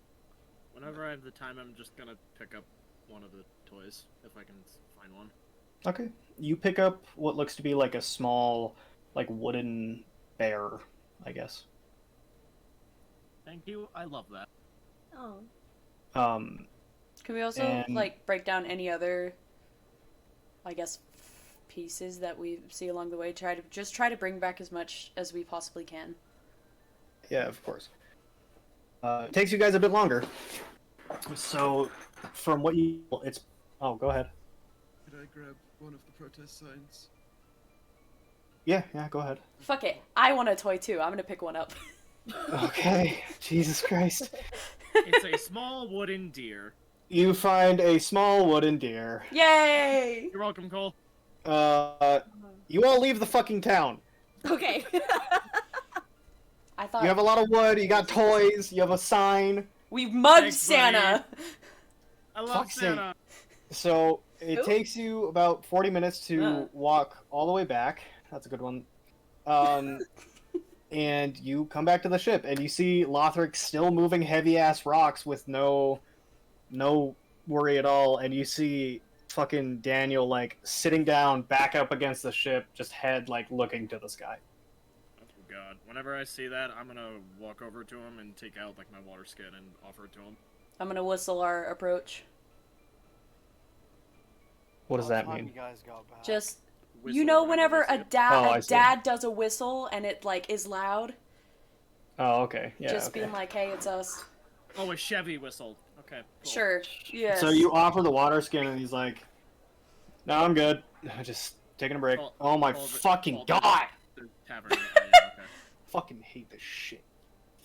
Speaker 3: Whenever I have the time, I'm just gonna pick up one of the toys, if I can find one.
Speaker 1: Okay. You pick up what looks to be like a small, like wooden bear, I guess.
Speaker 3: Thank you, I love that.
Speaker 5: Oh.
Speaker 2: Can we also
Speaker 1: And-
Speaker 2: like break down any other, I guess, pieces that we see along the way? Try to bring back as much as we possibly can.
Speaker 1: Yeah, of course. It takes you guys a bit longer. So, from what it's. Oh, go ahead.
Speaker 4: Could I grab one of the protest signs?
Speaker 1: Yeah, go ahead.
Speaker 2: Fuck it, I want a toy too. I'm gonna pick one up.
Speaker 1: Okay, Jesus Christ.
Speaker 3: It's a small wooden deer.
Speaker 1: You find a small wooden deer.
Speaker 2: Yay!
Speaker 3: You're welcome, Cole.
Speaker 1: You all leave the fucking town.
Speaker 5: Okay.
Speaker 2: I thought
Speaker 1: You have a lot of wood, you got toys, you have a sign.
Speaker 2: we mugged
Speaker 3: Thanks,
Speaker 2: Santa.
Speaker 3: I love
Speaker 1: Fuck's sake.
Speaker 3: Santa.
Speaker 1: So, it
Speaker 2: Who?
Speaker 1: takes you about 40 minutes to walk all the way back. That's a good one. And you come back to the ship, and you see Lothric still moving heavy-ass rocks with no worry at all, and you see fucking Daniel, like, sitting down, back up against the ship, just head, like, looking to the sky.
Speaker 3: Oh god. Whenever I see that, I'm gonna walk over to him and take out, like, my water skin and offer it to him.
Speaker 2: I'm gonna whistle our approach.
Speaker 1: What does that
Speaker 6: What time
Speaker 1: mean?
Speaker 6: You guys got back?
Speaker 2: Just
Speaker 3: Whistle
Speaker 2: you know,
Speaker 3: whenever
Speaker 2: whenever
Speaker 3: I
Speaker 2: a
Speaker 3: see it.
Speaker 1: Oh, I
Speaker 2: a
Speaker 1: see.
Speaker 2: dad does a whistle and it like is loud,
Speaker 1: Oh, okay. Yeah,
Speaker 2: just
Speaker 1: okay.
Speaker 2: being like, "Hey, it's us."
Speaker 3: Oh, a Chevy whistle. Okay, cool.
Speaker 2: Sure. Yes.
Speaker 1: So you offer the water skin, and he's like, "No, I'm good. Just taking a break."
Speaker 3: Call-
Speaker 1: Oh my
Speaker 3: call the-
Speaker 1: fucking
Speaker 3: call the-
Speaker 1: god!
Speaker 3: The tavern. Oh, yeah, okay.
Speaker 1: Fucking hate this shit.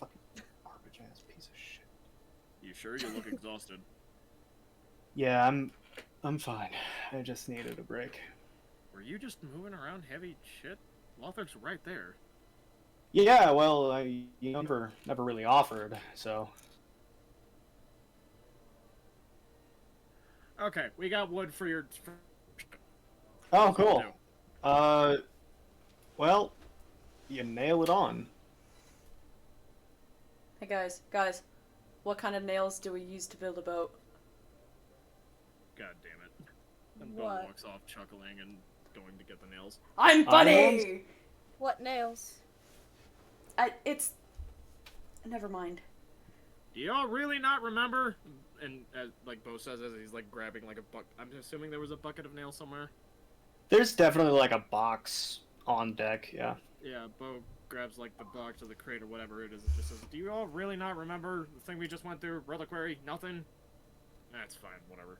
Speaker 1: Fucking garbage ass piece of shit.
Speaker 3: You sure? You look exhausted.
Speaker 1: Yeah, I'm fine. I just needed a break.
Speaker 3: Were you just moving around heavy shit? Lothar's right there.
Speaker 1: Yeah, well, you never really offered, so.
Speaker 3: Okay, we got wood for your...
Speaker 1: Oh,
Speaker 3: What's that
Speaker 1: cool.
Speaker 3: do?
Speaker 1: Well, you nail it on.
Speaker 2: Hey guys, what kind of nails do we use to build a boat?
Speaker 3: God damn it. And Bo
Speaker 5: What?
Speaker 3: walks off chuckling and going to get the nails.
Speaker 2: I'm funny.
Speaker 5: What nails?
Speaker 2: It's. Never mind.
Speaker 3: Do y'all really not remember? And like Bo says as he's like grabbing like a bucket. I'm assuming there was a bucket of nails somewhere.
Speaker 1: There's definitely like a box on deck, yeah.
Speaker 3: Yeah, Bo grabs like the box or the crate or whatever it is. It just says, "Do you all really not remember the thing we just went through? Reliquary? Nothing? That's fine, whatever."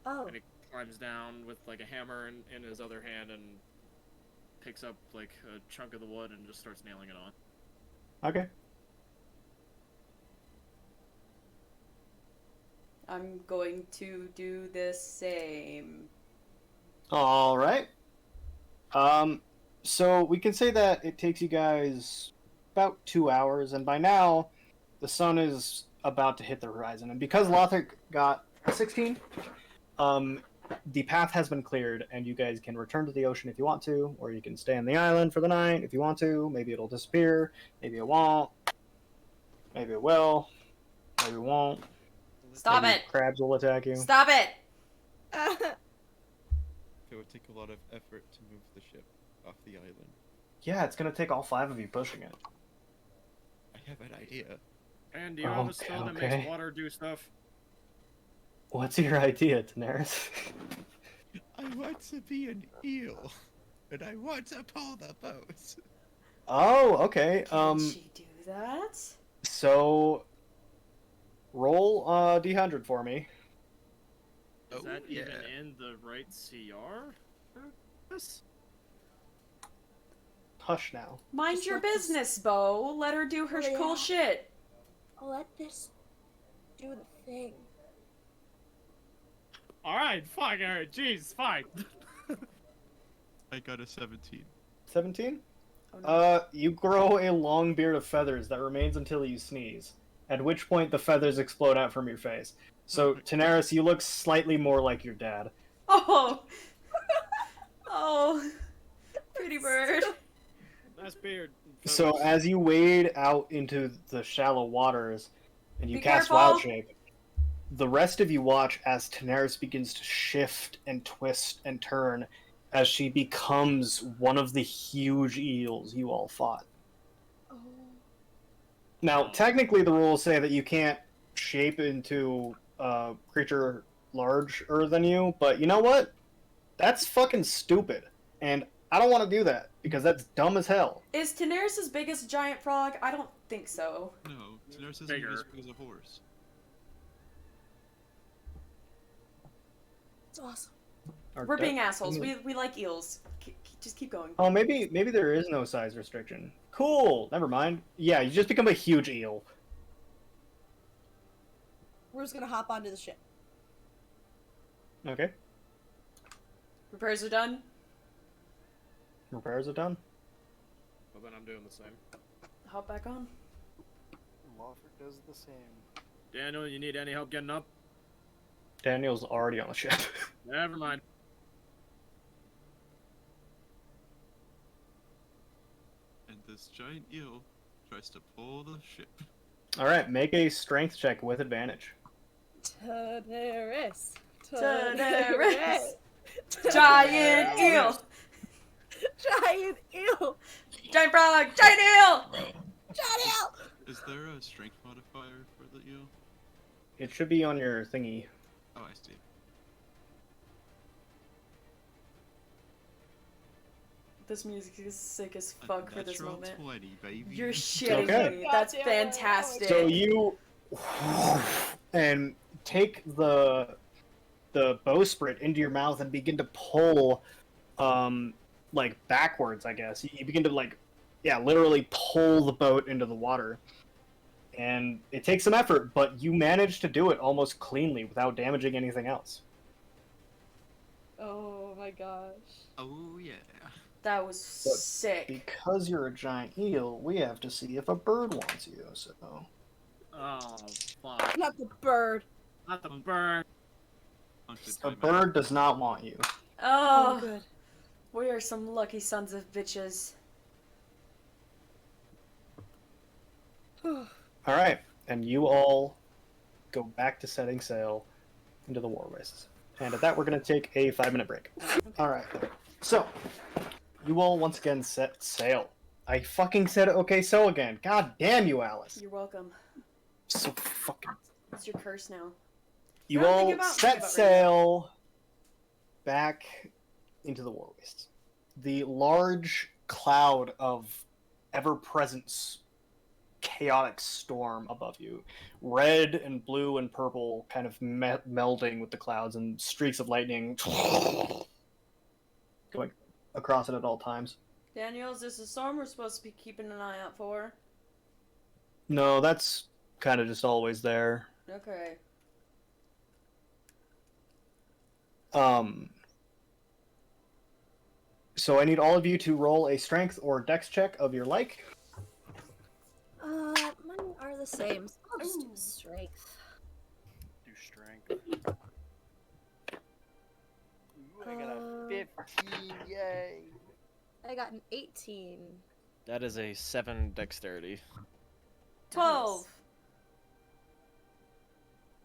Speaker 5: Oh.
Speaker 3: And he climbs down with like a hammer in his other hand and picks up like a chunk of the wood and just starts nailing it on.
Speaker 1: Okay.
Speaker 2: I'm going to do the same.
Speaker 1: All right. So we can say that it takes you guys about 2 hours, and by now, the sun is about to hit the horizon, and because Lothric got a 16, the path has been cleared, and you guys can return to the ocean if you want to, or you can stay on the island for the night if you want to. Maybe it'll disappear, maybe it won't, maybe it will, maybe it won't.
Speaker 2: Stop
Speaker 1: Maybe
Speaker 2: it!
Speaker 1: crabs will attack you.
Speaker 2: Stop it!
Speaker 4: It would take a lot of effort to move the ship off the island.
Speaker 1: Yeah, it's gonna take all 5 of you pushing it.
Speaker 4: I have an idea.
Speaker 3: And do you have a
Speaker 1: Okay,
Speaker 3: spell that
Speaker 1: okay.
Speaker 3: makes water do stuff?
Speaker 1: What's your idea, Daenerys?
Speaker 4: I want to be an eel, and I want to pull the boat.
Speaker 1: Oh, okay.
Speaker 2: Can she do that?
Speaker 1: So roll D100 for me.
Speaker 3: Is
Speaker 4: Oh,
Speaker 3: that
Speaker 4: yeah.
Speaker 3: even in the right CR? for this?
Speaker 1: Hush now.
Speaker 2: Mind
Speaker 5: Just
Speaker 2: your
Speaker 5: let this-
Speaker 2: business, Bo. Let her do her
Speaker 5: Oh, yeah.
Speaker 2: cool shit.
Speaker 5: Let this do the thing.
Speaker 3: Alright, fine, alright, jeez, fine.
Speaker 4: I got a 17.
Speaker 1: 17?
Speaker 2: Oh, no.
Speaker 1: You grow a long beard of feathers that remains until you sneeze, at which point the feathers explode out from your face. So, Daenerys, you look slightly more like your dad.
Speaker 2: Oh! Oh! Pretty bird.
Speaker 3: Nice beard.
Speaker 1: So,
Speaker 3: fellas.
Speaker 1: as you wade out into the shallow waters, and you
Speaker 2: Be
Speaker 1: cast
Speaker 2: careful.
Speaker 1: Wild Shape, the rest of you watch as Daenerys begins to shift and twist and turn as she becomes one of the huge eels you all fought.
Speaker 5: Oh.
Speaker 1: Now, technically, the rules say that you can't shape into a creature larger than you, but you know what? That's fucking stupid. And I don't want to do that, because that's dumb as hell.
Speaker 2: Is Daenerys as big as a giant frog? I don't think so.
Speaker 4: No, Daenerys isn't
Speaker 3: Bigger.
Speaker 4: as big as a horse.
Speaker 5: It's awesome.
Speaker 1: Or
Speaker 2: We're being
Speaker 1: de-
Speaker 2: assholes. We like eels. Just keep going.
Speaker 1: Oh, maybe there is no size restriction. Cool, never mind. Yeah, you just become a huge eel.
Speaker 5: We're just gonna hop onto the ship.
Speaker 1: Okay,
Speaker 2: Repairs are done.
Speaker 1: repairs are done.
Speaker 3: Well, then I'm doing the same.
Speaker 2: Hop back on.
Speaker 6: Lothric does the same.
Speaker 3: Daniel, you need any help getting up?
Speaker 1: Daniel's already on the ship.
Speaker 3: Never mind.
Speaker 4: And this giant eel tries to pull the ship.
Speaker 1: Alright, make a strength check with advantage.
Speaker 5: Daenerys.
Speaker 2: Daenerys. Giant eel!
Speaker 5: Giant eel.
Speaker 2: Giant frog! Giant eel!
Speaker 5: Giant eel.
Speaker 4: Is there a strength modifier for the eel?
Speaker 1: It should be on your thingy.
Speaker 4: Oh, I see.
Speaker 2: This music is sick as
Speaker 4: A
Speaker 2: fuck for this
Speaker 4: natural
Speaker 2: moment.
Speaker 4: 20, baby.
Speaker 2: You're shitting
Speaker 1: Okay.
Speaker 2: me. That's
Speaker 5: Goddamn right.
Speaker 2: fantastic.
Speaker 1: So you and take the bowsprit into your mouth and begin to pull like backwards, I guess. You begin to literally pull the boat into the water. And it takes some effort, but you manage to do it almost cleanly without damaging anything else.
Speaker 5: Oh my gosh.
Speaker 4: Oh, yeah.
Speaker 2: That was sick.
Speaker 1: Because you're a giant eel, we have to see if a bird wants you, so...
Speaker 3: Oh, fuck.
Speaker 5: Not the bird.
Speaker 3: Not the burn.
Speaker 4: Haunted
Speaker 1: A
Speaker 4: by
Speaker 1: bird does not want you.
Speaker 2: Oh,
Speaker 5: good.
Speaker 2: we are some lucky sons of bitches.
Speaker 1: Alright, and you all go back to setting sail into the war wastes. And at that, we're going to take a 5-minute break. Alright, so, you all once again set sail. I fucking said okay so again. God damn you, Alice.
Speaker 2: You're welcome.
Speaker 1: So fucking...
Speaker 2: It's your curse now.
Speaker 1: You
Speaker 2: Don't
Speaker 1: all
Speaker 2: think about-
Speaker 1: set
Speaker 2: think about
Speaker 1: sail back into the war waste. The large cloud of ever-present chaotic storm above you, red and blue and purple, kind of melding with the clouds, and streaks of lightning going across it at all times.
Speaker 2: Daniel, is this a storm we're supposed to be keeping an eye out for?
Speaker 1: No, that's kind of just always there.
Speaker 2: Okay.
Speaker 1: So I need all of you to roll a strength or dex check of your like.
Speaker 5: Mine are the same. So I'll just do
Speaker 2: Ooh.
Speaker 5: strength.
Speaker 6: Do strength. Ooh, I got a 15. Yay.
Speaker 5: I got an 18.
Speaker 3: That is a 7 dexterity.
Speaker 2: 12.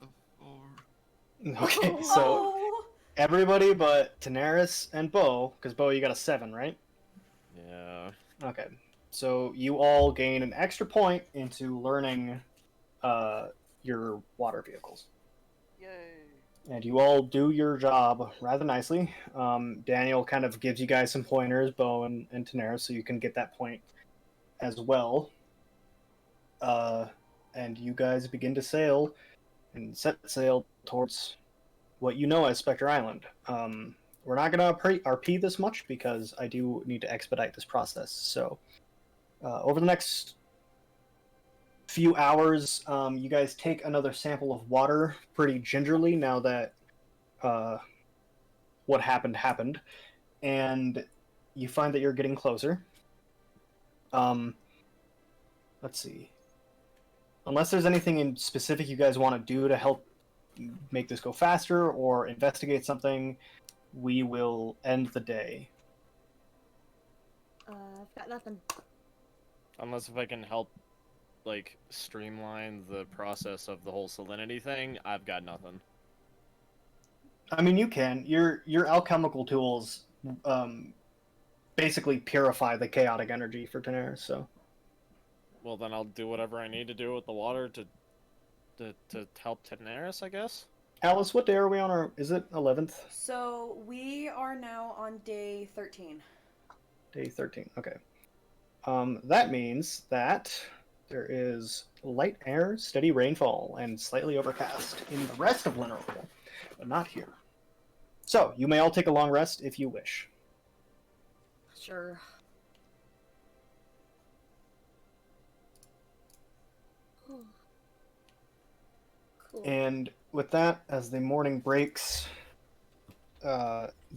Speaker 4: A 4.
Speaker 1: Okay,
Speaker 5: Oh.
Speaker 1: so
Speaker 2: Oh!
Speaker 1: everybody but Daenerys and Bo, because Bo, you got a 7, right?
Speaker 3: Yeah.
Speaker 1: Okay, so you all gain an extra point into learning your water vehicles.
Speaker 6: Yay.
Speaker 1: And you all do your job rather nicely. Daniel kind of gives you guys some pointers, Bo and Daenerys, so you can get that point as well. And you guys begin to sail and set sail towards what you know as Spectre Island. We're not going to RP this much because I do need to expedite this process. So over the next few hours, you guys take another sample of water pretty gingerly now that what happened, and you find that you're getting closer. Let's see. Unless there's anything in specific you guys want to do to help make this go faster or investigate something, we will end the day.
Speaker 5: I've got nothing.
Speaker 3: Unless if I can help, like, streamline the process of the whole salinity thing, I've got nothing.
Speaker 1: I mean, you can. Your alchemical tools basically purify the chaotic energy for Daenerys, so.
Speaker 3: Well, then I'll do whatever I need to do with the water to help Daenerys, I guess?
Speaker 1: Alice, what day are we on? Or is it 11th?
Speaker 2: So we are now on day 13.
Speaker 1: Day 13. Okay. That means that there is light air, steady rainfall, and slightly overcast in the rest of Lineral, but not here. So, you may all take a long rest if you wish.
Speaker 5: Sure. Cool.
Speaker 1: And with that, as the morning breaks,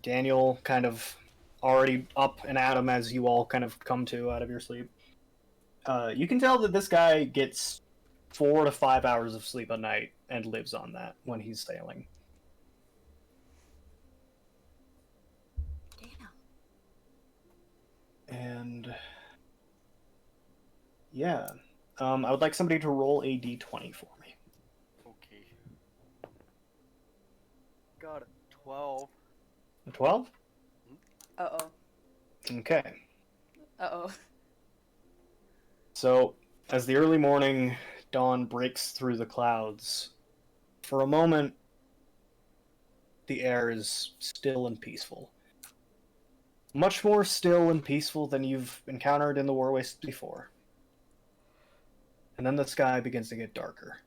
Speaker 1: Daniel kind of already up and at him as you all kind of come to out of your sleep. You can tell that this guy gets 4 to 5 hours of sleep a night and lives on that when he's sailing.
Speaker 5: Damn.
Speaker 1: And yeah, I would like somebody to roll a d20 for me.
Speaker 6: Okay. Got it. 12.
Speaker 1: A 12?
Speaker 2: Uh-oh.
Speaker 1: Okay.
Speaker 2: Uh-oh.
Speaker 1: So, as the early morning dawn breaks through the clouds, for a moment, the air is still and peaceful. Much more still and peaceful than you've encountered in the War Waste before. And then the sky begins to get darker.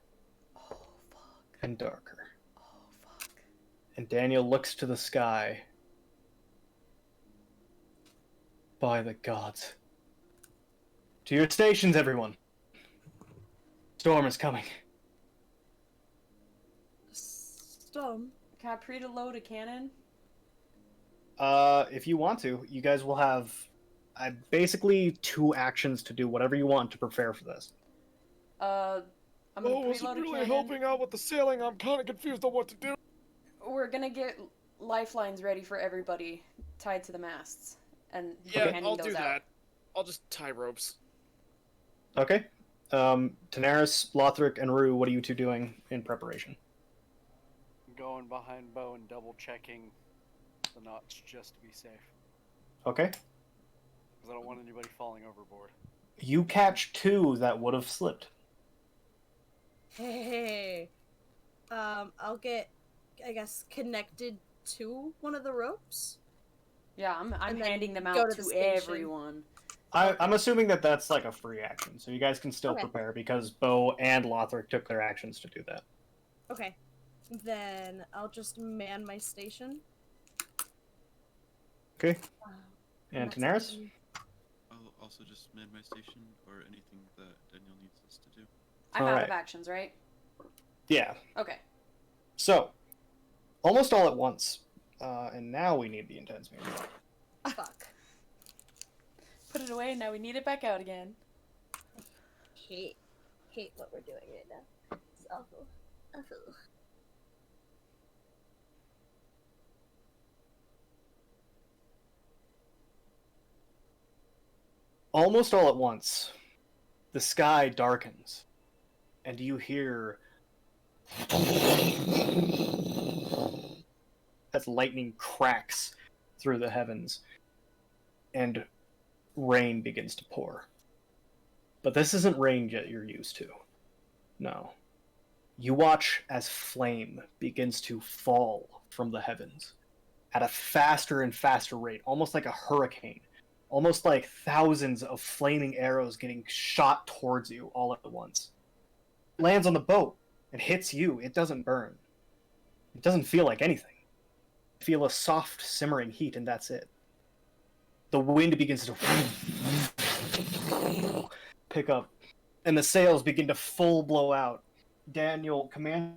Speaker 2: Oh, fuck.
Speaker 1: And darker.
Speaker 2: Oh, fuck.
Speaker 1: And Daniel looks to the sky. By the gods. To your stations, everyone! Storm is coming.
Speaker 5: Storm.
Speaker 2: Can I pre-load a cannon?
Speaker 1: If you want to, you guys will have basically 2 actions to do whatever you want to prepare for this.
Speaker 2: I'm gonna preload a cannon.
Speaker 3: out with the sailing. I'm kind of confused on what to do.
Speaker 2: We're gonna get lifelines ready for everybody tied to the masts. And
Speaker 3: Yeah,
Speaker 2: handing
Speaker 3: I'll
Speaker 2: those
Speaker 3: do
Speaker 2: out.
Speaker 3: that. I'll just tie ropes.
Speaker 1: Okay. Daenerys, Lothric, and Rue, what are you two doing in preparation?
Speaker 6: Going behind Bo and double checking the knots just to be safe.
Speaker 1: Okay.
Speaker 6: Because I don't want anybody falling overboard.
Speaker 1: You catch 2 that would have slipped.
Speaker 5: Hey. I'll get, I guess, connected to one of the ropes.
Speaker 2: Yeah, I'm
Speaker 5: And then
Speaker 2: handing them
Speaker 5: go
Speaker 2: out
Speaker 5: to the
Speaker 2: to
Speaker 5: station.
Speaker 2: everyone.
Speaker 1: I'm assuming that that's like a free action, so you guys can still
Speaker 5: Okay.
Speaker 1: prepare because Bo and Lothric took their actions to do that.
Speaker 5: Okay. Then I'll just man my station.
Speaker 1: Okay.
Speaker 5: Uh,
Speaker 1: And
Speaker 5: that's
Speaker 1: Daenerys?
Speaker 5: it.
Speaker 4: I'll also just man my station or anything that Daniel needs us to do.
Speaker 2: I'm out of
Speaker 1: Alright.
Speaker 2: actions, right?
Speaker 1: Yeah.
Speaker 2: Okay.
Speaker 1: So, almost all at once. And now we need the intense music.
Speaker 5: Fuck.
Speaker 2: Put it away, now we need it back out again.
Speaker 5: Hate what we're doing right now. awful. Awful.
Speaker 1: Almost all at once, the sky darkens, and you hear as lightning cracks through the heavens, and rain begins to pour. But this isn't rain yet you're used to. No. You watch as flame begins to fall from the heavens at a faster and faster rate, almost like a hurricane. Almost like thousands of flaming arrows getting shot towards you all at once. It lands on the boat and hits you. It doesn't burn. It doesn't feel like anything. You feel a soft, simmering heat, and that's it. The wind begins to pick up, and the sails begin to full blow out. Daniel, command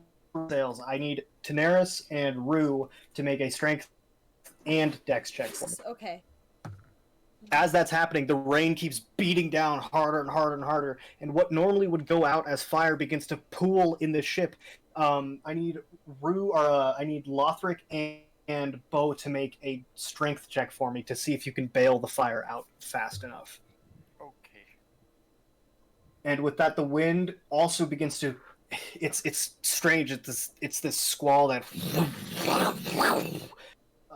Speaker 1: sails. I need Daenerys and Rue to make a strength and dex check for me.
Speaker 5: Okay.
Speaker 1: As that's happening, the rain keeps beating down harder and harder and harder, and what normally would go out as fire begins to pool in the ship. I need I need Lothric and Bo to make a strength check for me to see if you can bail the fire out fast enough.
Speaker 6: Okay.
Speaker 1: And with that, the wind also begins to. It's strange. It's this squall that.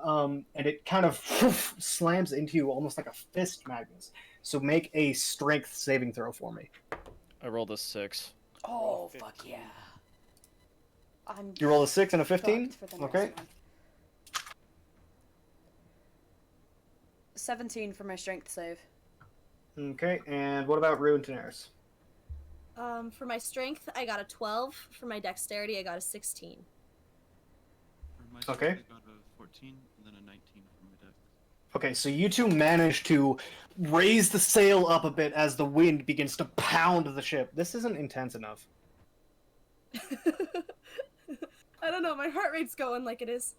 Speaker 1: And it kind of slams into you almost like a fist, Magnus. So make a strength saving throw for me.
Speaker 3: I rolled a 6.
Speaker 2: Oh, fuck yeah. I'm
Speaker 1: You roll a 6 and a 15?
Speaker 2: fucked for the next
Speaker 1: Okay.
Speaker 2: one. 17 for my strength save.
Speaker 1: Okay, and what about Rue and Daenerys?
Speaker 5: For my strength, I got a 12. For my dexterity, I got a 16.
Speaker 4: For my
Speaker 1: Okay.
Speaker 4: strength, I got a 14 and then a 19 for my dex.
Speaker 1: Okay, so you two manage to raise the sail up a bit as the wind begins to pound the ship. This isn't intense enough.
Speaker 5: I don't know, my heart rate's going like it is.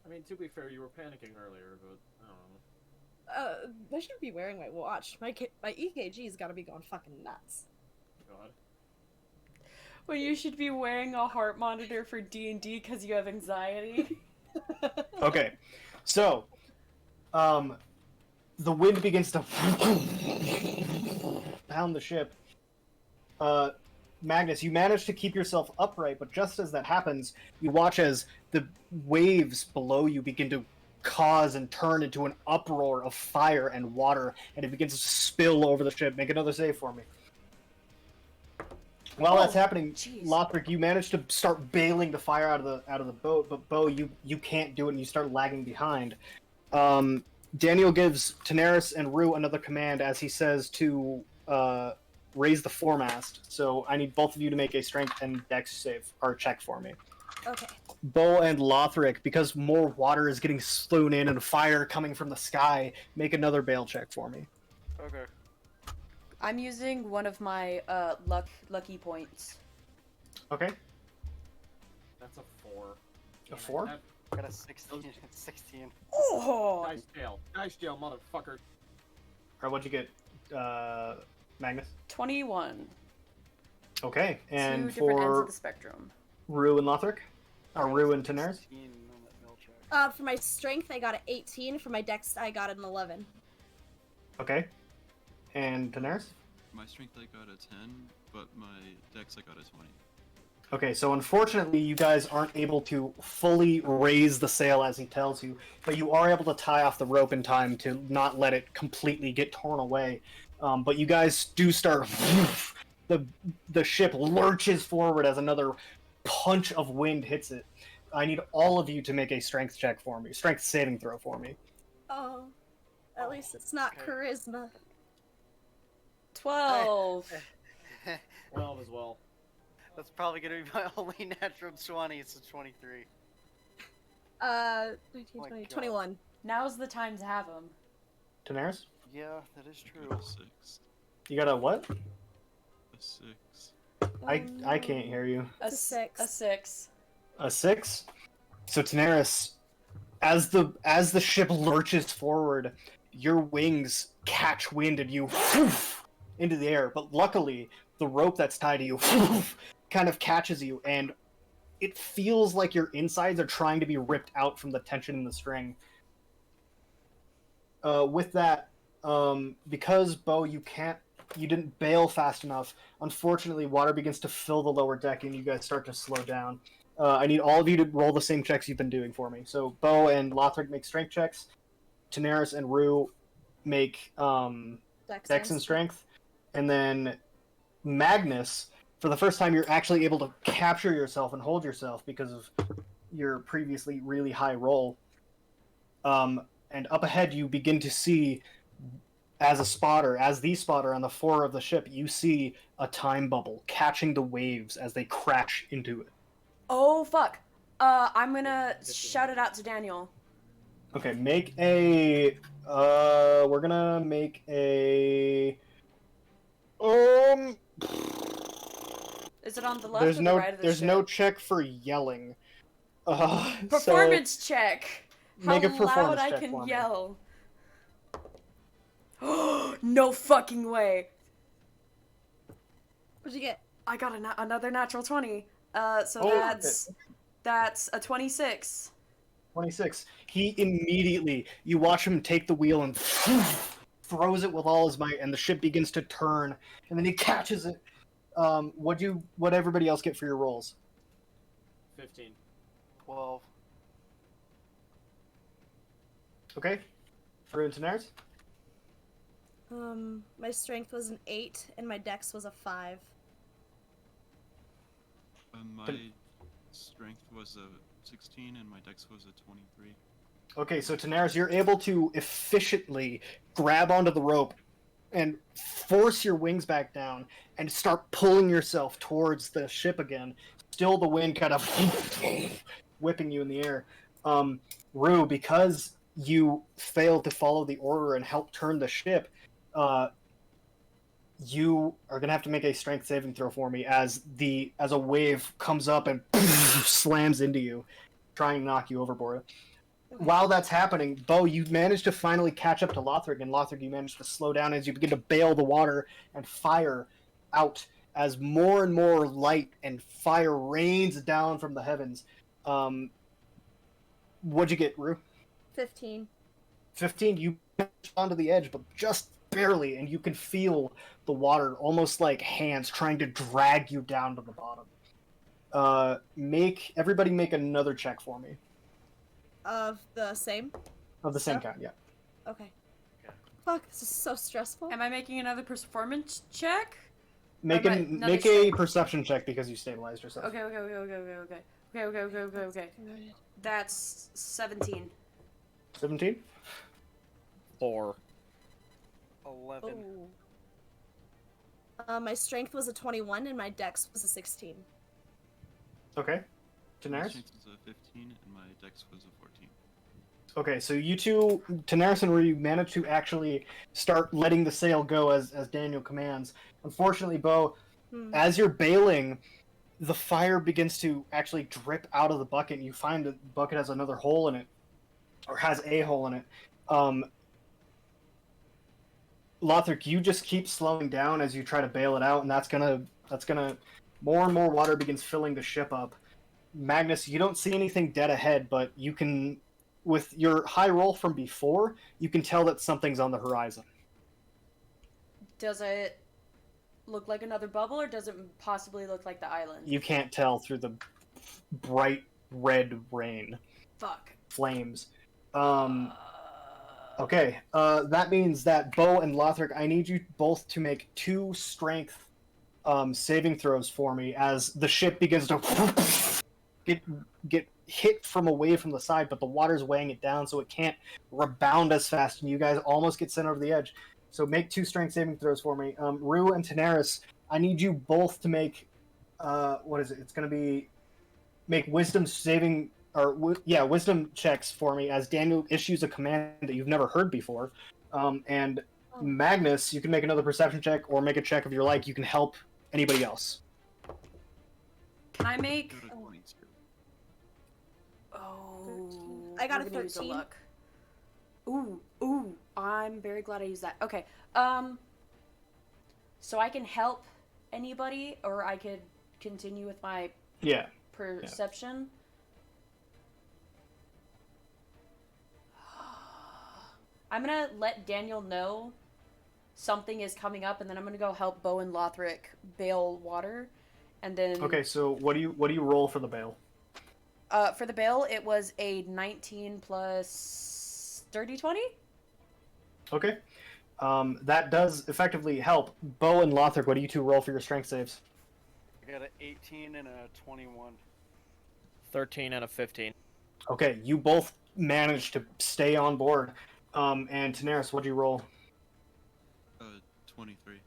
Speaker 3: I mean, to be fair, you were panicking earlier, but I don't know.
Speaker 5: I should be wearing my watch. My EKG's gotta be going fucking nuts.
Speaker 3: God.
Speaker 2: When you should be wearing a heart monitor for D&D because you have anxiety.
Speaker 1: Okay, so, the wind begins to pound the ship. Magnus, you manage to keep yourself upright, but just as that happens, you watch as the waves below you begin to cause and turn into an uproar of fire and water, and it begins to spill over the ship. Make another save for me. While that's happening,
Speaker 2: jeez.
Speaker 1: Lothric, you manage to start bailing the fire out of the boat, but Bo, you can't do it, and you start lagging behind. Daniel gives Daenerys and Rue another command as he says to raise the foremast. So I need both of you to make a strength and dex save or check for me.
Speaker 5: Okay.
Speaker 1: Bo and Lothric, because more water is getting slown in and fire coming from the sky, make another bail check for me.
Speaker 6: Okay.
Speaker 2: I'm using one of my lucky points.
Speaker 1: Okay.
Speaker 3: That's a 4.
Speaker 1: A 4?
Speaker 6: I got a 16. 16.
Speaker 2: Oh!
Speaker 3: Nice jail. Nice jail, motherfucker.
Speaker 1: Or what'd you get, Magnus?
Speaker 2: 21.
Speaker 1: Okay, and
Speaker 2: Two different ends
Speaker 1: for
Speaker 2: of the spectrum.
Speaker 1: Rue and Lothric? Or Rue and Daenerys?
Speaker 6: 16 on that mill check.
Speaker 5: For my strength, I got an 18. For my dex, I got an 11.
Speaker 1: Okay. And Daenerys?
Speaker 4: My strength I got a 10, but my dex I got a 20.
Speaker 1: Okay, so unfortunately you guys aren't able to fully raise the sail as he tells you, but you are able to tie off the rope in time to not let it completely get torn away. But you guys do start... the ship lurches forward as another punch of wind hits it. I need all of you to make a strength check for me. Strength saving throw for me.
Speaker 5: Oh, at least it's not
Speaker 6: Okay.
Speaker 5: charisma.
Speaker 2: 12.
Speaker 3: 12 as well.
Speaker 6: That's probably gonna be my only natural 20. It's a 23.
Speaker 5: 19,
Speaker 6: my
Speaker 5: 20,
Speaker 6: God.
Speaker 5: 21.
Speaker 2: Now's the time to have them.
Speaker 1: Daenerys?
Speaker 6: Yeah, that is
Speaker 4: I
Speaker 6: true.
Speaker 4: got a 6.
Speaker 1: You got a what?
Speaker 4: A 6.
Speaker 1: I can't hear you.
Speaker 5: It's a 6.
Speaker 2: A 6.
Speaker 1: A 6? So Daenerys, as the ship lurches forward, your wings catch wind and you into the air, but luckily the rope that's tied to you kind of catches you, and it feels like your insides are trying to be ripped out from the tension in the string. With that, because Bo, you didn't bail fast enough. Unfortunately, water begins to fill the lower deck, and you guys start to slow down. I need all of you to roll the same checks you've been doing for me. So Bo and Lothric make strength checks. Daenerys and Rue make Dex and strength, and then Magnus, for the first time, you're actually able to capture yourself and hold yourself because of your previously really high roll. And up ahead, you begin to see, as the spotter on the fore of the ship, you see a time bubble catching the waves as they crash into it.
Speaker 2: Oh fuck! I'm gonna shout it out to Daniel.
Speaker 1: Okay, make a. We're gonna make a.
Speaker 2: Is it on the left
Speaker 1: There's
Speaker 2: or
Speaker 1: no.
Speaker 2: the right of the
Speaker 1: There's
Speaker 2: ship?
Speaker 1: no check for yelling.
Speaker 2: Performance check. How
Speaker 1: Make a
Speaker 2: loud
Speaker 1: performance
Speaker 2: I
Speaker 1: check
Speaker 2: can
Speaker 1: for me.
Speaker 2: yell. No fucking way!
Speaker 5: What'd you get?
Speaker 2: I got another natural 20. So
Speaker 1: Oh,
Speaker 2: that's a 26.
Speaker 1: 26. He immediately, you watch him take the wheel and throws it with all his might, and the ship begins to turn, and then he catches it. What everybody else get for your rolls?
Speaker 3: 15.
Speaker 6: 12.
Speaker 1: Okay. Rue and Daenerys?
Speaker 5: My strength was an 8 and my dex was a 5.
Speaker 4: My strength was a 16 and my dex was a 23.
Speaker 1: Okay, so Daenerys, you're able to efficiently grab onto the rope and force your wings back down and start pulling yourself towards the ship again. Still the wind kind of whipping you in the air. Rue, because you failed to follow the order and help turn the ship, you are gonna have to make a strength saving throw for me as a wave comes up and slams into you, trying to knock you overboard. While that's happening, Bo, you manage to finally catch up to Lothric, and Lothric, you manage to slow down as you begin to bail the water and fire out as more and more light and fire rains down from the heavens. What'd you get, Rue?
Speaker 5: 15.
Speaker 1: 15. You managed onto the edge, but just barely, and you can feel the water almost like hands trying to drag you down to the bottom. Everybody make another check for me.
Speaker 5: Of the same?
Speaker 1: Of the same
Speaker 5: Stuff?
Speaker 1: kind, yeah.
Speaker 5: Okay. Fuck, this is so stressful.
Speaker 2: Am I making another performance check?
Speaker 1: Make
Speaker 2: Or
Speaker 1: a
Speaker 2: another
Speaker 1: make a
Speaker 2: strength?
Speaker 1: perception check because you stabilized yourself.
Speaker 2: Okay. That's 17.
Speaker 1: 17?
Speaker 3: 4.
Speaker 6: 11.
Speaker 5: Oh. My strength was a 21 and my dex was a 16.
Speaker 1: Okay.
Speaker 4: My
Speaker 1: Daenerys?
Speaker 4: strength was a 15 and my dex was a 14.
Speaker 1: Okay, so you two, Daenerys and Ryu, managed to actually start letting the sail go as Daniel commands. Unfortunately, Bo, as you're bailing, the fire begins to actually drip out of the bucket, and you find that the bucket has another hole in it, or has a hole in it. Lothric, you just keep slowing down as you try to bail it out, and that's gonna more and more water begins filling the ship up. Magnus, you don't see anything dead ahead, but you can, with your high roll from before, you can tell that something's on the horizon.
Speaker 2: Does it look like another bubble, or does it possibly look like the island?
Speaker 1: You can't tell through the bright red rain.
Speaker 2: Fuck.
Speaker 1: Flames. Okay, that means that Bo and Lothric, I need you both to make 2 strength saving throws for me as the ship begins to get hit from away from the side, but the water's weighing it down, so it can't rebound as fast, and you guys almost get sent over the edge. So make 2 strength saving throws for me. Rue and Daenerys, I need you both to make what is it? It's going to be make wisdom saving wisdom checks for me as Daniel issues a command that you've never heard before. And Magnus, you can make another perception check or make a check if you're like you can help anybody else.
Speaker 2: Can I make?
Speaker 4: Go to 22.
Speaker 2: Oh,
Speaker 5: I got
Speaker 2: we're
Speaker 5: a
Speaker 2: gonna use
Speaker 5: 13.
Speaker 2: luck. Ooh, I'm very glad I used that. Okay, so I can help anybody, or I could continue with my
Speaker 1: Yeah.
Speaker 2: perception. I'm gonna let Daniel know something is coming up, and then I'm gonna go help Bo and Lothric bail water, and then
Speaker 1: Okay, so what do you roll for the bail?
Speaker 2: for the bail it was a 19 plus 30/20.
Speaker 1: Okay. That does effectively help. Bo and Lothric, what do you two roll for your strength saves?
Speaker 6: I got an 18 and a 21.
Speaker 3: 13 and a 15.
Speaker 1: Okay, you both managed to stay on board. And Daenerys, what'd you roll?
Speaker 4: 23.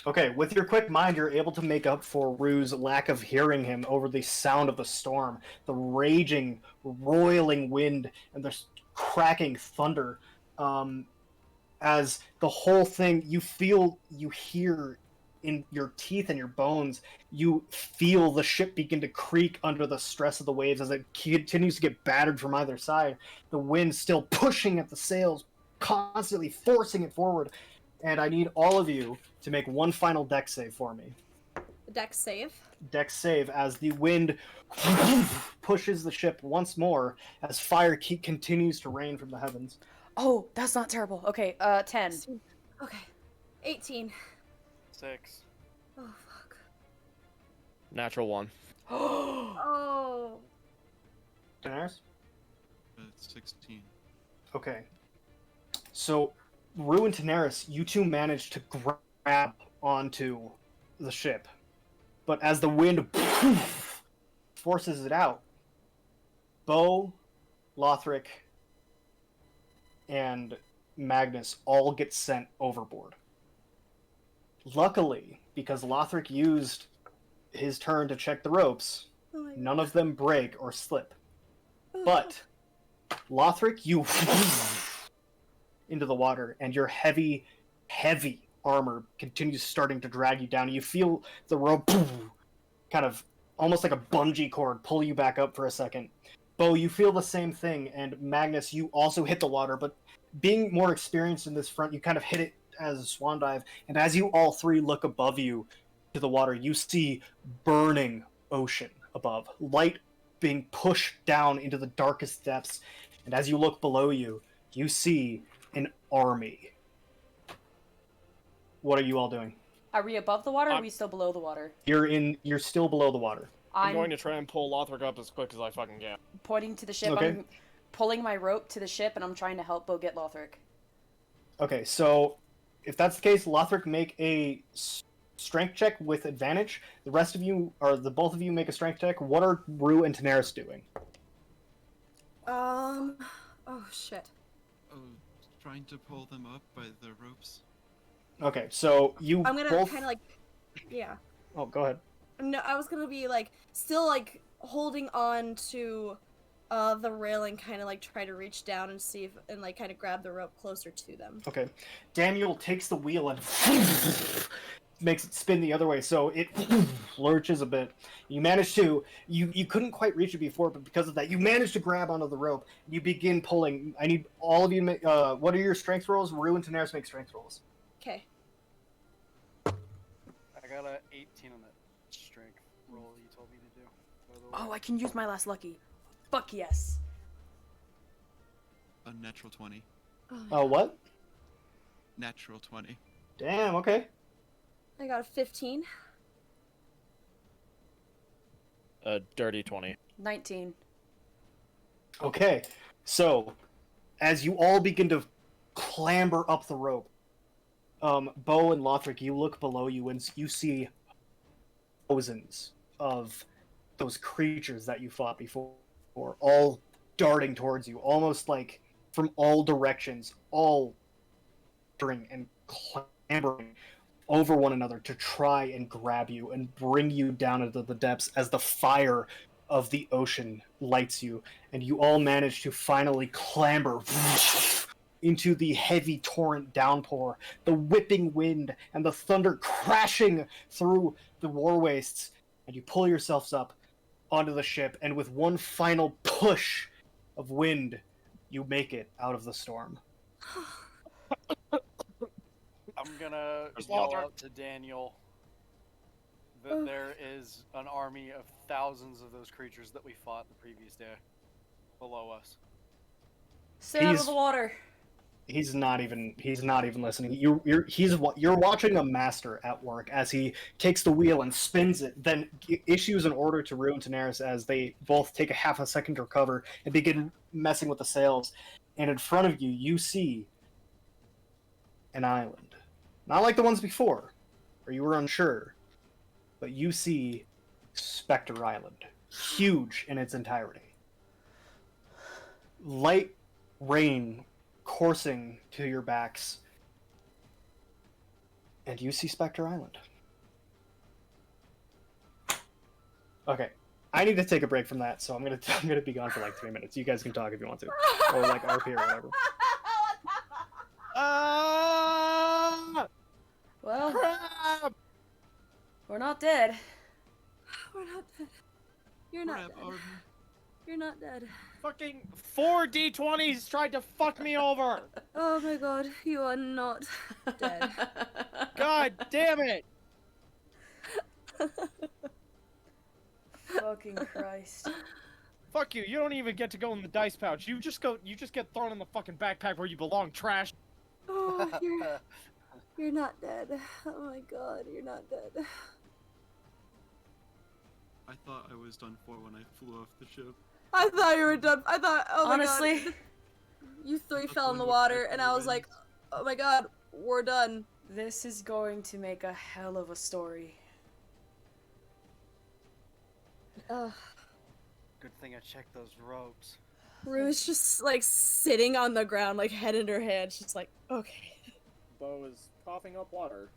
Speaker 1: Okay, with your quick mind, you're able to make up for Rue's lack of hearing him over the sound of the storm, the raging, roiling wind, and the cracking thunder. As the whole thing, you hear in your teeth and your bones, you feel the ship begin to creak under the stress of the waves as it continues to get battered from either side. The wind still pushing at the sails, constantly forcing it forward. And I need all of you to make one final deck save for me.
Speaker 5: Dex save.
Speaker 1: Deck save as the wind pushes the ship once more as fire continues to rain from the heavens.
Speaker 2: Oh, that's not terrible. Okay, 10.
Speaker 5: Okay. 18.
Speaker 6: 6.
Speaker 5: Oh, fuck.
Speaker 3: Natural 1.
Speaker 5: Oh.
Speaker 1: Daenerys?
Speaker 4: 16.
Speaker 1: Okay. So, Rue and Daenerys, you two managed to grab onto the ship. But as the wind forces it out, Bo, Lothric, and Magnus all get sent overboard. Luckily, because Lothric used his turn to check the ropes,
Speaker 5: Oh my
Speaker 1: none of them break or slip. But Lothric, you into the water, and your heavy, heavy armor continues starting to drag you down. You feel the rope kind of almost like a bungee cord pull you back up for a second. Bo, you feel the same thing, and Magnus, you also hit the water, but being more experienced in this front, you kind of hit it as a swan dive, and as you all three look above you to the water, you see burning ocean above, light being pushed down into the darkest depths, and as you look below you, you see an army. What are you all doing?
Speaker 2: Are we above the water, or are we still below the water?
Speaker 1: You're still below the water.
Speaker 3: I'm going to try and pull Lothric up as quick as I fucking can.
Speaker 2: Pointing to the ship.
Speaker 1: Okay.
Speaker 2: I'm pulling my rope to the ship, and I'm trying to help Bo get Lothric.
Speaker 1: Okay, so if that's the case, Lothric, make a strength check with advantage. The rest of you, or the both of you, make a strength check. What are Rue and Daenerys doing?
Speaker 5: Oh, shit.
Speaker 4: Oh, trying to pull them up by the ropes.
Speaker 1: Okay, so you
Speaker 5: I'm gonna
Speaker 1: both...
Speaker 5: kind of like... Yeah.
Speaker 1: Oh, go ahead.
Speaker 5: No, I was gonna be like, still like, holding on to the railing, kind of like try to reach down and see if, and like kind of grab the rope closer to them.
Speaker 1: Okay. Daniel takes the wheel and makes it spin the other way, so it lurches a bit. You manage to... You couldn't quite reach it before, but because of that, you managed to grab onto the rope. You begin pulling. I need all of you to make... what are your strength rolls? Rue and Daenerys make strength rolls.
Speaker 5: Okay.
Speaker 6: I got a 18 on that strength roll you told me to do. By the way.
Speaker 2: Oh, I can use my last lucky. Fuck yes.
Speaker 4: A natural 20.
Speaker 1: Oh, what?
Speaker 4: Natural 20.
Speaker 1: Damn, okay.
Speaker 5: I got a 15.
Speaker 3: A dirty 20.
Speaker 2: 19.
Speaker 1: Okay, so as you all begin to clamber up the rope, Bo and Lothric, you look below you and you see thousands of those creatures that you fought before, all darting towards you, almost like from all directions, all entering and clambering over one another to try and grab you and bring you down into the depths as the fire of the ocean lights you, and you all manage to finally clamber into the heavy torrent downpour, the whipping wind and the thunder crashing through the war wastes, and you pull yourselves up onto the ship, and with one final push of wind, you make it out of the storm.
Speaker 6: I'm gonna
Speaker 3: There's
Speaker 6: yell
Speaker 3: Lothric.
Speaker 6: out to Daniel. that there is an army of thousands of those creatures that we fought the previous day below us.
Speaker 2: Stay out of
Speaker 1: He's-
Speaker 2: the water.
Speaker 1: He's not even listening. You're watching a master at work as he takes the wheel and spins it, then issues an order to Rue and Daenerys as they both take a half a second to recover and begin messing with the sails. And in front of you, you see an island, not like the ones before, where you were unsure, but you see Spectre Island, huge in its entirety. Light rain coursing to your backs, and you see Spectre Island. Okay, I need to take a break from that, so I'm gonna be gone for like 3 minutes. You guys can talk if you want to, or like RP or whatever.
Speaker 2: Well,
Speaker 3: Crap!
Speaker 2: we're not dead.
Speaker 5: We're not dead. You're not
Speaker 4: Crap,
Speaker 5: dead.
Speaker 4: Arden.
Speaker 5: You're not dead.
Speaker 3: Fucking 4 D20s tried to fuck me over!
Speaker 5: Oh my god, you are not dead.
Speaker 3: God damn it!
Speaker 2: Fucking Christ.
Speaker 3: Fuck you, you don't even get to go in the dice pouch. You just get thrown in the fucking backpack where you belong, trash.
Speaker 5: Oh, you're not dead. Oh my god, you're not dead.
Speaker 4: I thought I was done for when I flew off the ship.
Speaker 5: I thought you were done. I thought, oh my
Speaker 2: Honestly,
Speaker 5: god. You three
Speaker 4: That's
Speaker 5: fell in the
Speaker 4: one
Speaker 5: water,
Speaker 4: with
Speaker 5: and I was like, oh my god, we're done.
Speaker 2: this is going to make a hell of a story.
Speaker 5: Ugh.
Speaker 6: Good thing I checked those ropes.
Speaker 5: Rue's just like sitting on the ground, like head in her hands, just like, okay.
Speaker 3: Bo is coughing up water.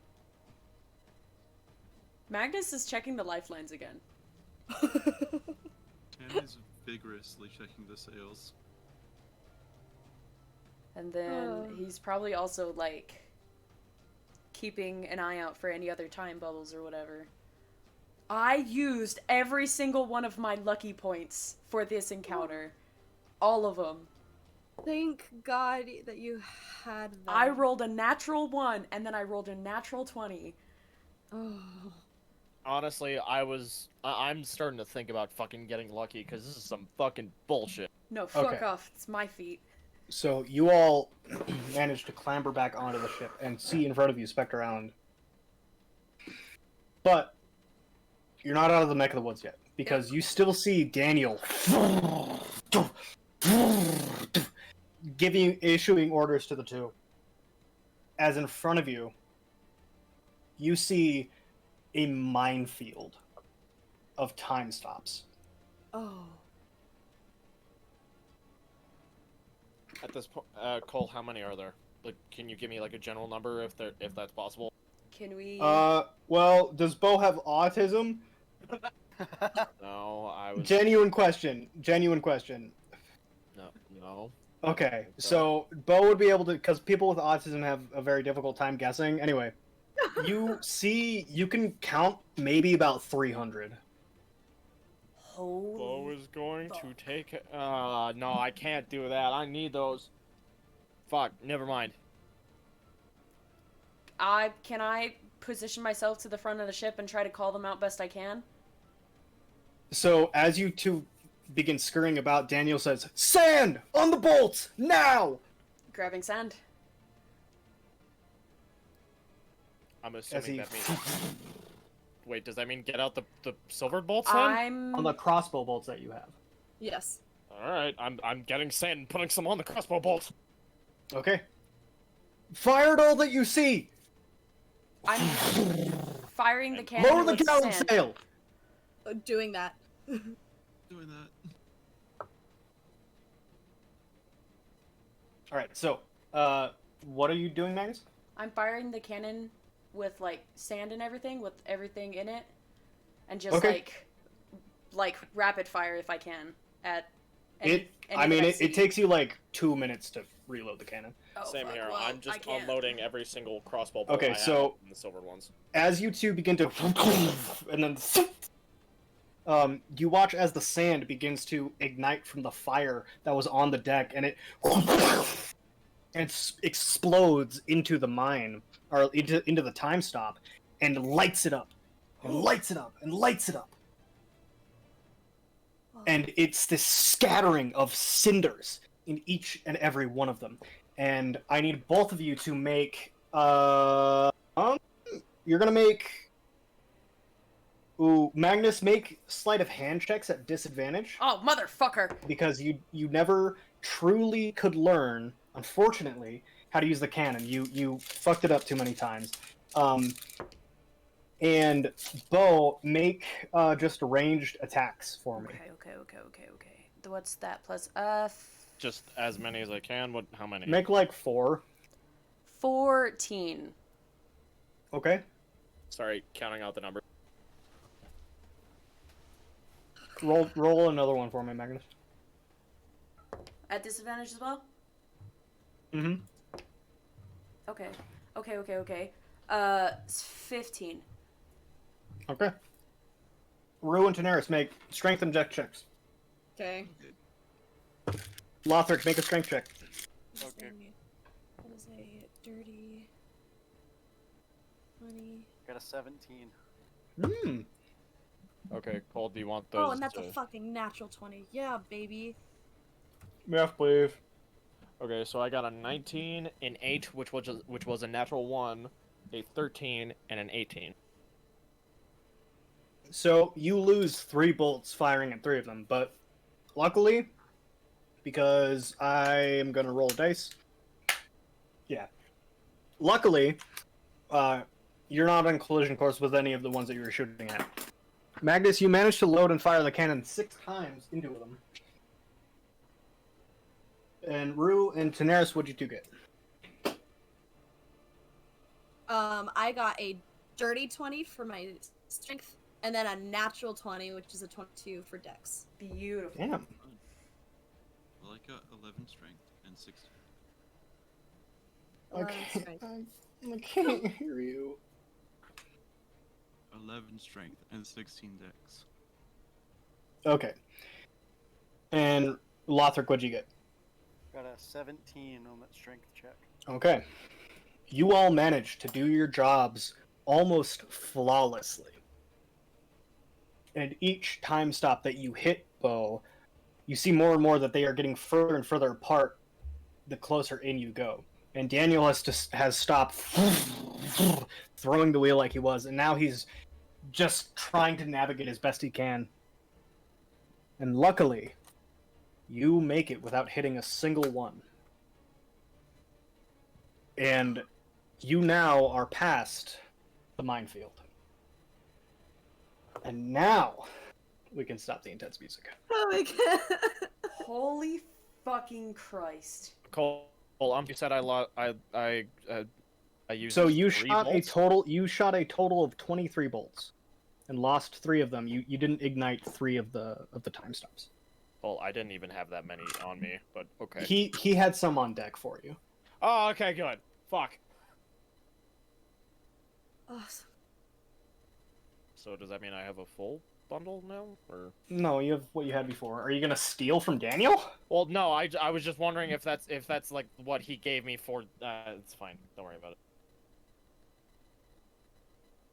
Speaker 2: Magnus is checking the lifelines again.
Speaker 4: Tan is vigorously checking the sails.
Speaker 2: And then he's probably also like keeping an eye out for any other time bubbles or whatever. I used every single one of my lucky points for this encounter. All of them.
Speaker 5: Thank God that you had them.
Speaker 2: I rolled a natural 1 and then I rolled a natural 20.
Speaker 5: Oh.
Speaker 3: Honestly, I'm starting to think about fucking getting lucky because this is some fucking bullshit.
Speaker 2: No, fuck
Speaker 1: Okay.
Speaker 2: off. It's my feet.
Speaker 1: So you all manage to clamber back onto the ship and see in front of you Spectre Island. But you're not out of the neck of the woods yet, because you still see Daniel issuing orders to the two. As in front of you, you see a minefield of time stops.
Speaker 5: Oh.
Speaker 3: At this point, Cole, how many are there? Like, can you give me like a general number if that's possible?
Speaker 2: Can we...
Speaker 1: Well, does Bo have autism?
Speaker 3: No, I was
Speaker 1: Genuine question.
Speaker 3: no.
Speaker 1: Okay, so Bo would be able to, because people with autism have a very difficult time guessing. Anyway, you can count maybe about 300.
Speaker 2: Holy...
Speaker 3: Bo is going
Speaker 2: fuck.
Speaker 3: to take. No, I can't do that. I need those. Fuck. Never mind.
Speaker 2: Can I position myself to the front of the ship and try to call them out best I can?
Speaker 1: So as you two begin scurrying about, Daniel says, "Sand on the bolts now!"
Speaker 2: Grabbing sand.
Speaker 3: I'm
Speaker 1: As
Speaker 3: assuming
Speaker 1: he
Speaker 3: that means. Wait, does that mean get out the silvered bolts then?
Speaker 2: I'm...
Speaker 1: on the crossbow bolts that you have.
Speaker 5: Yes.
Speaker 3: All right, I'm getting sand and putting some on the crossbow bolts.
Speaker 1: Okay. Fire at all that you see.
Speaker 2: I'm firing the cannon
Speaker 1: Lower the
Speaker 2: with
Speaker 1: gallant
Speaker 2: sand.
Speaker 1: sail.
Speaker 5: Doing that.
Speaker 4: Doing that.
Speaker 1: All right. So, what are you doing, Magnus?
Speaker 2: I'm firing the cannon with like sand and everything, with everything in it, and just
Speaker 1: Okay.
Speaker 2: like rapid fire if I can at.
Speaker 1: It takes you like 2 minutes to reload the cannon.
Speaker 2: Oh,
Speaker 3: Same
Speaker 2: fuck,
Speaker 3: here.
Speaker 2: well,
Speaker 3: I'm
Speaker 2: I
Speaker 3: just
Speaker 2: can't.
Speaker 3: unloading every single crossbow bolt
Speaker 1: Okay,
Speaker 3: I have
Speaker 1: so-
Speaker 3: in the silvered ones.
Speaker 1: As you two begin to, and then, you watch as the sand begins to ignite from the fire that was on the deck, and it explodes into the mine or into the time stop, and lights it up. and lights it up and lights it up. And it's this scattering of cinders in each and every one of them. And I need both of you to make you're gonna make Magnus, make sleight of hand checks at disadvantage.
Speaker 2: Oh, motherfucker!
Speaker 1: Because you never truly could learn, unfortunately, how to use the cannon. You fucked it up too many times. And Bo, make just ranged attacks for me.
Speaker 2: Okay. What's that plus?
Speaker 3: Just as many as I can. What? How many?
Speaker 1: Make like 4.
Speaker 2: 14.
Speaker 1: Okay.
Speaker 3: Sorry, counting out the number.
Speaker 1: Roll another one for me, Magnus.
Speaker 2: At disadvantage as well?
Speaker 1: Mm-hmm.
Speaker 2: Okay. 15.
Speaker 1: Okay. Rue and Daenerys make strength and dex checks.
Speaker 5: Okay.
Speaker 1: Lothric, make a strength check.
Speaker 6: Okay.
Speaker 5: What is a dirty 20?
Speaker 6: Got a 17.
Speaker 1: Hmm.
Speaker 3: Okay, Cole, do you want those?
Speaker 5: Oh, and that's a fucking natural 20. Yeah, baby.
Speaker 1: Yes, please.
Speaker 3: Okay, so I got a 19, an 8, which was a natural 1, a 13, and an 18.
Speaker 1: So you lose 3 bolts firing at 3 of them, but luckily, because I am gonna roll dice. Yeah. Luckily, you're not on collision course with any of the ones that you were shooting at. Magnus, you managed to load and fire the cannon 6 times into them. And Rue and Daenerys, what'd you two get?
Speaker 5: I got a dirty 20 for my strength, and then a natural 20, which is a 22 for dex.
Speaker 2: Beautiful.
Speaker 1: Damn.
Speaker 4: Well, I got 11 strength and 16.
Speaker 5: 11
Speaker 1: Okay.
Speaker 5: strength.
Speaker 1: I can't hear you.
Speaker 4: 11 strength and 16 dex.
Speaker 1: Okay. And Lothric, what'd you get?
Speaker 6: Got a 17 on that strength check.
Speaker 1: Okay. You all managed to do your jobs almost flawlessly. And each time stop that you hit Bo, you see more and more that they are getting further and further apart the closer in you go. And Daniel has stopped throwing the wheel like he was, and now he's just trying to navigate as best he can. And luckily, you make it without hitting a single one. And you now are past the minefield. And now we can stop the intense music.
Speaker 5: Oh my god.
Speaker 2: Holy fucking Christ.
Speaker 3: Cole, you said I used.
Speaker 1: So you
Speaker 3: 3
Speaker 1: shot
Speaker 3: bolts?
Speaker 1: you shot a total of 23 bolts and lost 3 of them. You didn't ignite 3 of the time stops.
Speaker 3: Well, I didn't even have that many on me, but okay.
Speaker 1: He had some on deck for you.
Speaker 3: Oh, okay, good. Fuck.
Speaker 5: Awesome.
Speaker 3: So does that mean I have a full bundle now, or?
Speaker 1: No, you have what you had before. Are you gonna steal from Daniel?
Speaker 3: Well, no. I was just wondering if that's like what he gave me for. It's fine. Don't worry about it.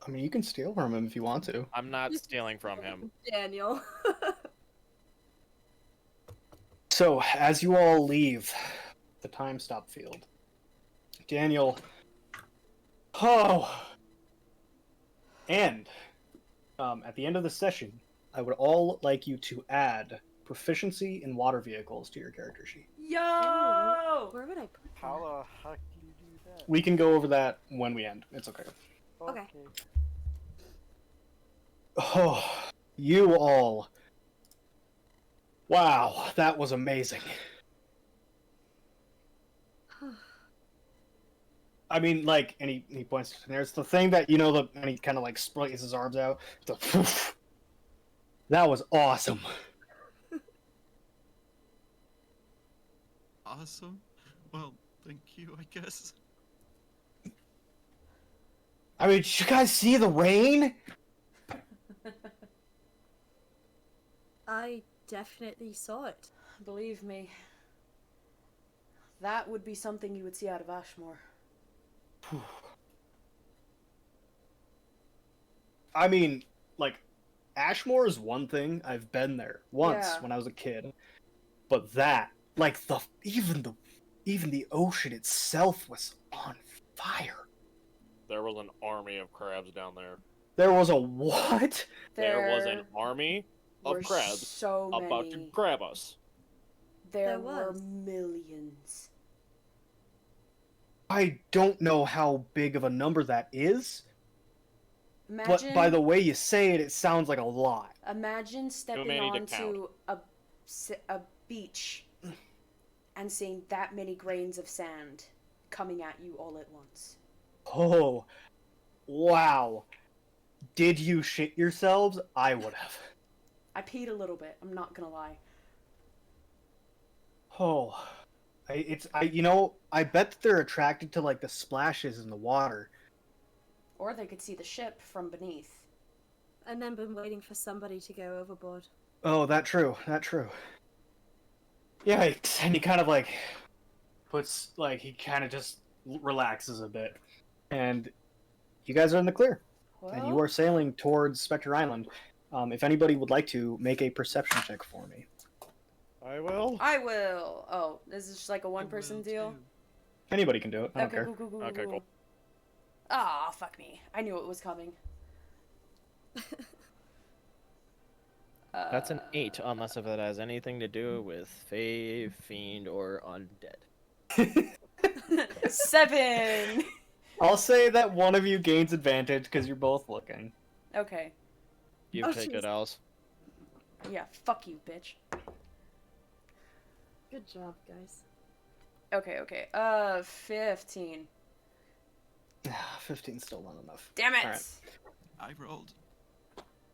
Speaker 1: I mean, you can steal from him if you want to.
Speaker 3: I'm not stealing from him.
Speaker 5: Daniel.
Speaker 1: So, as you all leave the time stop field, Daniel. Oh! And, at the end of the session, I would all like you to add proficiency in water vehicles to your character sheet.
Speaker 2: Yo!
Speaker 5: Where would I put that?
Speaker 6: How the heck do you do that?
Speaker 1: We can go over that when we end. It's okay.
Speaker 5: Okay.
Speaker 1: Oh, you all. Wow, that was amazing. I mean, like, and he points to there's the thing that, and he kind of like spreads his arms out. The poof. That was awesome.
Speaker 4: Awesome. Well, thank you, I guess.
Speaker 1: I mean, did you guys see the rain?
Speaker 5: I definitely saw it.
Speaker 2: Believe me, that would be something you would see out of Ashmore.
Speaker 1: I mean, like, Ashmore is one thing. I've been there once
Speaker 2: Yeah.
Speaker 1: when I was a kid, but that, like, even the ocean itself was on fire.
Speaker 3: There was an army of crabs down there.
Speaker 1: There was a what?
Speaker 3: There was an army
Speaker 2: were
Speaker 3: of crabs
Speaker 2: so
Speaker 3: about to
Speaker 2: many.
Speaker 3: grab us.
Speaker 2: There
Speaker 5: There
Speaker 2: were
Speaker 5: was.
Speaker 2: millions.
Speaker 1: I don't know how big of a number that is,
Speaker 2: Imagine,
Speaker 1: but by the way you say it, it sounds like a lot.
Speaker 2: imagine stepping
Speaker 3: many to count.
Speaker 2: onto a beach and seeing that many grains of sand coming at you all at once.
Speaker 1: Oh, wow. Did you shit yourselves? I would have.
Speaker 2: I peed a little bit. I'm not gonna lie.
Speaker 1: Oh, I bet that they're attracted to like the splashes in the water.
Speaker 2: Or they could see the ship from beneath.
Speaker 5: And then been waiting for somebody to go overboard.
Speaker 1: Oh, that true. Yeah, and he kind of like he kind of just relaxes a bit, and you guys are in the clear, and you
Speaker 2: Well,
Speaker 1: are sailing towards Spectre Island. If anybody would like to make a perception check for me,
Speaker 3: I will.
Speaker 2: I will. Oh, this is just like a
Speaker 4: I
Speaker 2: one-person
Speaker 4: will
Speaker 2: deal.
Speaker 4: too.
Speaker 1: anybody can do it. I don't
Speaker 2: Okay,
Speaker 1: care.
Speaker 2: cool.
Speaker 3: Okay, cool.
Speaker 2: Ah, fuck me. I knew it was coming.
Speaker 7: That's an 8, unless if it has anything to do with Fae, Fiend, or Undead.
Speaker 2: 7!
Speaker 1: I'll say that one of you gains advantage because you're both looking.
Speaker 2: Okay.
Speaker 7: You
Speaker 5: Oh,
Speaker 7: take
Speaker 5: jeez.
Speaker 7: it, Alice.
Speaker 2: Yeah, fuck you, bitch.
Speaker 5: Good job, guys.
Speaker 2: Okay. 15.
Speaker 1: 15's still not enough.
Speaker 2: Damn it!
Speaker 1: Alright.
Speaker 4: I rolled.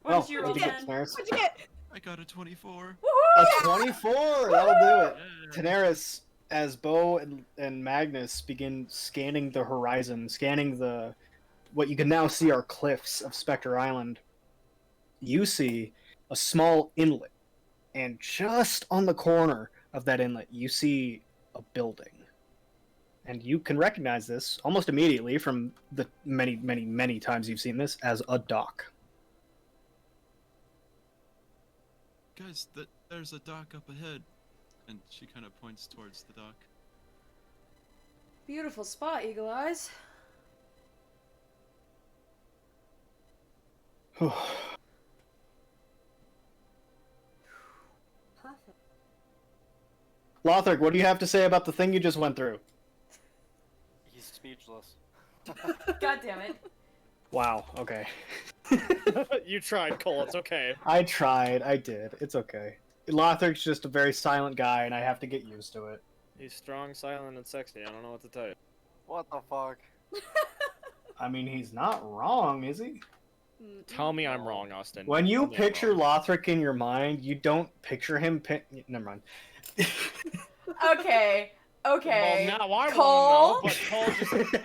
Speaker 2: What did you roll
Speaker 1: what'd you get,
Speaker 2: then?
Speaker 1: Tanaris?
Speaker 5: What'd you get?
Speaker 4: I got a 24.
Speaker 1: A 24! That'll do it.
Speaker 4: Yeah.
Speaker 1: Tanaris, as Bo and Magnus begin scanning the horizon, scanning what you can now see are cliffs of Spectre Island, you see a small inlet, and just on the corner of that inlet, you see a building. And you can recognize this almost immediately from the many times you've seen this as a dock.
Speaker 4: Guys, there's a dock up ahead. And she kind of points towards the dock.
Speaker 2: Beautiful spot, Eagle Eyes.
Speaker 5: Perfect.
Speaker 1: Lothric, what do you have to say about the thing you just went through?
Speaker 6: He's speechless.
Speaker 2: God damn it.
Speaker 1: Wow, okay.
Speaker 3: You tried, Cole. It's okay.
Speaker 1: I tried, I did. It's okay. Lothric's just a very silent guy, and I have to get used to it.
Speaker 7: He's strong, silent, and sexy. I don't know what to tell you.
Speaker 6: What the fuck?
Speaker 1: I mean, he's not wrong, is he?
Speaker 7: Tell me I'm wrong, Austin.
Speaker 1: When you
Speaker 7: Tell me I'm
Speaker 1: picture
Speaker 7: wrong.
Speaker 1: Lothric in your mind, you don't picture him never mind.
Speaker 2: Okay.
Speaker 7: Well, now I
Speaker 2: Cole?
Speaker 7: want to know,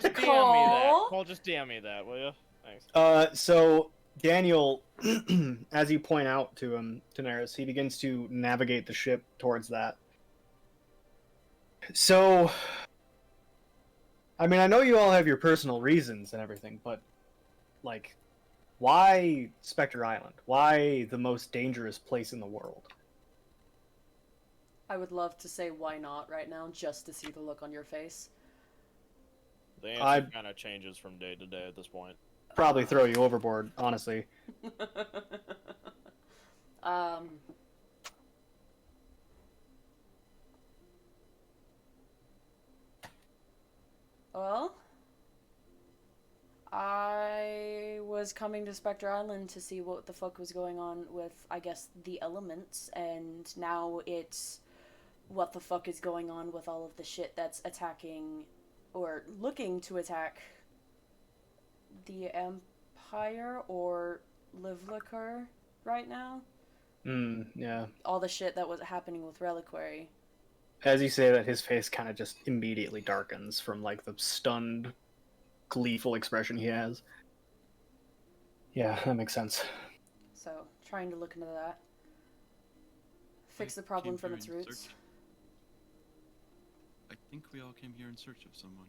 Speaker 7: but Cole just DM me that.
Speaker 2: Cole?
Speaker 7: Cole, just DM me that, will you? Thanks.
Speaker 1: So Daniel, as you point out to him, Daenerys, he begins to navigate the ship towards that. So, I mean, I know you all have your personal reasons and everything, but, like, why Spectre Island? Why the most dangerous place in the world?
Speaker 2: I would love to say why not right now, just to see the look on your face.
Speaker 3: The answer
Speaker 1: I-
Speaker 3: kind of changes from day to day at this point.
Speaker 1: Probably throw you overboard, honestly.
Speaker 2: um. Well, I was coming to Spectre Island to see what the fuck was going on with, I guess, the elements, and now it's what the fuck is going on with all of the shit that's attacking or looking to attack the Empire or Livlicker right now.
Speaker 1: Yeah.
Speaker 2: All the shit that was happening with Reliquary.
Speaker 1: As you say that, his face kind of just immediately darkens from, like, the stunned, gleeful expression he has. Yeah, that makes sense.
Speaker 2: So, trying to look into that. Fix the problem from its roots.
Speaker 4: I think we all came here in search of someone.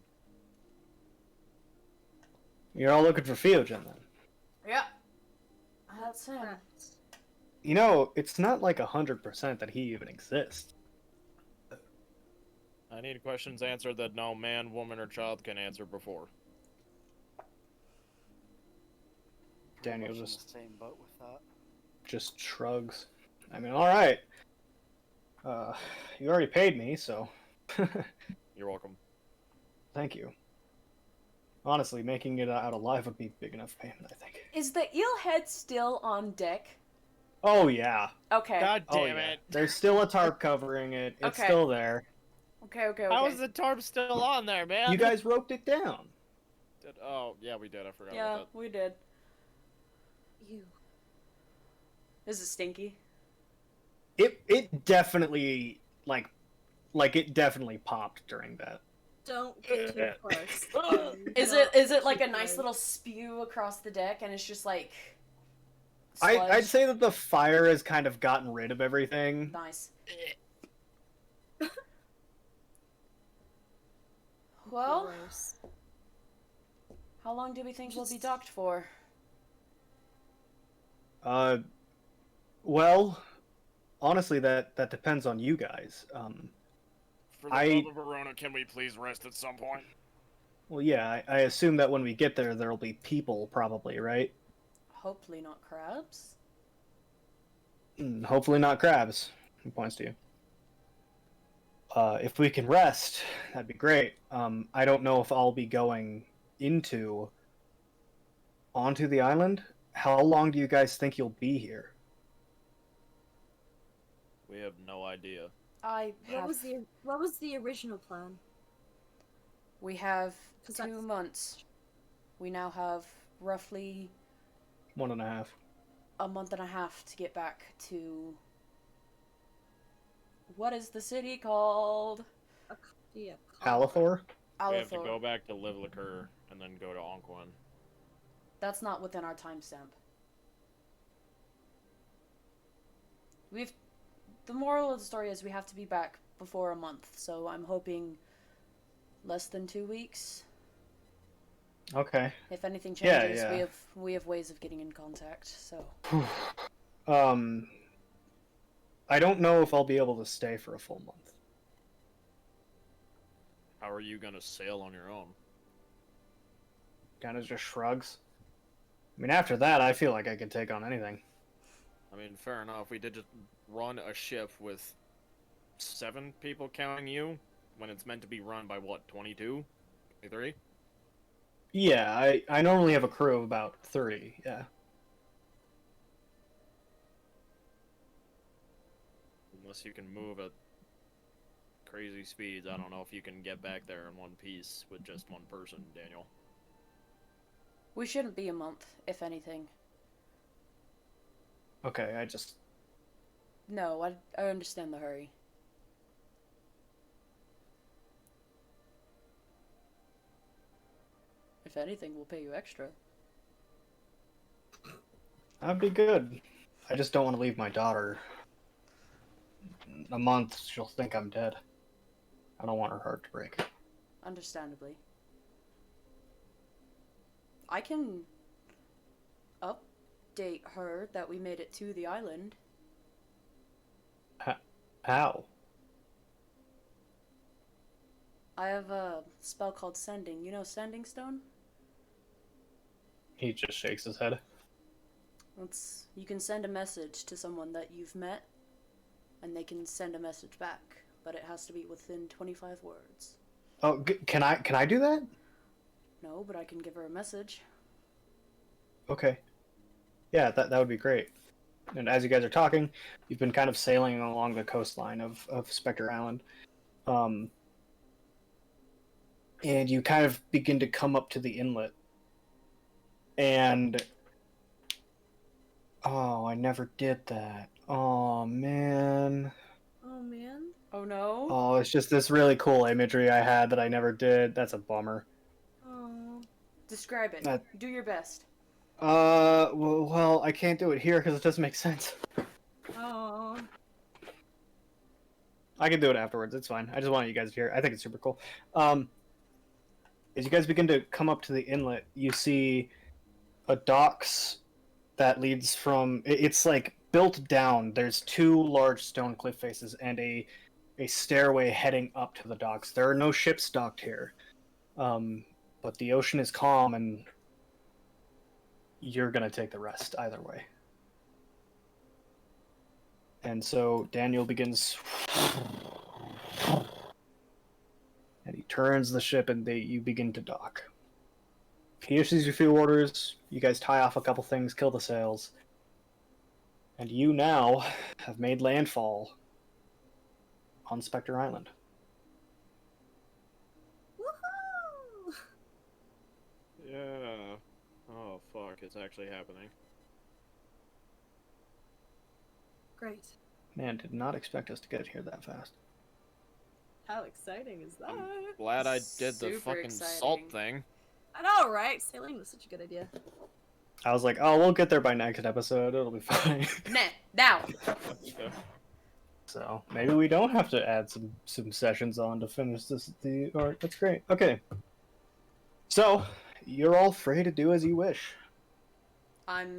Speaker 1: You're all looking for Theogen, then?
Speaker 2: Yeah. That's him.
Speaker 5: Correct.
Speaker 1: You know, it's not like 100% that he even exists.
Speaker 7: I need questions answered that no man, woman, or child can answer before.
Speaker 6: Pretty
Speaker 1: Daniel
Speaker 6: much in
Speaker 1: just-
Speaker 6: the same boat with that.
Speaker 1: Just shrugs. I mean, all right. You already paid me, so
Speaker 7: You're welcome.
Speaker 1: thank you. Honestly, making it out alive would be big enough payment, I think.
Speaker 2: Is the eel head still on deck?
Speaker 1: Oh yeah.
Speaker 2: Okay.
Speaker 7: God
Speaker 1: Oh,
Speaker 7: damn
Speaker 1: yeah.
Speaker 7: it!
Speaker 1: There's still a tarp covering it. It's
Speaker 2: Okay.
Speaker 1: still there.
Speaker 2: Okay.
Speaker 7: How is the tarp still on there, man?
Speaker 1: You guys roped it down.
Speaker 7: Oh, yeah, we did. I forgot
Speaker 2: Yeah,
Speaker 7: about
Speaker 2: we did.
Speaker 5: You.
Speaker 2: Is it stinky?
Speaker 1: It definitely like it definitely popped during that.
Speaker 5: Don't get too close.
Speaker 2: Is it like a nice little spew across the deck, and it's just like
Speaker 1: I'd
Speaker 2: sludge?
Speaker 1: say that the fire has kind of gotten rid of everything.
Speaker 2: Nice. Well,
Speaker 5: Gross.
Speaker 2: how long do we think we'll be docked for?
Speaker 1: Well, honestly, that depends on you guys.
Speaker 3: For the
Speaker 1: I-
Speaker 3: love of Verona, can we please rest at some point?
Speaker 1: Well, yeah, I assume that when we get there, there'll be people, probably, right?
Speaker 2: Hopefully not crabs.
Speaker 1: Hopefully not crabs. He points to you. If we can rest, that'd be great. I don't know if I'll be going onto the island. How long do you guys think you'll be here?
Speaker 7: We have no idea.
Speaker 5: What was the original plan?
Speaker 2: We have
Speaker 5: 'Cause
Speaker 2: 2
Speaker 5: that's-
Speaker 2: months. We now have roughly
Speaker 1: 1.5.
Speaker 2: a month and a half to get back to. What is the city called?
Speaker 5: Yeah.
Speaker 1: Alathor?
Speaker 7: We have to
Speaker 2: Alathor.
Speaker 7: go back to Livlicker and then go to Onquan.
Speaker 2: That's not within our timestamp. The moral of the story is we have to be back before a month, so I'm hoping less than 2 weeks.
Speaker 1: Okay.
Speaker 2: If anything
Speaker 1: Yeah,
Speaker 2: changes,
Speaker 1: yeah.
Speaker 2: we have ways of getting in contact. So
Speaker 1: I don't know if I'll be able to stay for a full month.
Speaker 7: How are you gonna sail on your own?
Speaker 1: Kind of just shrugs. I mean, after that, I feel like I could take on anything.
Speaker 7: I mean, fair enough. We did just run a ship with 7 people counting you, when it's meant to be run by what, 22? 23?
Speaker 1: Yeah, I normally have a crew of about 30, yeah.
Speaker 7: Unless you can move at crazy speeds, I don't know if you can get back there in one piece with just one person, Daniel.
Speaker 2: we shouldn't be a month, if anything.
Speaker 1: Okay,
Speaker 2: No, I understand the hurry. If anything, we'll pay you extra.
Speaker 1: That'd be good. I just don't want to leave my daughter. In a month, she'll think I'm dead. I don't want her heart to break.
Speaker 2: Understandably. I can update her that we made it to the island.
Speaker 1: How?
Speaker 2: I have a spell called Sending. You know Sending Stone?
Speaker 1: He just shakes his head.
Speaker 2: You can send a message to someone that you've met, and they can send a message back, but it has to be within 25 words.
Speaker 1: Oh, can I do that?
Speaker 2: No, but I can give her a message.
Speaker 1: Okay. Yeah, that would be great. And as you guys are talking, you've been kind of sailing along the coastline of Spectre Island. And you kind of begin to come up to the inlet. And oh, I never did that. Oh man.
Speaker 5: Oh man.
Speaker 2: Oh no?
Speaker 1: Oh, it's just this really cool imagery I had that I never did. That's a bummer.
Speaker 5: Oh.
Speaker 2: Describe it.
Speaker 1: That-
Speaker 2: Do your best.
Speaker 1: Well, I can't do it here because it doesn't make sense.
Speaker 5: Oh.
Speaker 1: I can do it afterwards. It's fine. I just wanted you guys to hear. I think it's super cool. As you guys begin to come up to the inlet, you see a docks that leads from. It's like built down. There's two large stone cliff faces and a stairway heading up to the docks. There are no ships docked here, but the ocean is calm, and you're gonna take the rest either way. And so Daniel begins, and he turns the ship, and you begin to dock. He issues you a few orders. You guys tie off a couple things, kill the sails, and you now have made landfall on Spectre Island.
Speaker 5: Woohoo!
Speaker 7: Yeah. Oh fuck, it's actually happening.
Speaker 5: Great.
Speaker 1: Man, did not expect us to get here that fast.
Speaker 5: How exciting is that?
Speaker 7: I'm glad I did the
Speaker 2: Super
Speaker 7: fucking
Speaker 2: exciting.
Speaker 7: salt thing.
Speaker 5: I know, right? Sailing was such a good idea.
Speaker 1: I was like, oh, we'll get there by next episode. It'll be fine.
Speaker 2: Nah, now.
Speaker 7: Okay.
Speaker 1: So maybe we don't have to add some sessions on to finish the arc. That's great. Okay. So you're all free to do as you wish.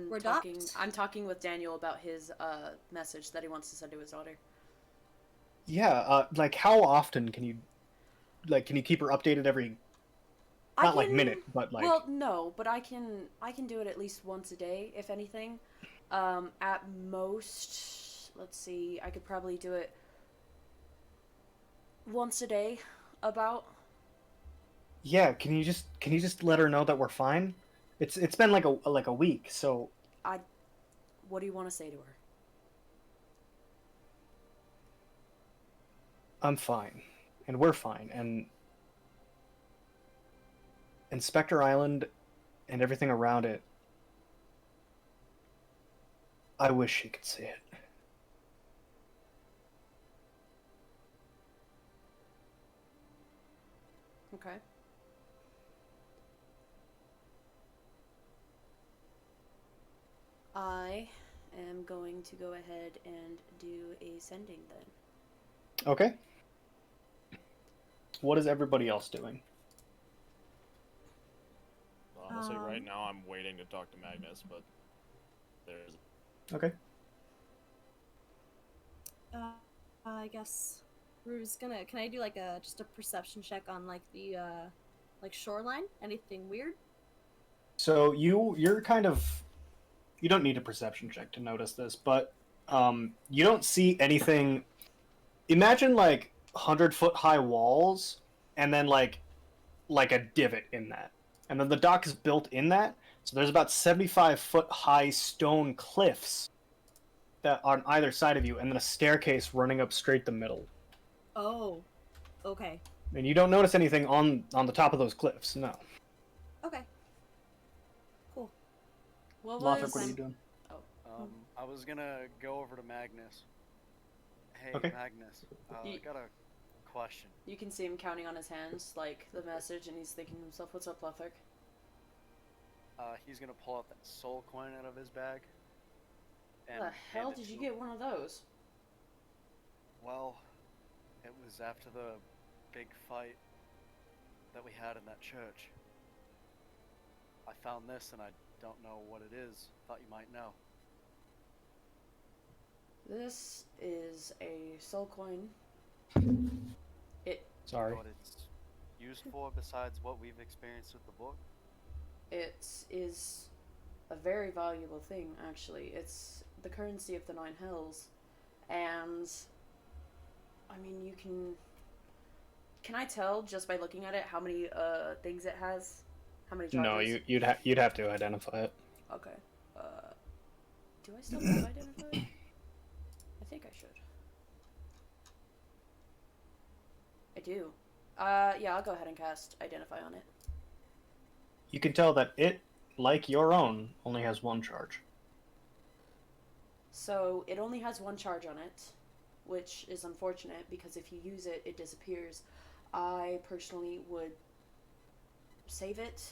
Speaker 5: We're
Speaker 2: talking.
Speaker 5: docked.
Speaker 2: I'm talking with Daniel about his message that he wants to send to his daughter.
Speaker 1: Yeah. Like how often can you keep her updated every not like minute, but like
Speaker 2: Well, no, but I can do it at least once a day, if anything. At most, let's see, I could probably do it once a day, about.
Speaker 1: yeah. Can you just let her know that we're fine? It's been like a week, so
Speaker 2: What do you want to say to her?
Speaker 1: I'm fine, and we're fine, and Spectre Island and everything around it. I wish she could see it.
Speaker 2: Okay. I am going to go ahead and do a sending then.
Speaker 1: Okay. What is everybody else doing?
Speaker 7: Honestly, right now I'm waiting to talk to Magnus, but there's.
Speaker 1: Okay.
Speaker 5: I guess Rue's gonna. Can I do like just a perception check on like the like shoreline? Anything weird?
Speaker 1: So you're kind of, you don't need a perception check to notice this, but you don't see anything. Imagine like 100-foot high walls, and then like a divot in that, and then the dock is built in that. So there's about 75-foot high stone cliffs that are on either side of you, and then a staircase running up straight the middle.
Speaker 5: Oh, okay,
Speaker 1: And you don't notice anything on the top of those cliffs. No.
Speaker 5: okay, cool.
Speaker 2: What
Speaker 1: Lothric, what are you doing?
Speaker 6: I was gonna go over to Magnus. Hey,
Speaker 1: Okay.
Speaker 6: Magnus, I
Speaker 2: Ye-
Speaker 6: got a question.
Speaker 2: You can see him counting on his hands, like the message, and he's thinking to himself, "What's up, Lothric?"
Speaker 6: He's gonna pull out that soul coin out of his bag.
Speaker 2: How
Speaker 6: And
Speaker 2: the hell
Speaker 6: hand it
Speaker 2: did you
Speaker 6: to
Speaker 2: get
Speaker 6: him.
Speaker 2: one of those?
Speaker 6: Well, it was after the big fight that we had in that church. I found this and I don't know what it is. Thought you might know.
Speaker 2: This is a soul coin.
Speaker 1: Sorry.
Speaker 6: What it's used for besides what we've experienced with the book?
Speaker 2: It is a very valuable thing, actually. It's the currency of the Nine Hells, and I mean, you can. Can I tell just by looking at it how many things it has? How many charges?
Speaker 1: No, you'd have to identify it.
Speaker 2: Okay. Do I still have identify? I think I should. I do. Yeah, I'll go ahead and cast identify on it.
Speaker 1: You can tell that it, like your own, only has one charge.
Speaker 2: So it only has one charge on it, which is unfortunate because if you use it, it disappears. I personally would save it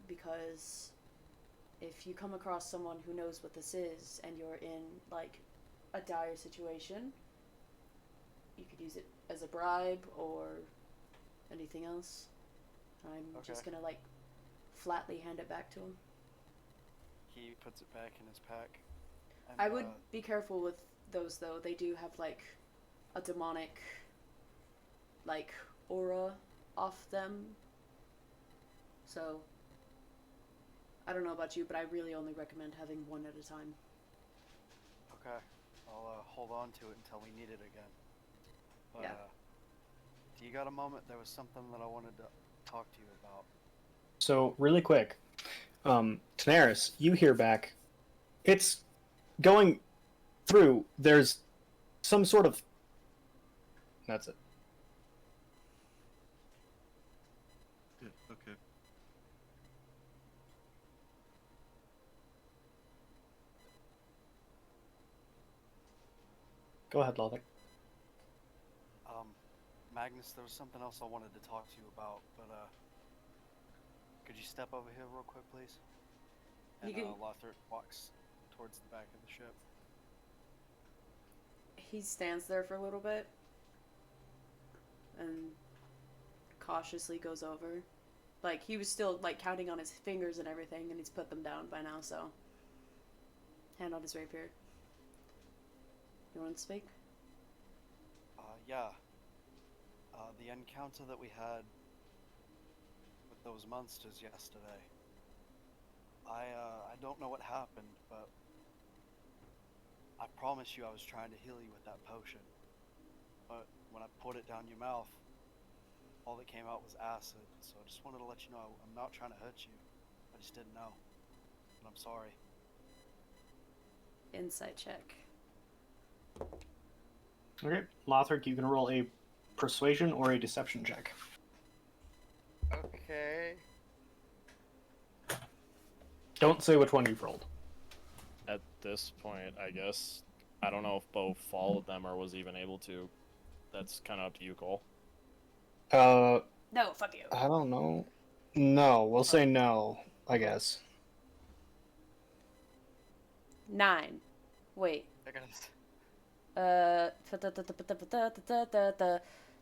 Speaker 2: because if you come across someone who knows what this is and you're in like a dire situation, you could use it as a bribe or anything else. I'm just
Speaker 6: Okay.
Speaker 2: gonna like flatly hand it back to him.
Speaker 6: He puts it back in his pack. And,
Speaker 2: I would be careful with those though. They do have like a demonic like aura off them. So I don't know about you, but I really only recommend having one at a time.
Speaker 6: Okay. I'll hold on to it until we need it again. But,
Speaker 2: Yeah.
Speaker 6: Do you got a moment? There was something that I wanted to talk to you about.
Speaker 1: So, really quick, Daenerys, you hear back. It's going through. There's some sort of. That's it.
Speaker 4: Yeah, okay.
Speaker 1: Go ahead, Lothar.
Speaker 6: Magnus, there was something else I wanted to talk to you about, but, could you step over here real quick, please? And,
Speaker 2: You can-
Speaker 6: Lothar walks towards the back of the ship.
Speaker 2: He stands there for a little bit and cautiously goes over. Like, he was still, like, counting on his fingers and everything, and he's put them down by now, so. Hand on his rapier. You want to speak?
Speaker 6: Yeah. The encounter that we had with those monsters yesterday. I don't know what happened, but I promise you I was trying to heal you with that potion. But when I put it down your mouth, all that came out was acid. So I just wanted to let you know I'm not trying to hurt you. I just didn't know. And I'm sorry.
Speaker 2: Insight check.
Speaker 1: Okay, Lothar, you can roll a persuasion or a deception check.
Speaker 6: Okay.
Speaker 1: Don't say which one you've rolled.
Speaker 7: At this point, I guess. I don't know if Bo followed them or was even able to. That's kind of up to you, Cole.
Speaker 2: No, fuck you.
Speaker 1: I don't know. No, we'll say no, I guess.
Speaker 2: 9. Wait.
Speaker 6: I got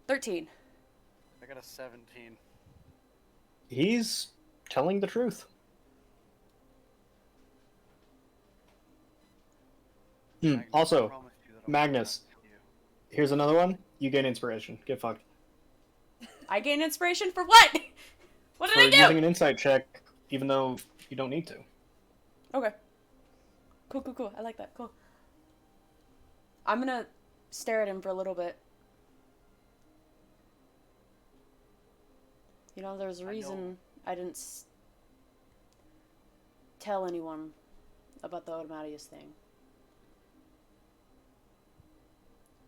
Speaker 2: 13.
Speaker 6: a 17.
Speaker 1: He's telling the truth.
Speaker 6: Magnus, I
Speaker 1: Also,
Speaker 6: promise you that I'm
Speaker 1: Magnus,
Speaker 6: not trying to kill you.
Speaker 1: here's another one. You gain inspiration. Get fucked.
Speaker 2: I gain inspiration for what? What did
Speaker 1: For
Speaker 2: I do?
Speaker 1: using an insight check, even though you don't need to.
Speaker 2: Okay. Cool. I like that. Cool. I'm gonna stare at him for a little bit. You know, there's a reason I didn't tell anyone about the Automatius thing.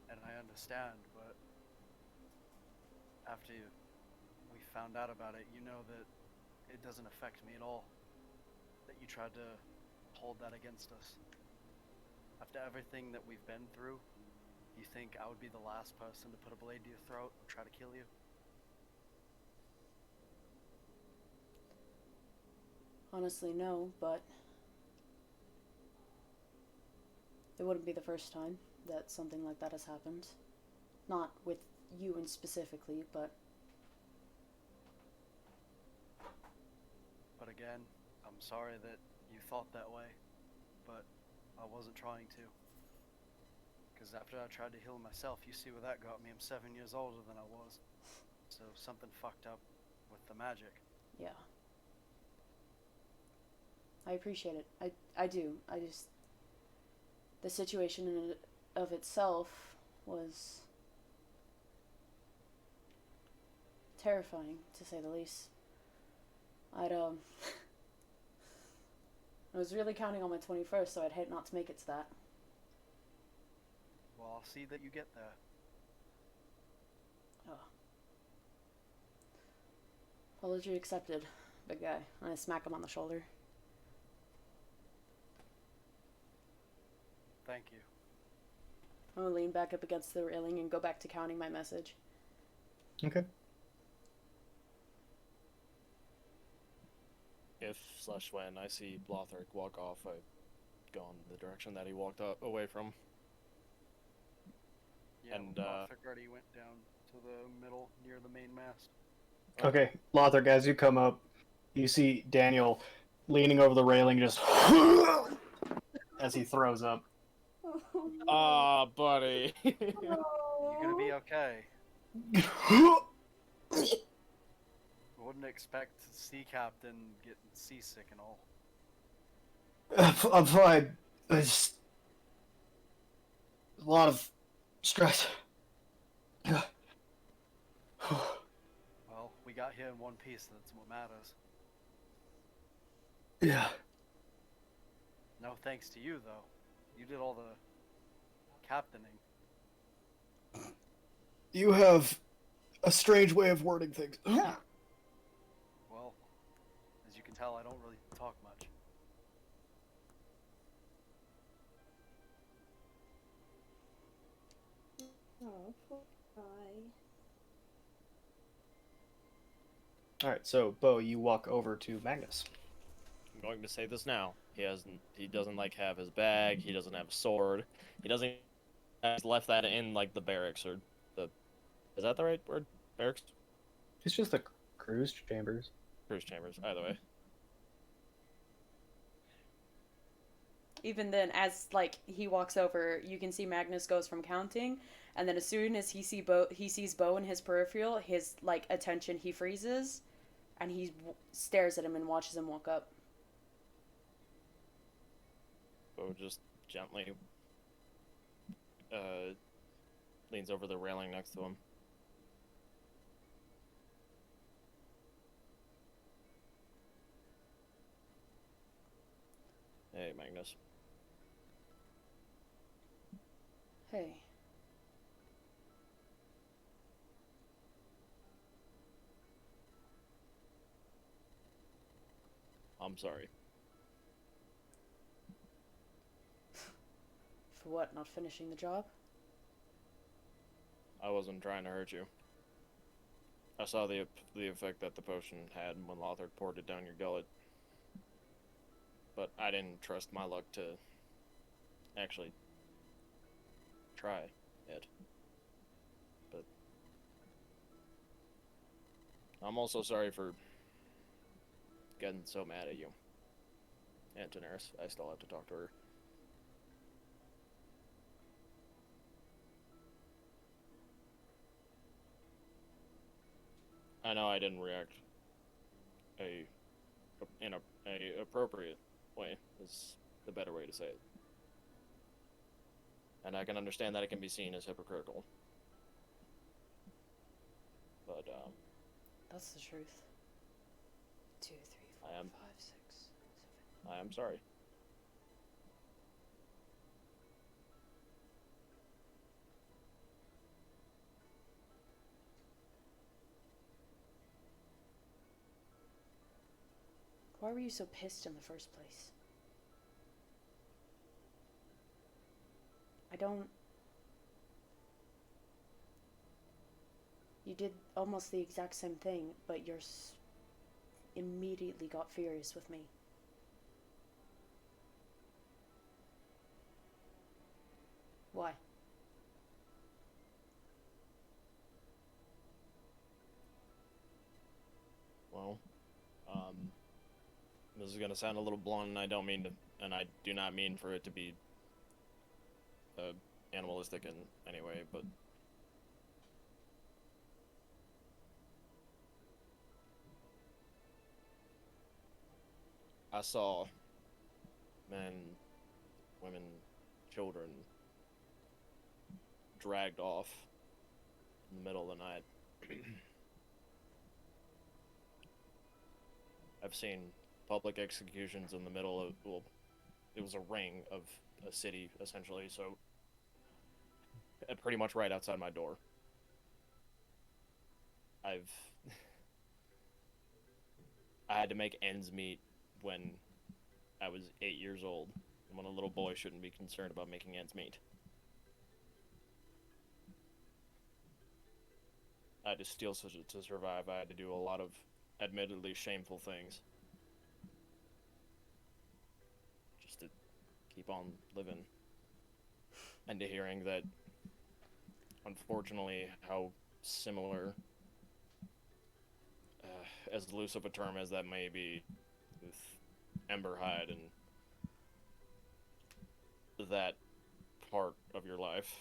Speaker 6: And I understand, but after we found out about it, you know that it doesn't affect me at all. That you tried to hold that against us. After everything that we've been through, you think I would be the last person to put a blade to your throat or try to kill you?
Speaker 2: Honestly, no, but it wouldn't be the first time that something like that has happened. Not with you and specifically, but
Speaker 6: But again, I'm sorry that you thought that way, but I wasn't trying to. Because after I tried to heal myself, you see where that got me. I'm 7 years older than I was. So something fucked up with the magic.
Speaker 2: yeah. I appreciate it. I do. I just... The situation in it of itself was terrifying, to say the least. I was really counting on my 21st, so I'd hate not to make it to that.
Speaker 6: Well, I'll see that you get there.
Speaker 2: Oh. Apology accepted, big guy. And I smack him on the shoulder.
Speaker 6: Thank you.
Speaker 2: I'm gonna lean back up against the railing and go back to counting my message.
Speaker 1: Okay.
Speaker 7: If/when I see Blothric walk off, I go in the direction that he walked away from.
Speaker 6: Yeah,
Speaker 7: And,
Speaker 6: Lothar already went down to the middle near the main mast.
Speaker 1: Okay, Lothar, as you come up, you see Daniel leaning over the railing, just as he throws up.
Speaker 7: Ah, buddy.
Speaker 6: You gonna be okay? Wouldn't expect sea captain getting seasick and all.
Speaker 1: I'm fine. It's a lot of stress.
Speaker 6: Well, we got here in one piece, that's what matters.
Speaker 1: Yeah.
Speaker 6: No thanks to you, though. You did all the captaining.
Speaker 1: You have a strange way of wording things.
Speaker 6: Well, as you can tell, I don't really talk much.
Speaker 5: Oh, poor guy.
Speaker 1: Alright, so, Bo, you walk over to Magnus.
Speaker 7: I'm going to say this now. He doesn't like have his bag. He doesn't have a sword. He doesn't. He's left that in like the barracks or the. Is that the right word? Barracks,
Speaker 1: It's just the cruise chambers.
Speaker 7: cruise chambers. Either way.
Speaker 2: Even then, as like he walks over, you can see Magnus goes from counting, and then as soon as he sees Bo in his peripheral, his like attention, he freezes, and he stares at him and watches him walk up.
Speaker 7: Bo just gently leans over the railing next to him. Hey, Magnus.
Speaker 2: Hey.
Speaker 7: I'm sorry.
Speaker 2: For what? Not finishing the job?
Speaker 7: I wasn't trying to hurt you. I saw the effect that the potion had when Lothar poured it down your gullet. But I didn't trust my luck to actually try it. But I'm also sorry for getting so mad at you. And Daenerys, I still have to talk to her. I know I didn't react in a appropriate way is the better way to say it. And I can understand that it can be seen as hypocritical. But
Speaker 2: That's the truth. 2, 3, 4,
Speaker 7: I am
Speaker 2: 5, 6, 7.
Speaker 7: I am sorry.
Speaker 2: Why were you so pissed in the first place? I don't... You did almost the exact same thing, but you're immediately got furious with me. Why?
Speaker 7: Well, this is gonna sound a little blunt, and I don't mean to, and I do not mean for it to be animalistic in any way, but I saw men, women, children dragged off in the middle of the night. I've seen public executions in the middle of, well, it was a ring of a city, essentially, so pretty much right outside my door. I had to make ends meet when I was 8 years old, and when a little boy shouldn't be concerned about making ends meet. I had to steal to survive. I had to do a lot of admittedly shameful things just to keep on living. And to hearing that, unfortunately, how similar, as loose of a term as that may be, with Emberhide and that part of your life.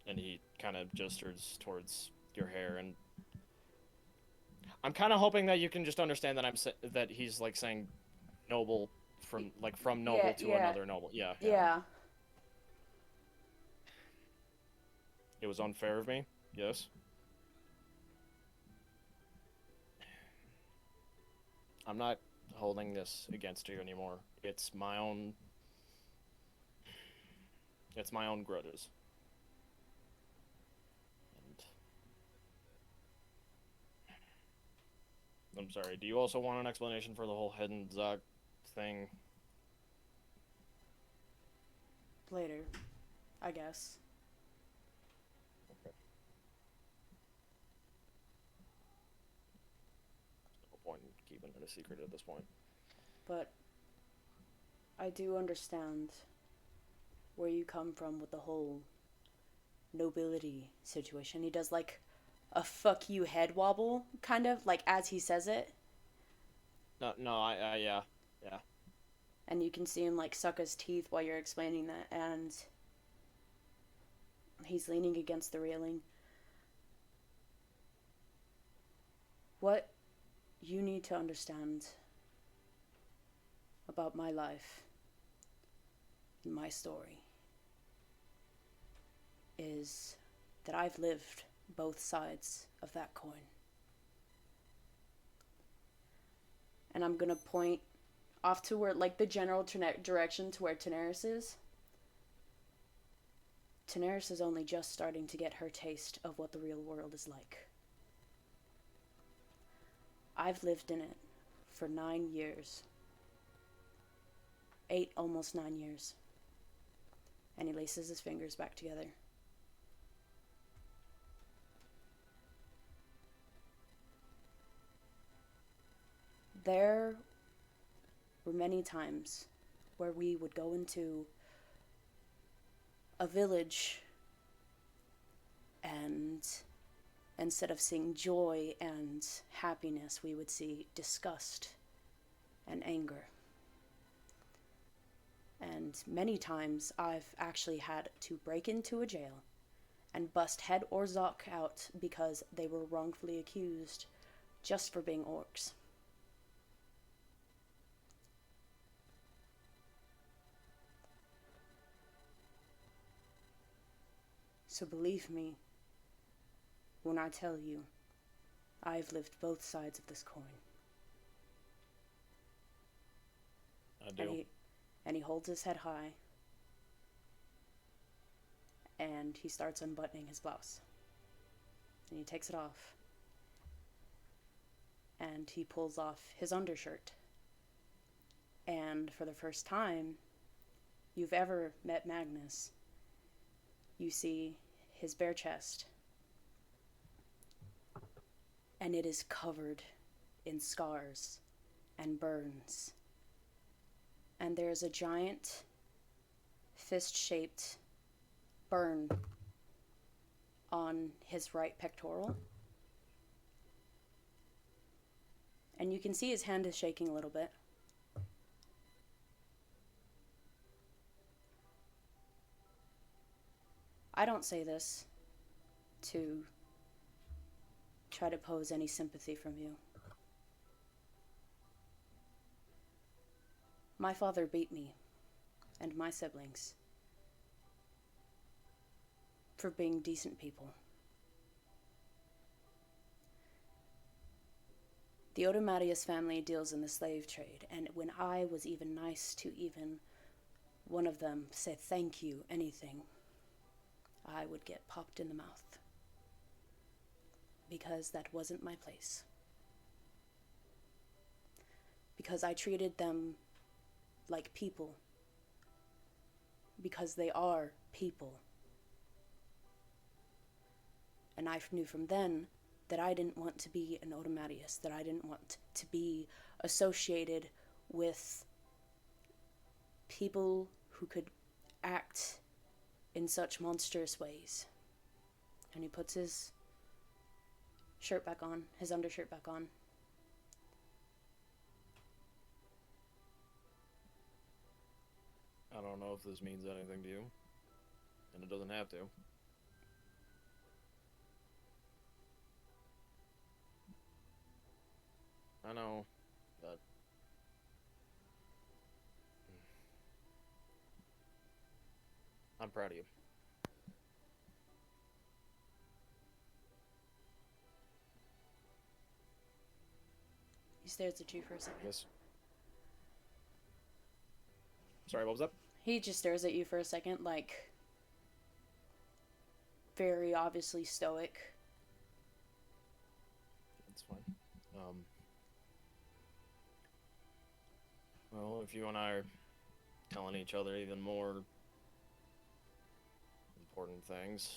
Speaker 7: And he kind of gestures towards your hair, and I'm kind of hoping that you can just understand that that he's like saying noble from noble
Speaker 2: Yeah,
Speaker 7: to
Speaker 2: yeah,
Speaker 7: another noble. Yeah, yeah.
Speaker 2: yeah.
Speaker 7: It was unfair of me. Yes. I'm not holding this against you anymore. It's my own. It's my own grudges. And I'm sorry. Do you also want an explanation for the whole Hidden Zog thing?
Speaker 2: Later, I guess.
Speaker 7: Okay. No point in keeping it a secret at this point.
Speaker 2: But I do understand where you come from with the whole nobility situation. He does like a fuck you head wobble, kind of, like as he says it.
Speaker 7: No, yeah. Yeah.
Speaker 2: And you can see him like suck his teeth while you're explaining that, and he's leaning against the railing. What you need to understand about my life and my story is that I've lived both sides of that coin. And I'm gonna point off to where, like, the general direction to where Daenerys is. Daenerys is only just starting to get her taste of what the real world is like. I've lived in it for 9 years. 8, almost 9 years. And he laces his fingers back together. There were many times where we would go into a village and instead of seeing joy and happiness, we would see disgust and anger. And many times I've actually had to break into a jail and bust head or Zoc out because they were wrongfully accused just for being orcs. So believe me when I tell you I've lived both sides of this coin.
Speaker 7: I do.
Speaker 2: And he holds his head high and he starts unbuttoning his blouse. And he takes it off. And he pulls off his undershirt. And for the first time you've ever met Magnus, you see his bare chest. And it is covered in scars and burns. And there's a giant fist-shaped burn on his right pectoral. And you can see his hand is shaking a little bit. I don't say this to try to pose any sympathy from you. My father beat me and my siblings for being decent people. The Odomatius family deals in the slave trade, and when I was even nice to even one of them say thank you, anything, I would get popped in the mouth. Because that wasn't my place. Because I treated them like people. Because they are people. And I knew from then that I didn't want to be an Odomatius, that I didn't want to be associated with people who could act in such monstrous ways. And he puts his shirt back on, his undershirt back on.
Speaker 7: don't know if this means anything to you, and it doesn't have to. I know, but I'm proud of you.
Speaker 2: He stares at you for a second.
Speaker 7: Yes. Sorry, what was that?
Speaker 2: He just stares at you for a second, like, very obviously stoic.
Speaker 7: That's fine. Well, if you and I are telling each other even more important things,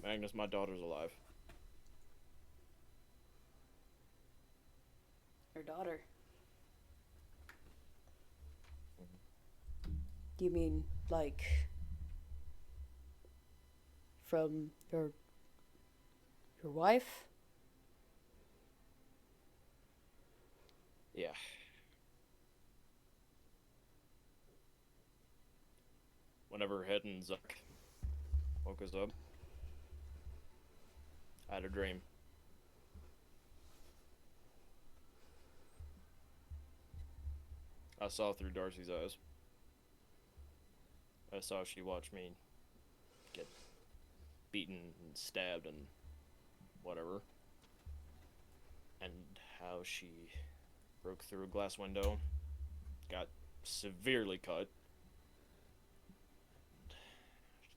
Speaker 7: Magnus, my daughter's alive.
Speaker 2: Her daughter. You mean, like, from your wife?
Speaker 7: Yeah. Whenever Head and Zuck woke us up, I had a dream. I saw through Darcy's eyes. I saw she watched me get beaten and stabbed and whatever. And how she broke through a glass window, got severely cut.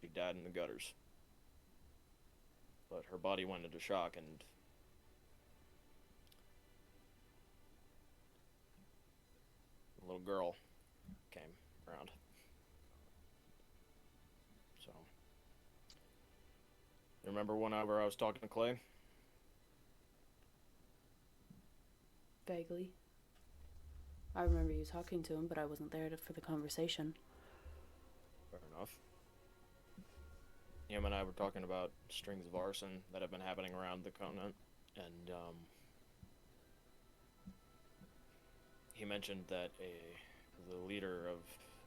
Speaker 7: She died in the gutters. But her body went into shock and a little girl came around. So, you remember whenever I was talking to Clay?
Speaker 2: Vaguely. I remember you talking to him, but I wasn't there for the conversation.
Speaker 7: Fair enough. Him and I were talking about strings of arson that have been happening around the continent, and he mentioned that the leader of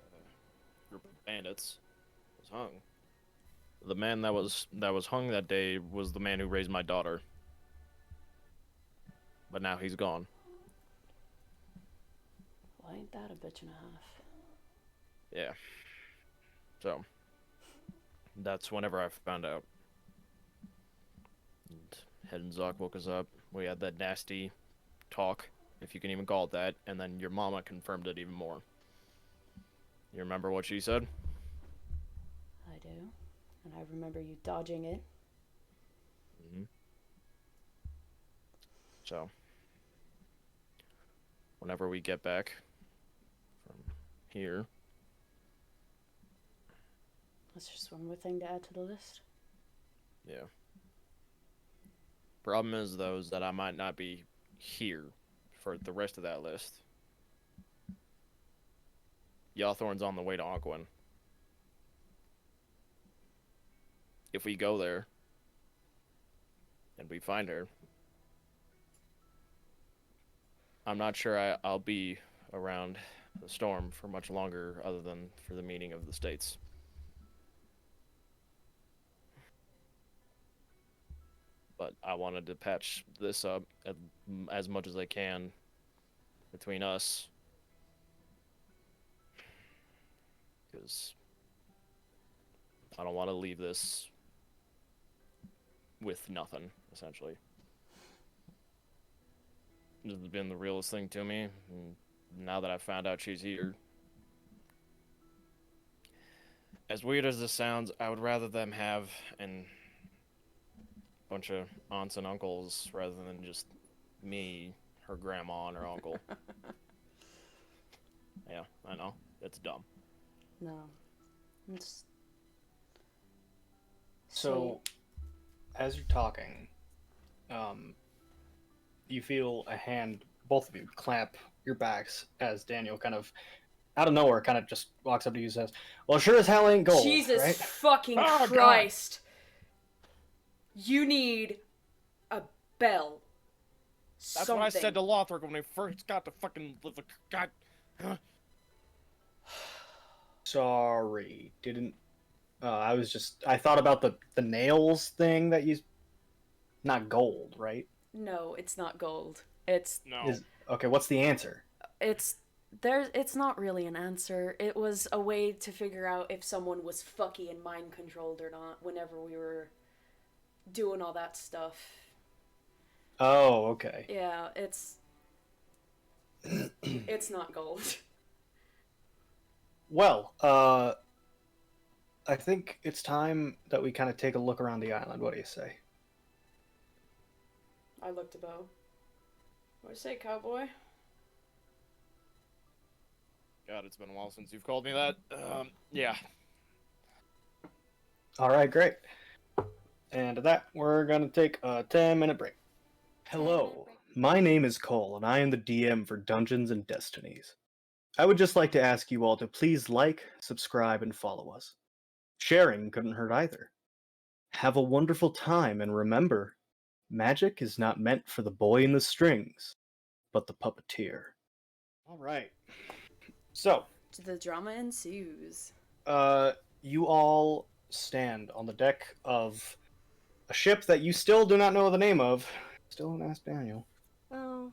Speaker 7: a group of bandits was hung. The man that was hung that day was the man who raised my daughter, but now he's gone.
Speaker 2: Well, ain't that a bitch and a half?
Speaker 7: Yeah. So, that's whenever I found out. And Head and Zoc woke us up. We had that nasty talk, if you can even call it that, and then your mama confirmed it even more. You remember what she said?
Speaker 2: I do. And I remember you dodging it.
Speaker 7: Mm-hmm. So, whenever we get back from here,
Speaker 2: That's just one more thing to add to the list.
Speaker 7: yeah. Problem is, though, is that I might not be here for the rest of that list. Yawthorn's on the way to Aquin. If we go there and we find her, I'm not sure I'll be around the storm for much longer other than for the meeting of the states. But I wanted to patch this up as much as I can between us, because I don't want to leave this with nothing, essentially. This has been the realest thing to me, and now that I've found out she's here, as weird as this sounds, I would rather them have a bunch of aunts and uncles rather than just me, her grandma, and her uncle. Yeah, I know. It's dumb.
Speaker 2: No. It's...
Speaker 1: So, as you're talking, you feel a hand, both of you, clamp your backs as Daniel kind of, out of nowhere, kind of just walks up to you and says, "Well, sure as hell ain't gold,
Speaker 2: Jesus
Speaker 1: right?"
Speaker 2: fucking
Speaker 7: Oh,
Speaker 2: Christ! You need a bell.
Speaker 7: That's what I said to Lothric when we first got to fucking God.
Speaker 1: Sorry, didn't. I thought about the nails thing that you. Not gold, right?
Speaker 2: No, it's not gold. It's
Speaker 7: No.
Speaker 1: Okay. What's the answer?
Speaker 2: it's not really an answer. It was a way to figure out if someone was fucking mind controlled or not whenever we were doing all that stuff.
Speaker 1: Oh, okay.
Speaker 2: Yeah, it's not gold.
Speaker 1: Well, I think it's time that we kind of take a look around the island. What do you say?
Speaker 2: I looked at Bo. What do you say, cowboy?
Speaker 7: God, it's been a while since you've called me that. Yeah.
Speaker 1: All right, great. And to that, we're gonna take a 10-minute break. Hello, my name is Cole, and I am the DM for Dungeons and Destinies. I would just like to ask you all to please like, subscribe, and follow us. Sharing couldn't hurt either. Have a wonderful time, and remember, magic is not meant for the boy in the strings, but the puppeteer. All right. So,
Speaker 2: The drama ensues.
Speaker 1: you all stand on the deck of a ship that you still do not know the name of. Still don't ask Daniel.
Speaker 5: Oh.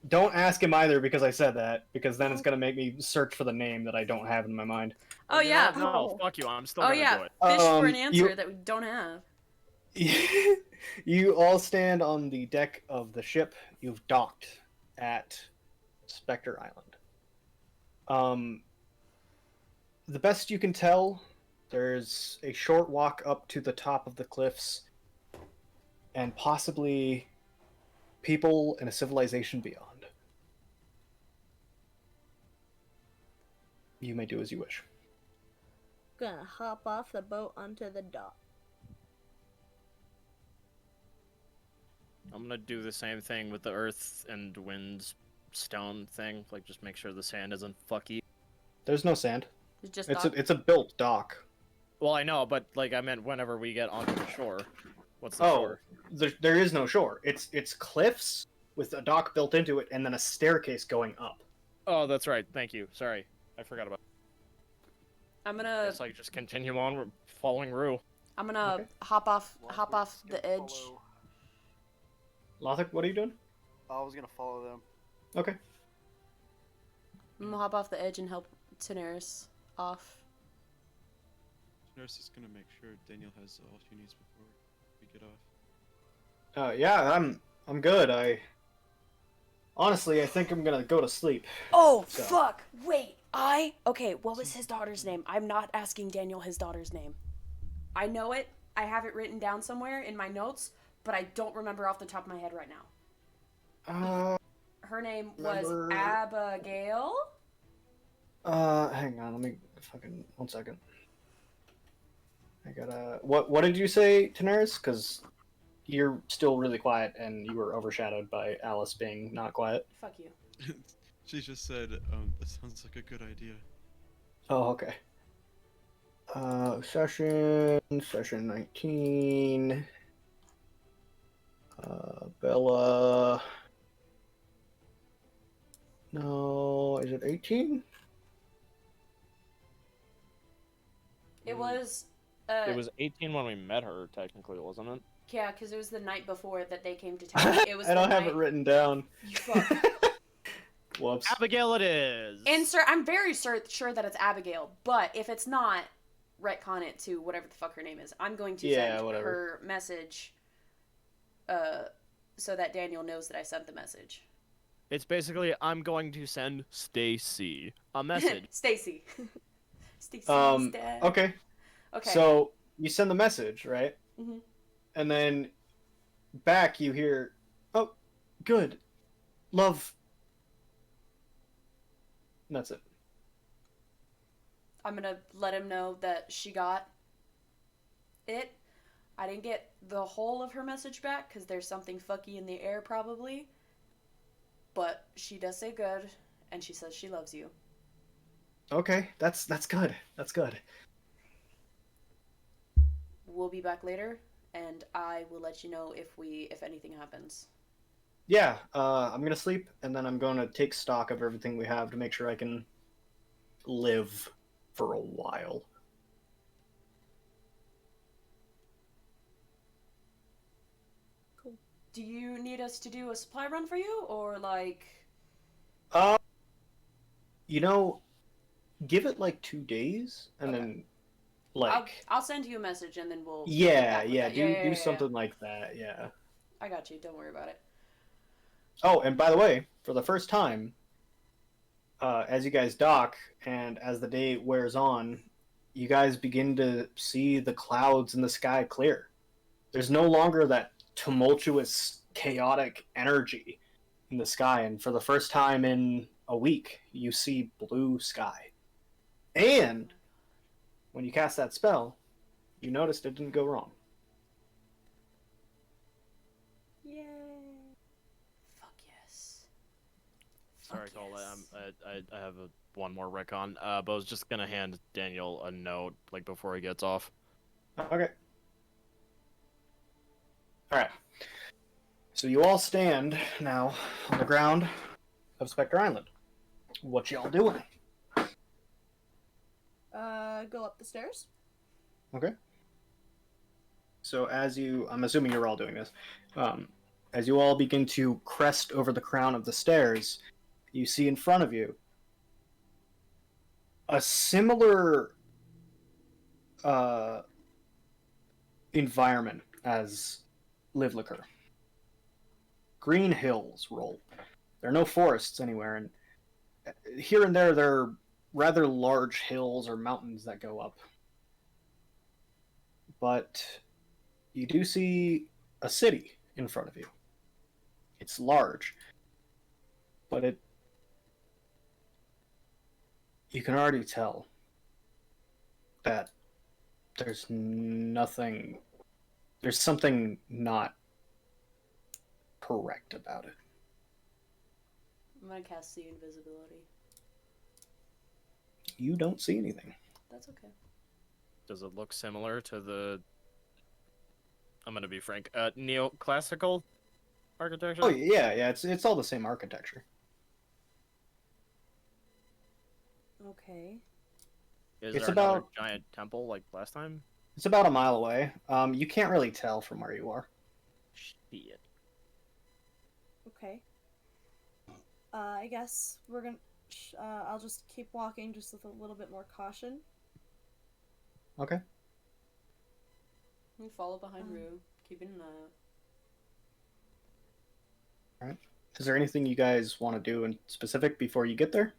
Speaker 1: Don't ask him either because I said that, because then it's gonna make me search for the name that I don't have in my mind.
Speaker 2: Oh
Speaker 7: You know
Speaker 2: yeah.
Speaker 7: what? No,
Speaker 5: Oh.
Speaker 7: fuck you. I'm still
Speaker 2: Oh
Speaker 7: gonna
Speaker 2: yeah.
Speaker 7: do it.
Speaker 2: Fish for an answer
Speaker 1: you-
Speaker 2: that we don't have.
Speaker 1: You all stand on the deck of the ship. You've docked at Spectre Island. The best you can tell, there's a short walk up to the top of the cliffs, and possibly people and a civilization beyond. You may do as you wish.
Speaker 5: Gonna hop off the boat onto the dock.
Speaker 7: I'm gonna do the same thing with the earth and wind stone thing. Like, just make sure the sand isn't fucky.
Speaker 1: There's no sand.
Speaker 2: It's just
Speaker 1: It's a built dock.
Speaker 7: Well, I know, but like I meant whenever we get onto the shore. What's the
Speaker 1: Oh,
Speaker 7: shore?
Speaker 1: there is no shore. It's cliffs with a dock built into it, and then a staircase going up.
Speaker 7: Oh, that's right. Thank you. Sorry, I forgot about.
Speaker 2: I'm gonna
Speaker 7: It's like just continue on. We're following Rue.
Speaker 1: Okay.
Speaker 2: hop off
Speaker 6: Lothbric's
Speaker 2: the
Speaker 6: gonna
Speaker 2: edge.
Speaker 6: follow-
Speaker 1: Lothric, what are you doing?
Speaker 6: I was gonna follow them.
Speaker 1: Okay.
Speaker 2: I'm gonna hop off the edge and help Daenerys off.
Speaker 4: Nurse is gonna make sure Daniel has all she needs before we get off.
Speaker 1: Yeah, I'm good. Honestly, I think I'm gonna go to sleep.
Speaker 2: Oh
Speaker 1: So-
Speaker 2: fuck! Wait, okay. What was his daughter's name? I'm not asking Daniel his daughter's name. I know it. I have it written down somewhere in my notes, but I don't remember off the top of my head right now. Her name was
Speaker 1: Remember-
Speaker 2: Abigail.
Speaker 1: Hang on. Let me fucking 1 second. I gotta. What did you say, Daenerys? Because you're still really quiet, and you were overshadowed by Alice being not quiet.
Speaker 2: Fuck you.
Speaker 4: She just said, that sounds like a good idea.
Speaker 1: Oh, okay. Session 19. Bella. No, is it 18?
Speaker 2: It was.
Speaker 7: It was 18 when we met her, technically, wasn't it?
Speaker 2: Yeah, because it was the night before that they came to town. It was.
Speaker 1: I don't
Speaker 2: the
Speaker 1: have
Speaker 2: night...
Speaker 1: it written down.
Speaker 2: You fuck.
Speaker 1: Whoops.
Speaker 7: Abigail, it is.
Speaker 2: Insert. I'm very sure that it's Abigail, but if it's not, retcon it to whatever the fuck her name is. I'm going to send
Speaker 1: whatever.
Speaker 2: her message, so that Daniel knows that I sent the message.
Speaker 7: It's basically I'm going to send Stacy a message.
Speaker 2: Stacy. Stacy's dead.
Speaker 1: Okay.
Speaker 2: Okay.
Speaker 1: So you send the message, right?
Speaker 2: Mhm.
Speaker 1: And then back you hear, "Oh, good, love." And that's it.
Speaker 2: I'm gonna let him know that she got it. I didn't get the whole of her message back because there's something fucky in the air probably. But she does say good, and she says she loves you.
Speaker 1: Okay, that's good. That's good.
Speaker 2: We'll be back later, and I will let you know if anything happens.
Speaker 1: Yeah, I'm gonna sleep, and then I'm gonna take stock of everything we have to make sure I can live for a while.
Speaker 2: Do you need us to do a supply run for you, or like?
Speaker 1: Uh, you know, give it like 2 days, and
Speaker 2: Okay.
Speaker 1: then like
Speaker 2: I'll send you a message and then we'll get
Speaker 1: yeah,
Speaker 2: back with
Speaker 1: yeah,
Speaker 2: that.
Speaker 1: do
Speaker 2: Yeah.
Speaker 1: something like that. Yeah.
Speaker 2: I got you. Don't worry about it.
Speaker 1: Oh, and by the way, for the first time, as you guys dock and as the day wears on, you guys begin to see the clouds in the sky clear. There's no longer that tumultuous, chaotic energy in the sky, and for the first time in a week, you see blue sky. And when you cast that spell, you noticed it didn't go wrong.
Speaker 5: Yay.
Speaker 2: Fuck yes.
Speaker 7: Sorry,
Speaker 2: Fuck
Speaker 7: Cole.
Speaker 2: yes.
Speaker 7: I have one more recon. But I was just gonna hand Daniel a note like before he gets off.
Speaker 1: Okay. Alright. So you all stand now on the ground of Spectre Island. What y'all doing?
Speaker 5: Go up the stairs.
Speaker 1: Okay. So I'm assuming you're all doing this. As you all begin to crest over the crown of the stairs, you see in front of you a similar environment as Live Liquor. Green hills roll. There are no forests anywhere, and here and there are rather large hills or mountains that go up. But you do see a city in front of you. It's large, but you can already tell that there's something not correct about it.
Speaker 2: I'm gonna cast see invisibility.
Speaker 1: You don't see anything.
Speaker 2: That's okay.
Speaker 7: Does it look similar to the? I'm gonna be frank. Neoclassical architecture.
Speaker 1: Oh yeah, it's all the same architecture.
Speaker 5: Okay.
Speaker 7: Is
Speaker 1: it's
Speaker 7: there another
Speaker 1: about-
Speaker 7: giant temple like last time?
Speaker 1: It's about a mile away. You can't really tell from where you are.
Speaker 7: Shit.
Speaker 5: Okay. I guess we're gonna. I'll just keep walking, just with a little bit more caution.
Speaker 1: Okay.
Speaker 2: We follow behind Rue, keeping an eye out.
Speaker 1: Is there anything you guys want to do in specific before you get there?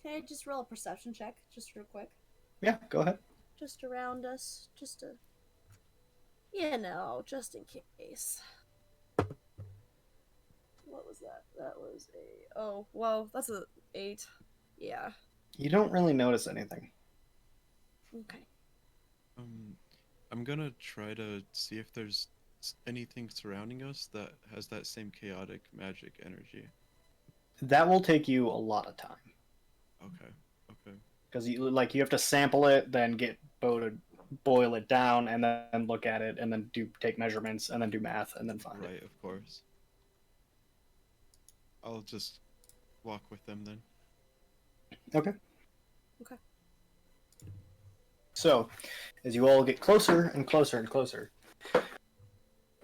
Speaker 5: Can I just roll a perception check, just real quick?
Speaker 1: Yeah, go ahead.
Speaker 5: Just around us, just to, just in case. What was that? That was a. Oh, whoa, that's a 8. Yeah.
Speaker 1: You don't really notice anything.
Speaker 5: Okay.
Speaker 4: I'm gonna try to see if there's anything surrounding us that has that same chaotic magic energy.
Speaker 1: That will take you a lot of time
Speaker 4: Okay. Okay.
Speaker 1: because you have to sample it, then get Bo to boil it down, and then look at it, and then take measurements, and then do math, and then find
Speaker 4: Right,
Speaker 1: it.
Speaker 4: of course. I'll just walk with them then.
Speaker 1: Okay.
Speaker 5: Okay.
Speaker 1: So, as you all get closer and closer and closer,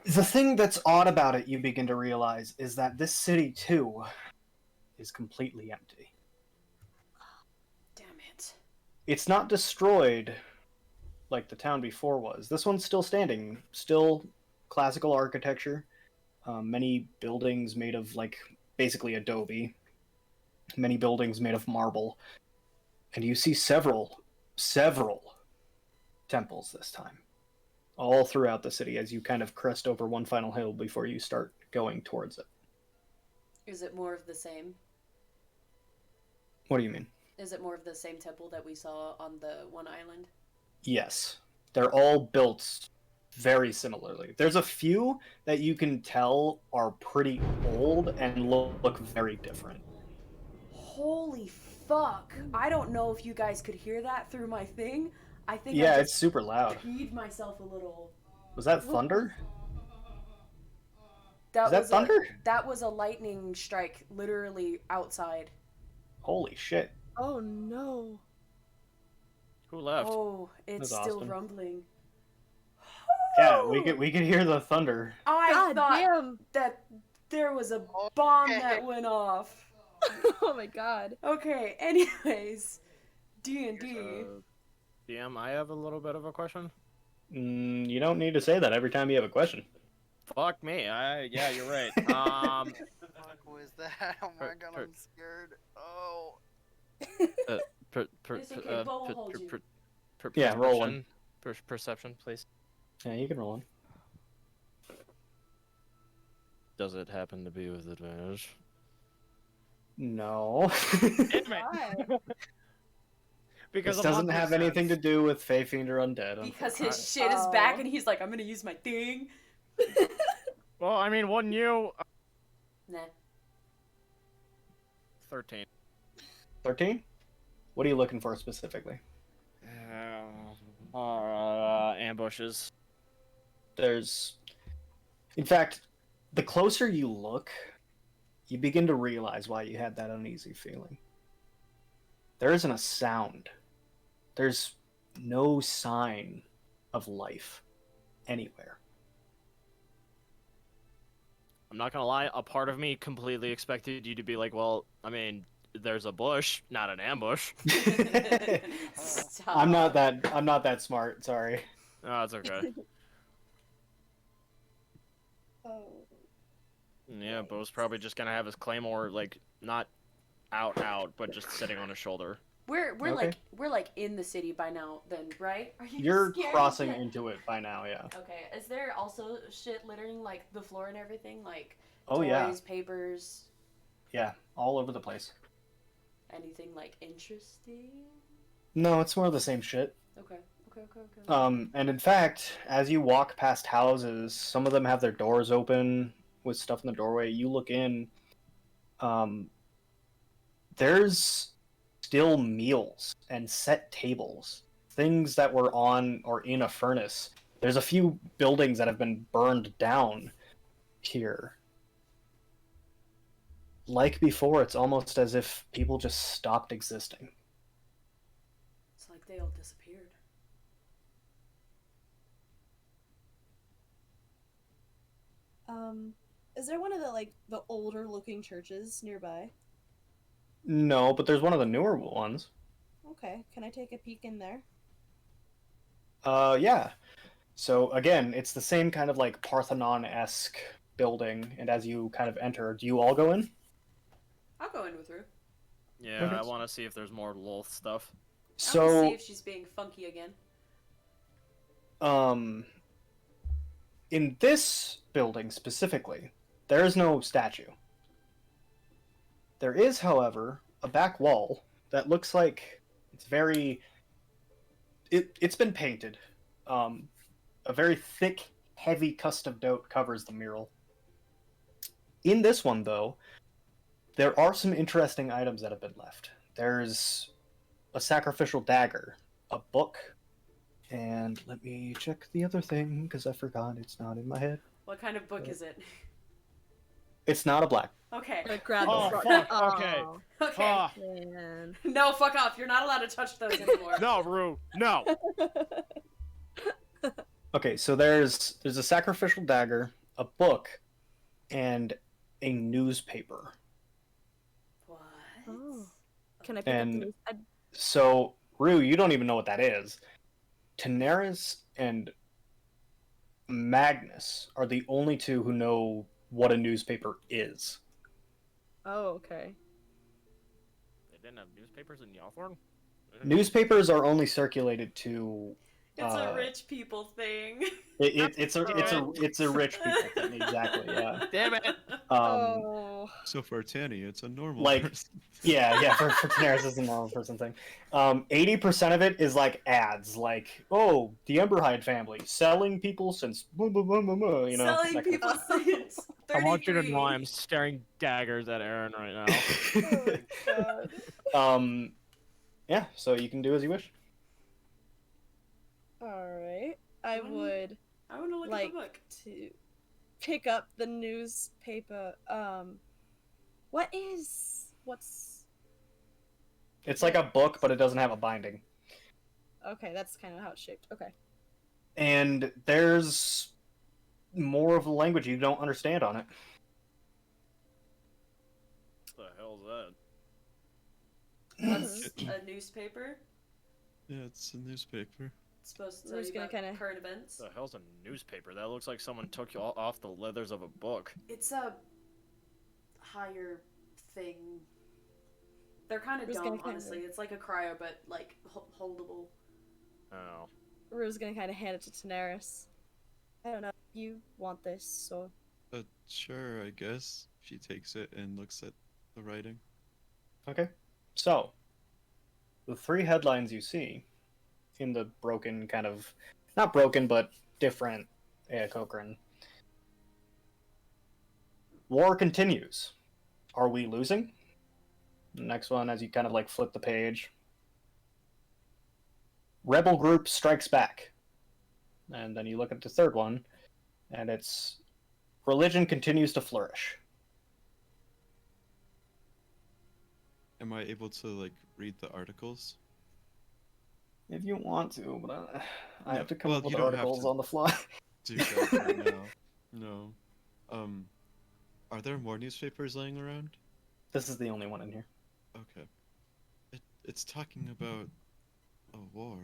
Speaker 1: the thing that's odd about it, you begin to realize, is that this city too is completely empty.
Speaker 2: Damn it.
Speaker 1: It's not destroyed like the town before was. This one's still standing, still classical architecture. Many buildings made of basically adobe. Many buildings made of marble, and you see several temples this time, all throughout the city as you kind of crest over one final hill before you start going towards it.
Speaker 2: Is it more of the same?
Speaker 1: What do you mean?
Speaker 2: Is it more of the same temple that we saw on the one island?
Speaker 1: Yes. They're all built very similarly. There's a few that you can tell are pretty old and look very different.
Speaker 2: Holy fuck! I don't know if you guys could hear that through my thing. I think
Speaker 1: Yeah,
Speaker 2: I
Speaker 1: it's
Speaker 2: just
Speaker 1: super loud.
Speaker 2: peed myself a little.
Speaker 1: Was that thunder?
Speaker 2: That
Speaker 1: Is that
Speaker 2: was
Speaker 1: thunder?
Speaker 2: that was a lightning strike, literally outside.
Speaker 1: Holy shit.
Speaker 5: Oh no.
Speaker 7: Who left?
Speaker 2: Oh, it's
Speaker 1: That's
Speaker 2: still
Speaker 1: awesome.
Speaker 2: rumbling.
Speaker 1: Yeah, we could hear the thunder.
Speaker 2: I
Speaker 5: God
Speaker 2: thought
Speaker 5: damn.
Speaker 2: that there was a bomb
Speaker 6: Okay.
Speaker 2: that went off.
Speaker 5: Oh my god.
Speaker 2: Okay, anyways, D&D.
Speaker 7: DM, I have a little bit of a question.
Speaker 1: You don't need to say that every time you have a question.
Speaker 7: Fuck me. Yeah, you're right.
Speaker 6: What the fuck was that? Oh my god,
Speaker 7: per-
Speaker 6: I'm scared. Oh.
Speaker 2: It's okay, Bo will hold you.
Speaker 1: Yeah, roll one.
Speaker 7: Perception, please.
Speaker 1: Yeah, you can roll one.
Speaker 7: Does it happen to be with advantage?
Speaker 1: No.
Speaker 5: Why?
Speaker 7: Because
Speaker 1: This
Speaker 7: of
Speaker 1: doesn't have anything to
Speaker 7: sense.
Speaker 1: do with Fey Fiend or Undead.
Speaker 2: Because
Speaker 1: unfortunately.
Speaker 2: his shit is back and he's like, I'm gonna use my thing.
Speaker 7: Well, I mean, wouldn't you?
Speaker 2: Nah.
Speaker 7: 13.
Speaker 1: 13? What are you looking for specifically?
Speaker 7: Ambushes.
Speaker 1: In fact, the closer you look, you begin to realize why you had that uneasy feeling. There isn't a sound. There's no sign of life anywhere.
Speaker 7: I'm not gonna lie, a part of me completely expected you to be like, well, I mean, there's a bush, not an ambush.
Speaker 2: Stop.
Speaker 1: I'm not that smart, sorry.
Speaker 7: Oh, it's okay.
Speaker 5: Oh.
Speaker 7: Yeah, Bo's probably just gonna have his claymore, like, not out, but just sitting on his shoulder.
Speaker 2: We're
Speaker 1: Okay.
Speaker 2: like in the city by now then, right? Are you
Speaker 1: You're
Speaker 2: scared
Speaker 1: crossing
Speaker 2: yet?
Speaker 1: into it by now, yeah.
Speaker 2: Okay. Is there also shit littering like the floor and everything? Like
Speaker 1: Oh
Speaker 2: toys,
Speaker 1: yeah.
Speaker 2: papers,
Speaker 1: Yeah, all over the place.
Speaker 2: anything like interesting?
Speaker 1: No, it's more of the same shit.
Speaker 2: Okay.
Speaker 1: And in fact, as you walk past houses, some of them have their doors open with stuff in the doorway. You look in, there's still meals and set tables, things that were on or in a furnace. There's a few buildings that have been burned down here. Like before, it's almost as if people just stopped existing.
Speaker 2: It's like they all disappeared.
Speaker 5: Is there one of the older looking churches nearby?
Speaker 1: No, but there's one of the newer ones.
Speaker 5: Okay, can I take a peek in there?
Speaker 1: Yeah. So again, it's the same kind of like Parthenon-esque building, and as you kind of enter, do you all go in?
Speaker 2: I'll go in with her.
Speaker 7: Yeah,
Speaker 1: Okay.
Speaker 7: I want to see if there's more Lolth stuff.
Speaker 2: I want to see
Speaker 1: So,
Speaker 2: if she's being funky again.
Speaker 1: in this building specifically, there is no statue. There is, however, a back wall that looks like it's very. It's been painted. A very thick, heavy custom note covers the mural. In this one, though, there are some interesting items that have been left. There's a sacrificial dagger, a book, and let me check the other thing because I forgot. It's not in my head.
Speaker 2: What kind of book is it?
Speaker 1: It's not a black.
Speaker 2: Okay.
Speaker 5: Like grab
Speaker 7: Oh,
Speaker 5: the
Speaker 7: fuck, okay.
Speaker 5: Oh,
Speaker 2: Okay.
Speaker 7: Ah,
Speaker 5: man.
Speaker 2: No, fuck off. You're not allowed to touch those anymore.
Speaker 7: no, Rue, no.
Speaker 1: Okay, so there's a sacrificial dagger, a book, and a newspaper.
Speaker 2: What?
Speaker 5: Oh. Can I pick
Speaker 1: And-
Speaker 5: up the news?
Speaker 1: So, Rue, you don't even know what that is. Daenerys and Magnus are the only two who know what a newspaper is.
Speaker 5: Oh, okay.
Speaker 7: They didn't have newspapers in Yawthorn?
Speaker 1: Newspapers are only circulated to.
Speaker 2: It's a rich people thing.
Speaker 1: It's a rich people thing, exactly. Yeah.
Speaker 7: Damn it!
Speaker 5: Oh.
Speaker 4: So for Tanny, it's a normal
Speaker 1: Like-
Speaker 4: person.
Speaker 1: Yeah. For Daenerys is a normal person thing. 80% of it is like ads, like the Emberhide family selling people since blah, blah, blah, blah, blah, you know.
Speaker 2: Selling
Speaker 1: that kind
Speaker 2: people
Speaker 1: of
Speaker 2: since 33.
Speaker 7: I want you to know I'm staring daggers at Aaron right now.
Speaker 1: stuff.
Speaker 5: God.
Speaker 1: Yeah. So you can do as you wish.
Speaker 5: Alright. I would
Speaker 2: I want to look at
Speaker 5: like
Speaker 2: the book.
Speaker 5: to. pick up the newspaper. What's
Speaker 1: It's like a book, but it doesn't have a binding.
Speaker 5: okay? That's kind of how it's shaped. Okay.
Speaker 1: And there's more of the language you don't understand on it.
Speaker 7: What the hell's that?
Speaker 2: What's a newspaper?
Speaker 4: Yeah, it's a newspaper.
Speaker 2: It's supposed to
Speaker 5: We're
Speaker 2: tell you
Speaker 5: just gonna
Speaker 2: about
Speaker 5: kinda-
Speaker 2: current events.
Speaker 7: What the hell's a newspaper? That looks like someone took you off the leathers of a book.
Speaker 2: It's a higher thing. They're kind of
Speaker 5: Who's
Speaker 2: dumb,
Speaker 5: gonna kinda-
Speaker 2: honestly. It's like a cryo, but like holdable.
Speaker 7: Oh.
Speaker 5: Rue's gonna kind of hand it to Daenerys. I don't know. You want this, or
Speaker 4: Sure, I guess. She takes it and looks at the writing.
Speaker 1: Okay. So, the three headlines you see in the broken kind of, not broken, but different Cochrane. War continues. Are we losing? The next one, as you kind of like flip the page. Rebel group strikes back. And then you look at the third one, and it's religion continues to flourish.
Speaker 4: Am I able to like read the articles?
Speaker 1: If you want to, but I
Speaker 4: No,
Speaker 1: have to come
Speaker 4: well,
Speaker 1: up with
Speaker 4: you don't have
Speaker 1: articles
Speaker 4: to.
Speaker 1: on the fly.
Speaker 4: Do that right now. No. Are there more newspapers laying around?
Speaker 1: This is the only one in here.
Speaker 4: Okay. It's talking about a war.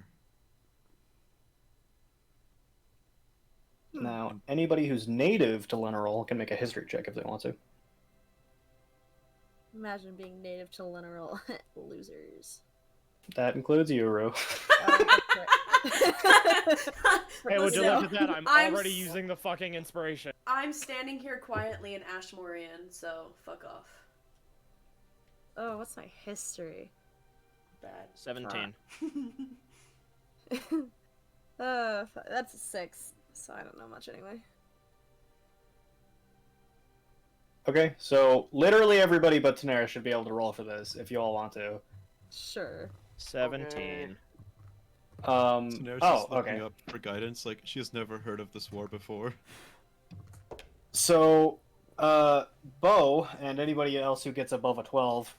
Speaker 1: Now, anybody who's native to Lineral can make a history check if they want to.
Speaker 5: imagine being native to Lineral. Losers.
Speaker 1: That includes you, Rue.
Speaker 7: Hey, would you
Speaker 2: Listen,
Speaker 7: look at that? I'm
Speaker 2: I'm
Speaker 7: already
Speaker 2: s-
Speaker 7: using the fucking inspiration.
Speaker 2: I'm standing here quietly in Ashmorian, so fuck off.
Speaker 5: Oh, what's my history?
Speaker 2: Bad.
Speaker 7: 17.
Speaker 5: That's a 6, so I don't know much anyway.
Speaker 1: Okay, so literally everybody but Tanera should be able to roll for this if you all want to.
Speaker 5: Sure.
Speaker 7: 17.
Speaker 4: Daenerys is looking
Speaker 1: okay.
Speaker 4: up for guidance, like she has never heard of this war before.
Speaker 1: So, Bo and anybody else who gets above a 12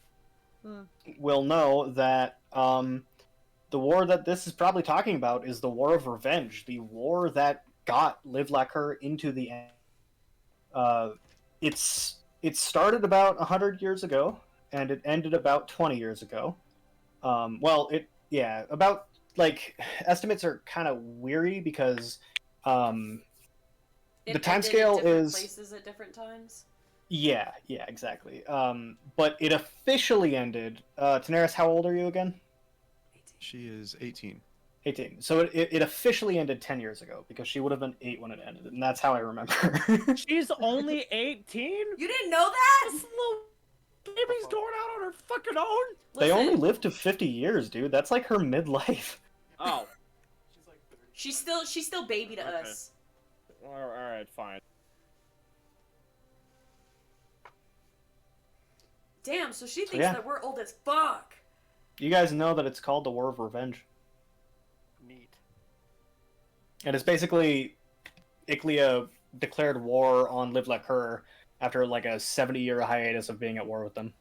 Speaker 1: will know that the war that this is probably talking about is the War of Revenge, the war that got Liv Lacker into the end. It started about 100 years ago, and it ended about 20 years ago. About, like, estimates are kind of weary because the timescale is
Speaker 2: places at different times.
Speaker 1: yeah, exactly. But it officially ended. Daenerys, how old are you again?
Speaker 4: She is 18.
Speaker 1: 18. So it officially ended 10 years ago because she would have been 8 when it ended, and that's how I remember.
Speaker 7: She's only 18?
Speaker 2: You didn't know that?
Speaker 7: This little baby's going out on her fucking own?
Speaker 1: They only
Speaker 2: Listen,
Speaker 1: lived to 50 years, dude. That's like her midlife.
Speaker 7: Oh.
Speaker 2: she's still baby to
Speaker 7: Okay.
Speaker 2: us.
Speaker 7: Alright, fine.
Speaker 2: Damn, so she thinks
Speaker 1: yeah.
Speaker 2: that we're old as fuck.
Speaker 1: You guys know that it's called the War of Revenge.
Speaker 6: Neat.
Speaker 1: And it's basically Iclia declared war on Liv Lacker after like a 70-year hiatus of being at war with them.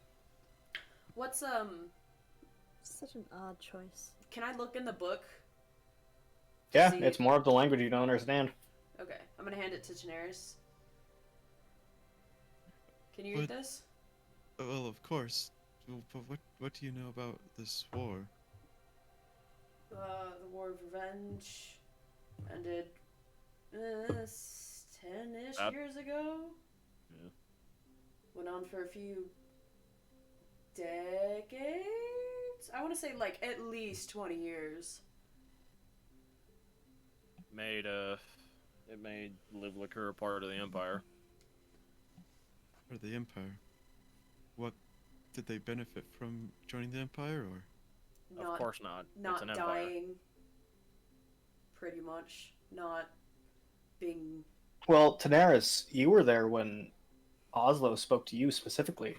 Speaker 2: What's
Speaker 5: Such an odd choice.
Speaker 2: Can I look in the book?
Speaker 1: Yeah,
Speaker 2: See-
Speaker 1: it's more of the language you don't understand.
Speaker 2: Okay, I'm gonna hand it to Daenerys. Can you read
Speaker 4: But-
Speaker 2: this?
Speaker 4: Well, of course. But what do you know about this war?
Speaker 2: The War of Revenge ended 10-ish years ago.
Speaker 7: Yeah.
Speaker 2: Went on for a few decades. I want to say like at least 20 years.
Speaker 7: It made Liv Lacker a part of the Empire.
Speaker 4: Or the Empire? What did they benefit from joining the Empire, or?
Speaker 7: Of
Speaker 2: Not
Speaker 7: course not. It's
Speaker 2: not
Speaker 7: an Empire.
Speaker 2: dying. Pretty much not being.
Speaker 1: Well, Daenerys, you were there when Oslo spoke to you specifically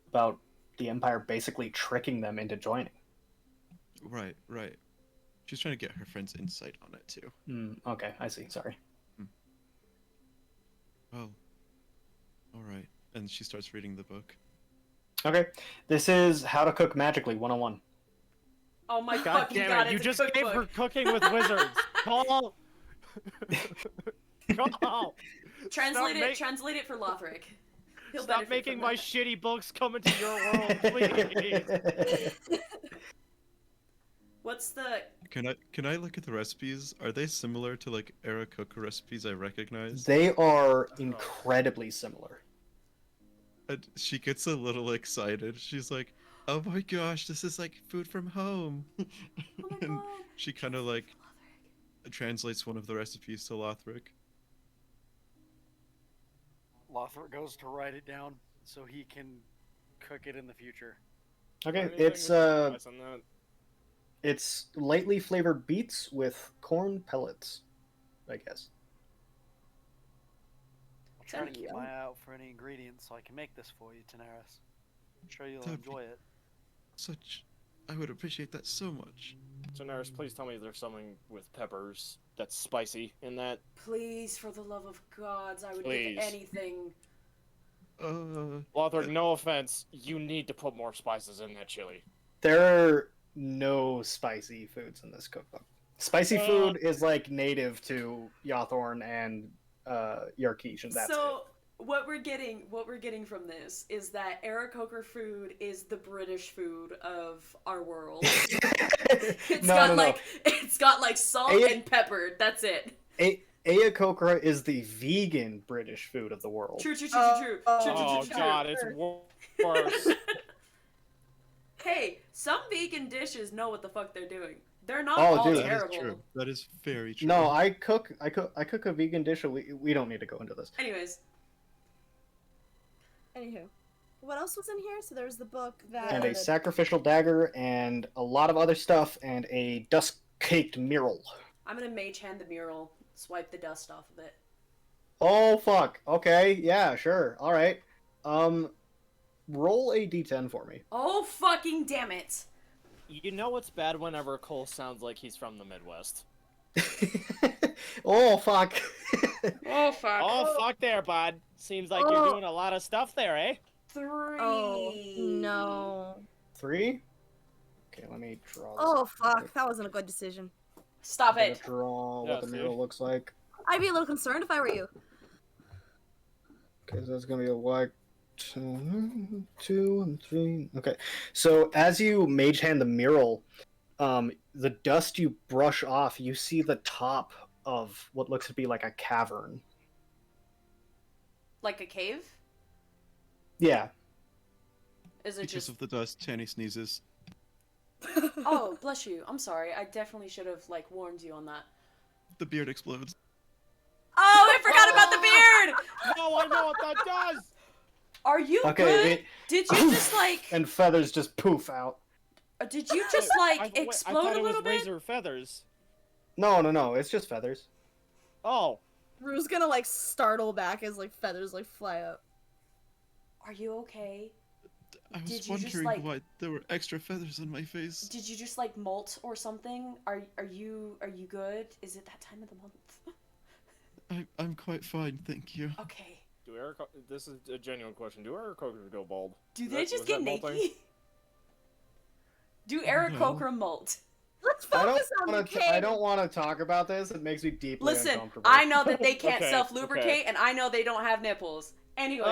Speaker 1: about the Empire basically tricking them into joining.
Speaker 4: Right. She's trying to get her friend's insight on it too.
Speaker 1: Okay, I see. Sorry.
Speaker 4: Well, alright. And she starts reading the book.
Speaker 1: Okay, this is How to Cook Magically 101.
Speaker 2: Oh my
Speaker 3: God
Speaker 2: fucking
Speaker 3: damn
Speaker 2: god,
Speaker 3: it! You
Speaker 2: it's
Speaker 3: just
Speaker 2: a
Speaker 3: gave her
Speaker 2: cookbook.
Speaker 3: cooking with wizards. Call. Call.
Speaker 2: Translate
Speaker 3: Stop
Speaker 2: it. Translate it for Lothric. He'll
Speaker 3: Stop
Speaker 2: benefit
Speaker 3: making
Speaker 2: from
Speaker 3: my
Speaker 2: that.
Speaker 3: shitty books come into your world, please.
Speaker 2: What's the?
Speaker 4: Can I look at the recipes? Are they similar to like Aarakocra recipes I recognize?
Speaker 1: They are incredibly similar.
Speaker 4: And she gets a little excited. She's like, "Oh my gosh, this is like food from home."
Speaker 2: Oh my
Speaker 4: And
Speaker 2: god.
Speaker 4: she kind of like translates one of the recipes to Lothric.
Speaker 6: Lothar goes to write it down so he can cook it in the future.
Speaker 1: Okay,
Speaker 3: Anything with spice on that?
Speaker 1: it's lightly flavored beets with corn pellets, I guess.
Speaker 6: I'll try to keep
Speaker 5: Yum.
Speaker 6: my eye out for any ingredients so I can make this for you, Daenerys. I'm sure you'll
Speaker 4: That'd be-
Speaker 6: enjoy it.
Speaker 4: I would appreciate that so much.
Speaker 3: So, Nurse, please tell me there's something with peppers that's spicy in that.
Speaker 2: Please, for the love of gods, I would
Speaker 3: Please.
Speaker 2: give anything.
Speaker 3: Lothar, no offense, you need to put more spices in that chili.
Speaker 1: There are no spicy foods in this cookbook. Spicy food is like native to Yawthorn and Yarkish, and that's
Speaker 2: So what we're getting from this is that Aarakocra food is the British food of our world.
Speaker 1: it.
Speaker 2: It's got like salt and pepper. That's it.
Speaker 1: Aarakocra is the vegan British food of the world.
Speaker 2: True.
Speaker 3: Oh god, it's worse.
Speaker 2: Hey, some vegan dishes know what the fuck they're doing. They're not
Speaker 1: Oh,
Speaker 2: all
Speaker 1: dude.
Speaker 4: That
Speaker 2: terrible.
Speaker 4: is true. That is very true.
Speaker 1: No, I cook a vegan dish. We don't need to go into this.
Speaker 2: Anyways,
Speaker 5: Anywho, what else was in here? So there was the book that.
Speaker 1: And a sacrificial dagger, and a lot of other stuff, and a dust-caked mural.
Speaker 2: I'm gonna mage hand the mural, swipe the dust off of it.
Speaker 1: Oh fuck. Okay, yeah, sure. All right. Roll a d10 for me.
Speaker 2: Oh fucking damn it!
Speaker 3: You know what's bad whenever Cole sounds like he's from the Midwest.
Speaker 1: Oh fuck.
Speaker 2: Oh fuck!
Speaker 3: Oh, fuck there, bud. Seems like you're doing a lot of stuff there, eh?
Speaker 2: 3.
Speaker 5: Oh no.
Speaker 1: 3. Okay, let me draw. This
Speaker 5: Oh
Speaker 1: up
Speaker 5: fuck,
Speaker 1: quick.
Speaker 5: that wasn't a good decision.
Speaker 2: Stop
Speaker 1: I'm
Speaker 2: it!
Speaker 1: gonna draw
Speaker 3: Yeah,
Speaker 1: what the
Speaker 3: see?
Speaker 1: mural looks like.
Speaker 5: I'd be a little concerned if I were you.
Speaker 1: Okay, so that's gonna be a white 2 and 3. Okay, so as you mage hand the mural, the dust you brush off, you see the top of what looks to be like a cavern.
Speaker 2: Like a cave?
Speaker 1: Yeah.
Speaker 2: Is it
Speaker 4: Because
Speaker 2: just?
Speaker 4: of the dust, Tanny sneezes.
Speaker 2: Oh, bless you. I'm sorry. I definitely should have like warned you on that.
Speaker 4: The beard explodes.
Speaker 2: Oh, I forgot about the beard.
Speaker 3: No, I know what that does!
Speaker 2: Are you
Speaker 1: Okay.
Speaker 2: good? Did you just like?
Speaker 1: And feathers just poof out.
Speaker 2: Did you just like
Speaker 3: I
Speaker 2: explode
Speaker 3: thought
Speaker 2: a
Speaker 3: it was
Speaker 2: little bit?
Speaker 3: razor feathers.
Speaker 1: No, it's just feathers.
Speaker 3: Oh.
Speaker 5: Rue's gonna like startle back as like feathers like fly up.
Speaker 2: Are you okay?
Speaker 4: I was
Speaker 2: Did you just,
Speaker 4: wondering
Speaker 2: like-
Speaker 4: why there were extra feathers on my face.
Speaker 2: Did you just like molt or something? Are you good? Is it that time of the month?
Speaker 4: I'm quite fine, thank you.
Speaker 2: Okay.
Speaker 3: This is a genuine question. Do Aarakocra go bald?
Speaker 2: Do
Speaker 3: Was
Speaker 2: they
Speaker 3: that-
Speaker 2: just
Speaker 3: was
Speaker 2: get
Speaker 3: that
Speaker 2: naked?
Speaker 3: molting?
Speaker 2: Do Aarakocra molt?
Speaker 5: Let's
Speaker 1: I don't
Speaker 5: focus on the
Speaker 1: want to.
Speaker 5: cave.
Speaker 1: I don't want to talk about this. It makes me deeply
Speaker 2: Listen,
Speaker 1: uncomfortable.
Speaker 2: I know that they can't
Speaker 3: Okay,
Speaker 2: self-lubricate,
Speaker 3: okay.
Speaker 2: and I know they don't have nipples. Anyways.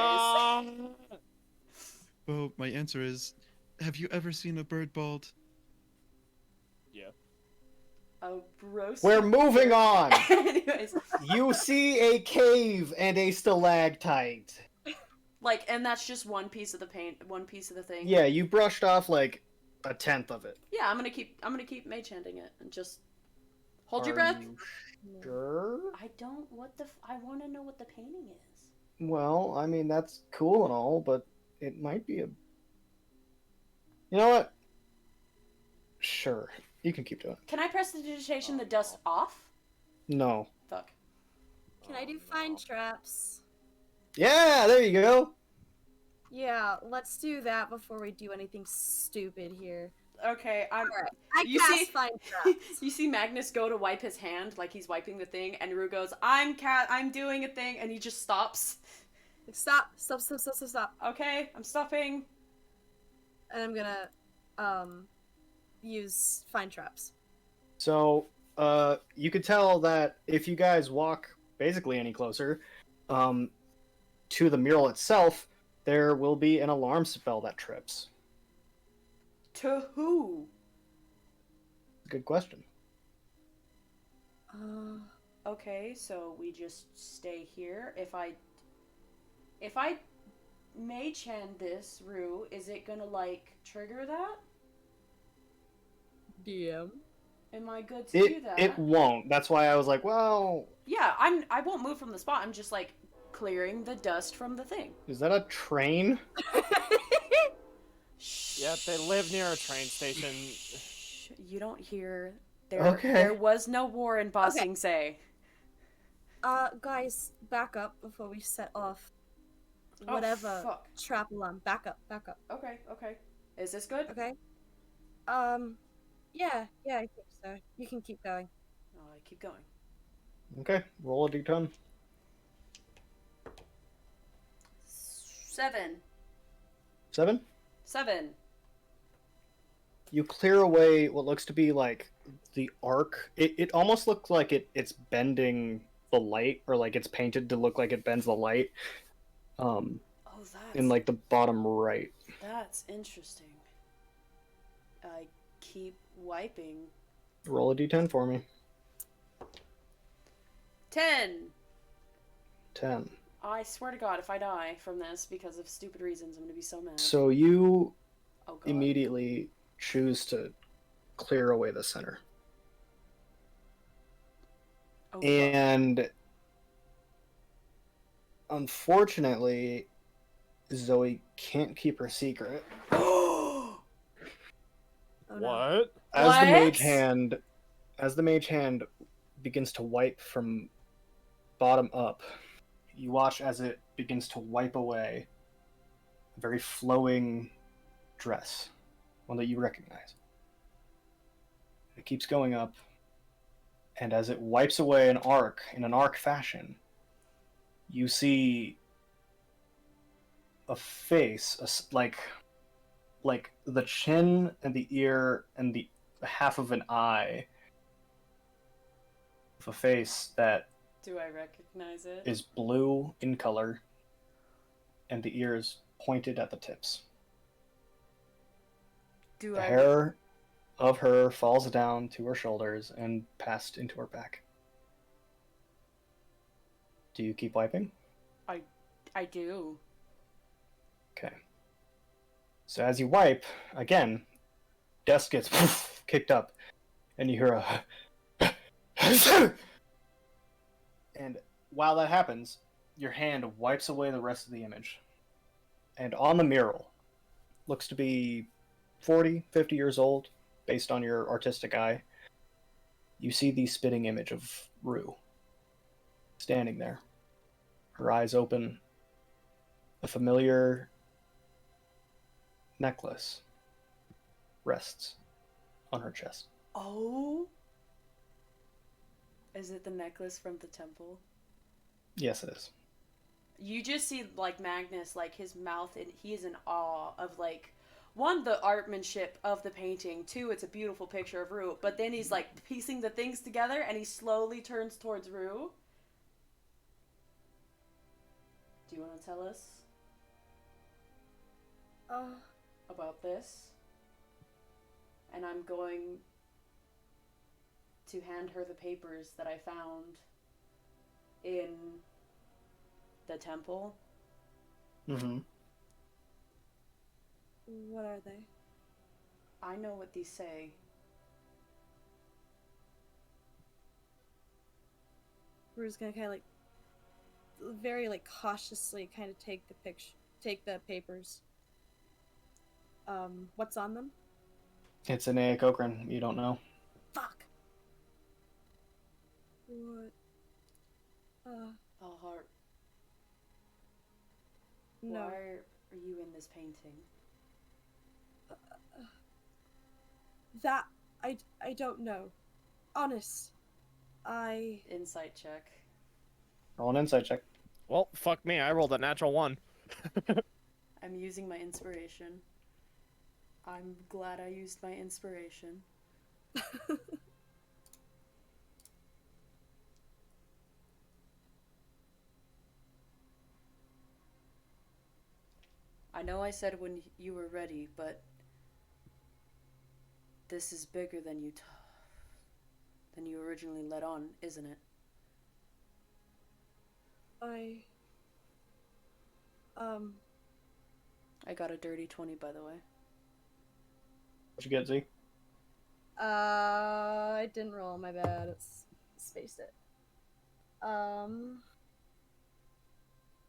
Speaker 4: Well, my answer is, have you ever seen a bird bald?
Speaker 3: Yeah.
Speaker 2: Oh, gross.
Speaker 1: We're moving on.
Speaker 2: Anyways.
Speaker 1: You see a cave and a stalactite.
Speaker 2: Like, and that's just one piece of the paint, one piece of the thing.
Speaker 1: Yeah, you brushed off like a tenth of it.
Speaker 2: Yeah, I'm gonna keep mage handing it and just hold your
Speaker 1: Are
Speaker 2: breath.
Speaker 1: you sure?
Speaker 2: I don't. I want to know what the painting is.
Speaker 1: Well, I mean that's cool and all, but it might be a. You know what? Sure, you can keep doing it.
Speaker 2: Can I prestidigitation the dust off?
Speaker 1: No.
Speaker 2: Fuck.
Speaker 5: Can I do find traps?
Speaker 1: Yeah, there you go.
Speaker 5: Yeah, let's do that before we do anything stupid here.
Speaker 2: Okay, I'm.
Speaker 5: Alright. I
Speaker 2: You
Speaker 5: cast
Speaker 2: see-
Speaker 5: find traps.
Speaker 2: You see Magnus go to wipe his hand, like he's wiping the thing, and Rue goes, I'm doing a thing," and he just stops.
Speaker 5: Stop, stop, stop, stop, stop, stop.
Speaker 2: Okay, I'm stopping.
Speaker 5: And I'm gonna, use find traps.
Speaker 1: So, you could tell that if you guys walk basically any closer, to the mural itself, there will be an alarm spell that trips.
Speaker 2: To who?
Speaker 1: Good question.
Speaker 2: Okay, so we just stay here. If I mage hand this, Rue, is it gonna, like, trigger that?
Speaker 5: DM.
Speaker 2: Am I good to do that?
Speaker 1: It won't. That's why I was like, well,
Speaker 2: Yeah, I won't move from the spot. I'm just, like, clearing the dust from the thing.
Speaker 1: is that a train?
Speaker 7: Yeah, they live near a train station.
Speaker 2: Shh, you don't hear. There,
Speaker 1: Okay.
Speaker 2: There was no war in Ba Sing Se.
Speaker 5: Guys, back up before we set off.
Speaker 2: Oh,
Speaker 5: Whatever
Speaker 2: fuck.
Speaker 5: trap alarm. Back up, back up.
Speaker 2: Okay, okay. Is this good?
Speaker 5: Okay? Yeah, I think so. You can keep going.
Speaker 2: Oh, I keep going.
Speaker 1: Okay, roll a d10.
Speaker 2: 7.
Speaker 1: 7?
Speaker 2: 7.
Speaker 1: You clear away what looks to be like the arc. It almost looks like it's bending the light, or like it's painted to look like it bends the light.
Speaker 2: Oh, that's
Speaker 1: In like the bottom right.
Speaker 2: that's interesting. I keep wiping.
Speaker 1: Roll a d10 for me.
Speaker 2: 10.
Speaker 1: 10.
Speaker 2: I swear to God, if I die from this because of stupid reasons, I'm gonna be so mad.
Speaker 1: So you
Speaker 2: Oh God.
Speaker 1: immediately choose to clear away the center.
Speaker 2: Oh, God.
Speaker 1: And unfortunately, Zoe can't keep her secret.
Speaker 5: Oh, no.
Speaker 7: What?
Speaker 1: As the
Speaker 2: What?
Speaker 1: mage hand begins to wipe from bottom up, you watch as it begins to wipe away a very flowing dress, one that you recognize. It keeps going up, and as it wipes away an arc in an arc fashion, you see a face, like the chin and the ear and the half of an eye of a face that
Speaker 2: Do I recognize it?
Speaker 1: is blue in color, and the ears pointed at the tips.
Speaker 2: Do
Speaker 1: The
Speaker 2: I?
Speaker 1: hair of her falls down to her shoulders and passed into her back. Do you keep wiping?
Speaker 2: I do.
Speaker 1: Okay. So as you wipe, again, desk gets kicked up, and you hear a and while that happens, your hand wipes away the rest of the image. And on the mural, looks to be 40, 50 years old, based on your artistic eye, you see the spitting image of Rue, standing there, her eyes open, a familiar necklace rests on her chest.
Speaker 2: Oh. Is it the necklace from the temple?
Speaker 1: Yes, it is.
Speaker 2: You just see, like, Magnus, like, his mouth, and he is in awe of, like, one, the artmanship of the painting, two, it's a beautiful picture of Rue, but then he's, like, piecing the things together, and he slowly turns towards Rue. Do you want to tell us about this? And I'm going to hand her the papers that I found in the temple.
Speaker 1: Mm-hmm.
Speaker 5: What are they?
Speaker 2: I know what these say.
Speaker 5: We're just gonna kind of like, very like cautiously, kind of take the papers. What's on them?
Speaker 1: It's an Aeokokran. You don't know.
Speaker 5: Fuck. What?
Speaker 2: Alhart,
Speaker 5: No.
Speaker 2: why are you in this painting?
Speaker 5: That I don't know. Honest. I
Speaker 2: Insight check.
Speaker 1: Roll an insight check.
Speaker 7: Well, fuck me. I rolled a natural 1.
Speaker 2: I'm using my inspiration. I'm glad I used my inspiration. I know I said when you were ready, but this is bigger than than you originally let on, isn't it?
Speaker 5: I
Speaker 2: I got a dirty 20, by the way.
Speaker 1: What'd you get, Z?
Speaker 5: I didn't roll, my bad. It's spaced it. Let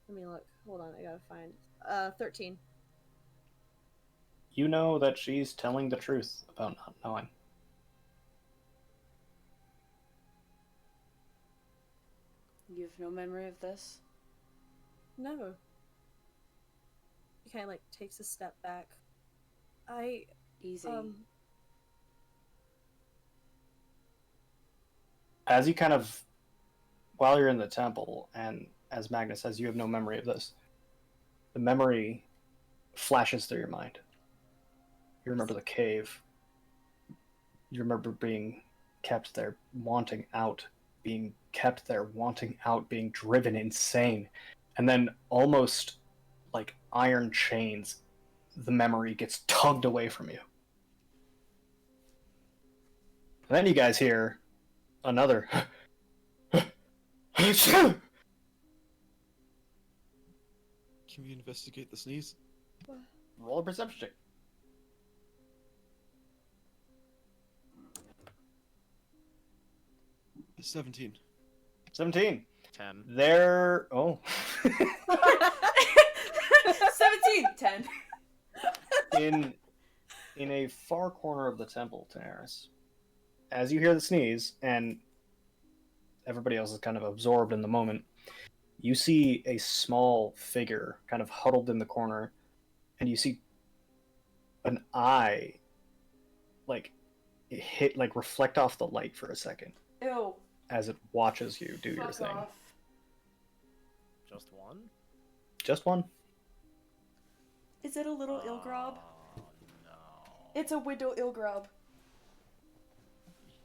Speaker 5: me look. Hold on, I gotta find 13.
Speaker 1: You know that she's telling the truth about not knowing.
Speaker 2: You have no memory of this?
Speaker 5: No. He kinda like takes a step back.
Speaker 2: Easy.
Speaker 1: As you kind of, while you're in the temple, and as Magnus says, you have no memory of this, the memory flashes through your mind. You remember the cave. You remember being kept there, wanting out, being kept there, wanting out, being driven insane. And then almost like iron chains, the memory gets tugged away from you. And then you guys hear another.
Speaker 4: Can we investigate the sneeze?
Speaker 1: Roll a perception check.
Speaker 4: A 17.
Speaker 1: 17.
Speaker 7: 10.
Speaker 1: There. Oh.
Speaker 2: 17! 10.
Speaker 1: In a far corner of the temple, Tanaris, as you hear the sneeze, and everybody else is kind of absorbed in the moment, you see a small figure kind of huddled in the corner, and you see an eye, like, it hit, like, reflect off the light for a second
Speaker 2: Ew.
Speaker 1: as it watches you do your
Speaker 2: Fuck
Speaker 1: thing.
Speaker 2: off.
Speaker 7: Just one?
Speaker 1: Just one.
Speaker 2: Is it a little Ilgrob?
Speaker 7: Oh, no.
Speaker 2: It's a widow Ilgrob.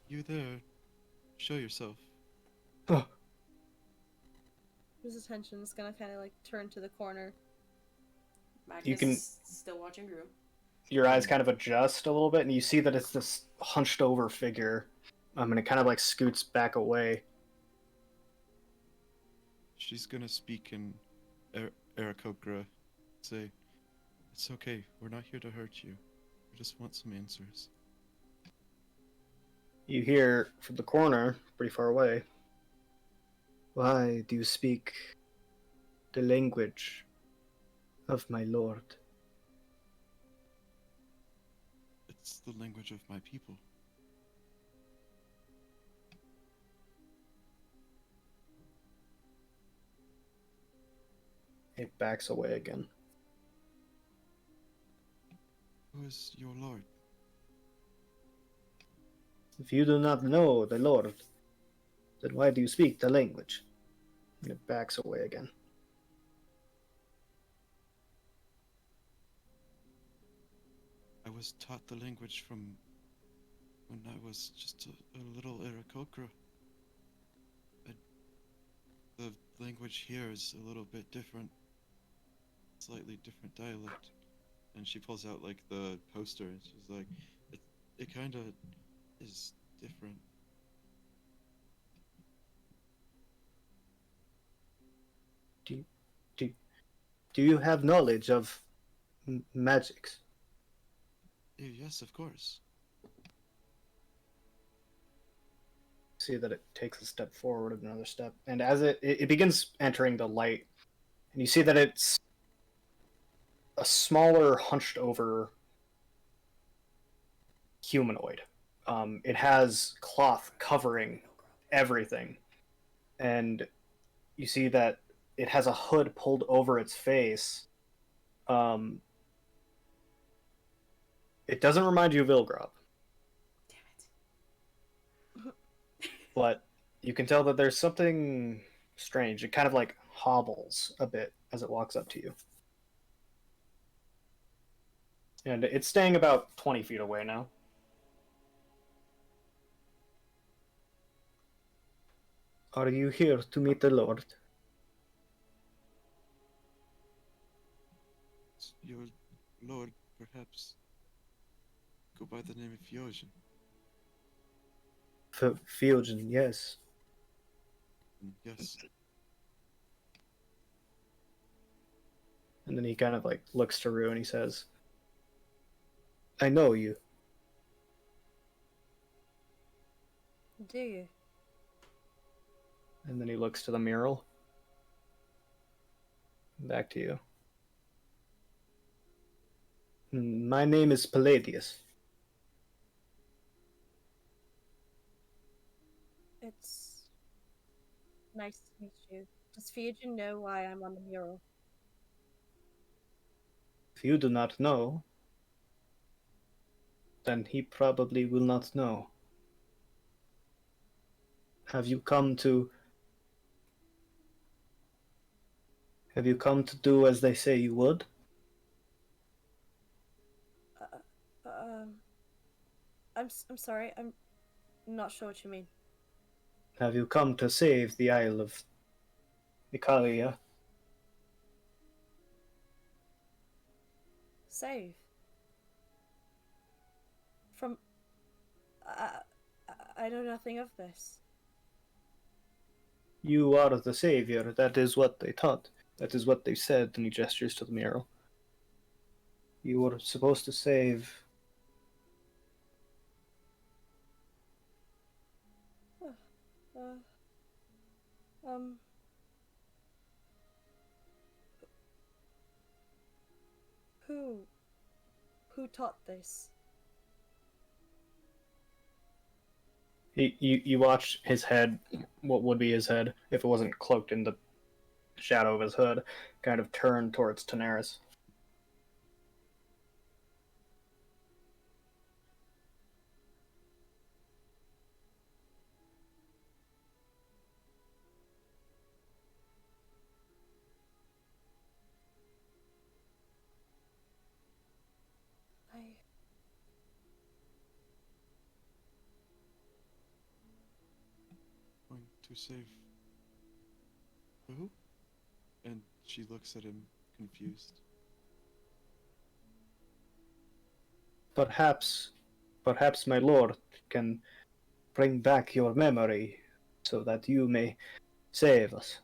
Speaker 4: You there? Show yourself.
Speaker 5: His attention's gonna kind of like turn to the corner.
Speaker 2: Magnus
Speaker 1: You can-
Speaker 2: is still watching Group.
Speaker 1: Your eyes kind of adjust a little bit, and you see that it's this hunched over figure. And it kind of like scoots back away.
Speaker 4: She's gonna speak in Aarakocra. Say, it's okay. We're not here to hurt you. We just want some answers.
Speaker 1: You hear from the corner, pretty far away. Why do you speak the language of my lord?
Speaker 4: It's the language of my people.
Speaker 1: It backs away again.
Speaker 4: Who is your lord?
Speaker 1: If you do not know the lord, then why do you speak the language? And it backs away again.
Speaker 4: I was taught the language from when I was just a little Aarakocra. The language here is a little bit different. Slightly different dialect. And she pulls out like the poster and she's like, it kind of is different.
Speaker 1: Do you have knowledge of magics?
Speaker 4: Yes, of course.
Speaker 1: See that it takes a step forward, another step, and as it begins entering the light, and you see that it's a smaller, hunched over humanoid. It has cloth covering everything, and you see that it has a hood pulled over its face. It doesn't remind you of Ilgrob. but you can tell that there's something strange. It kind of like hobbles a bit as it walks up to you. And it's staying about 20 feet away now. Are you here to meet the Lord?
Speaker 4: Your lord, perhaps, go by the name of Yojin.
Speaker 1: Fusion, yes.
Speaker 4: Yes.
Speaker 1: And then he kind of like looks to Rue and he says, I know you.
Speaker 5: Do you?
Speaker 1: And then he looks to the mural. Back to you. My name is Palladius.
Speaker 5: It's nice to meet you. Does Fiojin know why I'm on the mural?
Speaker 1: If you do not know, then he probably will not know. Have you come to do as they say you would?
Speaker 5: Um, I'm sorry. I'm not sure what you mean.
Speaker 1: Have you come to save the Isle of Icaria?
Speaker 5: Save. From. I, I know nothing of this.
Speaker 1: You are the savior. That is what they taught. That is what they said, and he gestures to the mural. You were supposed to save.
Speaker 5: Uh, um. Who? Who taught this?
Speaker 1: You watch his head, what would be his head, if it wasn't cloaked in the shadow of his hood, kind of turn towards Daenerys.
Speaker 5: I.
Speaker 4: Going to save who? And she looks at him, confused.
Speaker 1: Perhaps, perhaps my lord can bring back your memory so that you may save us.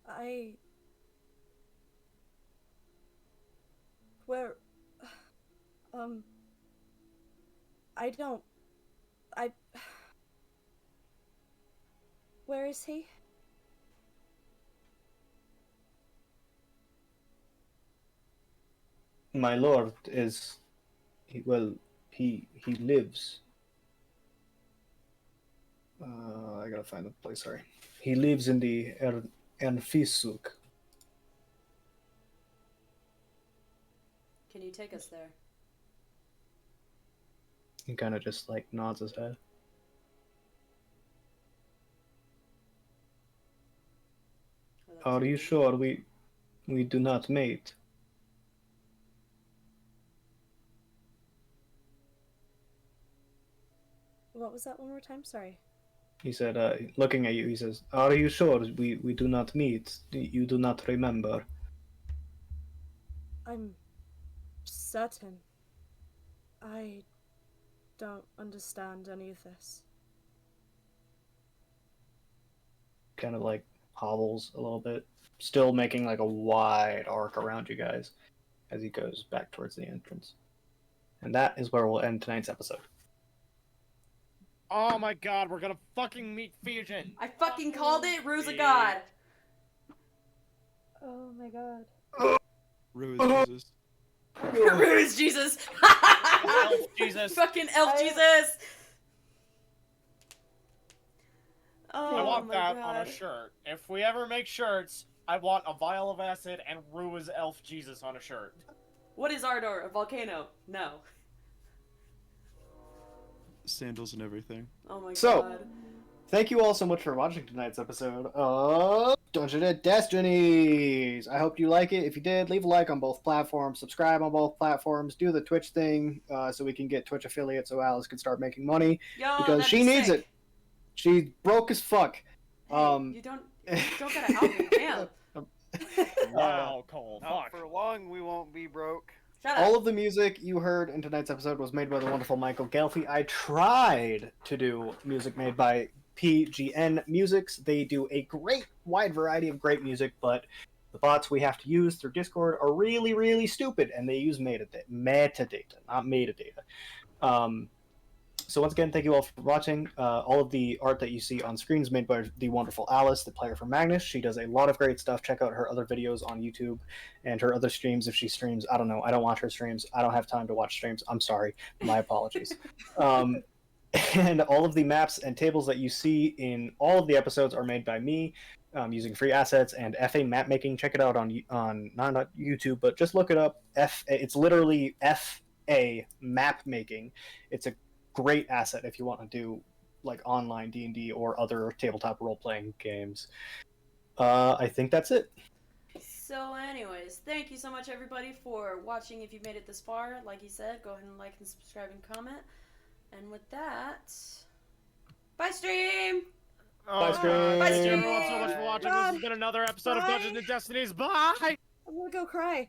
Speaker 5: I. Where. I don't. I. Where is he?
Speaker 1: My lord is, well, he lives. I gotta find the place. Sorry, he lives in the Enfisuk.
Speaker 2: Can you take us there?
Speaker 1: He kind of just like nods his head.
Speaker 2: Well, that's
Speaker 1: Are you
Speaker 2: good.
Speaker 1: sure we do not mate?
Speaker 5: What was that one more time? Sorry.
Speaker 1: He said, looking at you, he says, "Are you sure we do not meet? You do not remember?"
Speaker 5: I'm certain. I don't understand any of this.
Speaker 1: Kind of like hobbles a little bit, still making like a wide arc around you guys as he goes back towards the entrance. And that is where we'll end tonight's episode.
Speaker 7: Oh my god, we're gonna fucking meet Fusion!
Speaker 2: I fucking called it. Rue's a god.
Speaker 5: Oh my god.
Speaker 4: Rue is Jesus.
Speaker 2: Rue is Jesus.
Speaker 7: Elf Jesus.
Speaker 2: Fucking elf Jesus. Oh
Speaker 7: I want
Speaker 2: my
Speaker 7: that
Speaker 2: god.
Speaker 7: on a shirt. If we ever make shirts, I want a vial of acid and Rue is Elf Jesus on a shirt.
Speaker 2: What is Ardor? A volcano? No.
Speaker 4: sandals and everything.
Speaker 2: Oh my
Speaker 1: So-
Speaker 2: god.
Speaker 1: Thank you all so much for watching tonight's episode of Dungeon and Destinies. I hope you like it. If you did, leave a like on both platforms, subscribe on both platforms, do the Twitch thing so we can get Twitch affiliates so Alice can start making money
Speaker 2: Yo,
Speaker 1: because
Speaker 2: that'd
Speaker 1: she
Speaker 2: be
Speaker 1: needs
Speaker 2: sick.
Speaker 1: it. She's broke as fuck.
Speaker 2: Hey, you don't gotta help me. Damn.
Speaker 7: Wow, Cole.
Speaker 6: Not
Speaker 7: Fuck.
Speaker 6: for long, we won't be broke.
Speaker 2: Shut up.
Speaker 1: All of the music you heard in tonight's episode was made by the wonderful Michael Gelfi. I tried to do music made by PGN Musics. They do a great wide variety of great music, but the bots we have to use through Discord are really, really stupid, and they use metadata, not metadata. So once again, thank you all for watching. All of the art that you see on screen is made by the wonderful Alice, the player from Magnus. She does a lot of great stuff. Check out her other videos on YouTube and her other streams if she streams. I don't know. I don't watch her streams. I don't have time to watch streams. I'm sorry. My apologies. And all of the maps and tables that you see in all of the episodes are made by me using free assets and FA map making. Check it out on not YouTube, but just look it up. It's literally FA map making. It's a great asset if you want to do like online D&D or other tabletop role-playing games. I think that's it.
Speaker 2: So anyways, thank you so much everybody for watching. If you made it this far, like he said, go ahead and like and subscribe and comment. And with that, bye stream!
Speaker 1: Bye, stream.
Speaker 7: Thank
Speaker 2: Bye,
Speaker 7: you
Speaker 2: stream.
Speaker 7: everyone so much for watching. This has been another episode of
Speaker 5: Bye.
Speaker 7: Dungeons and Destinies. Bye!
Speaker 5: I'm gonna go cry. Bye.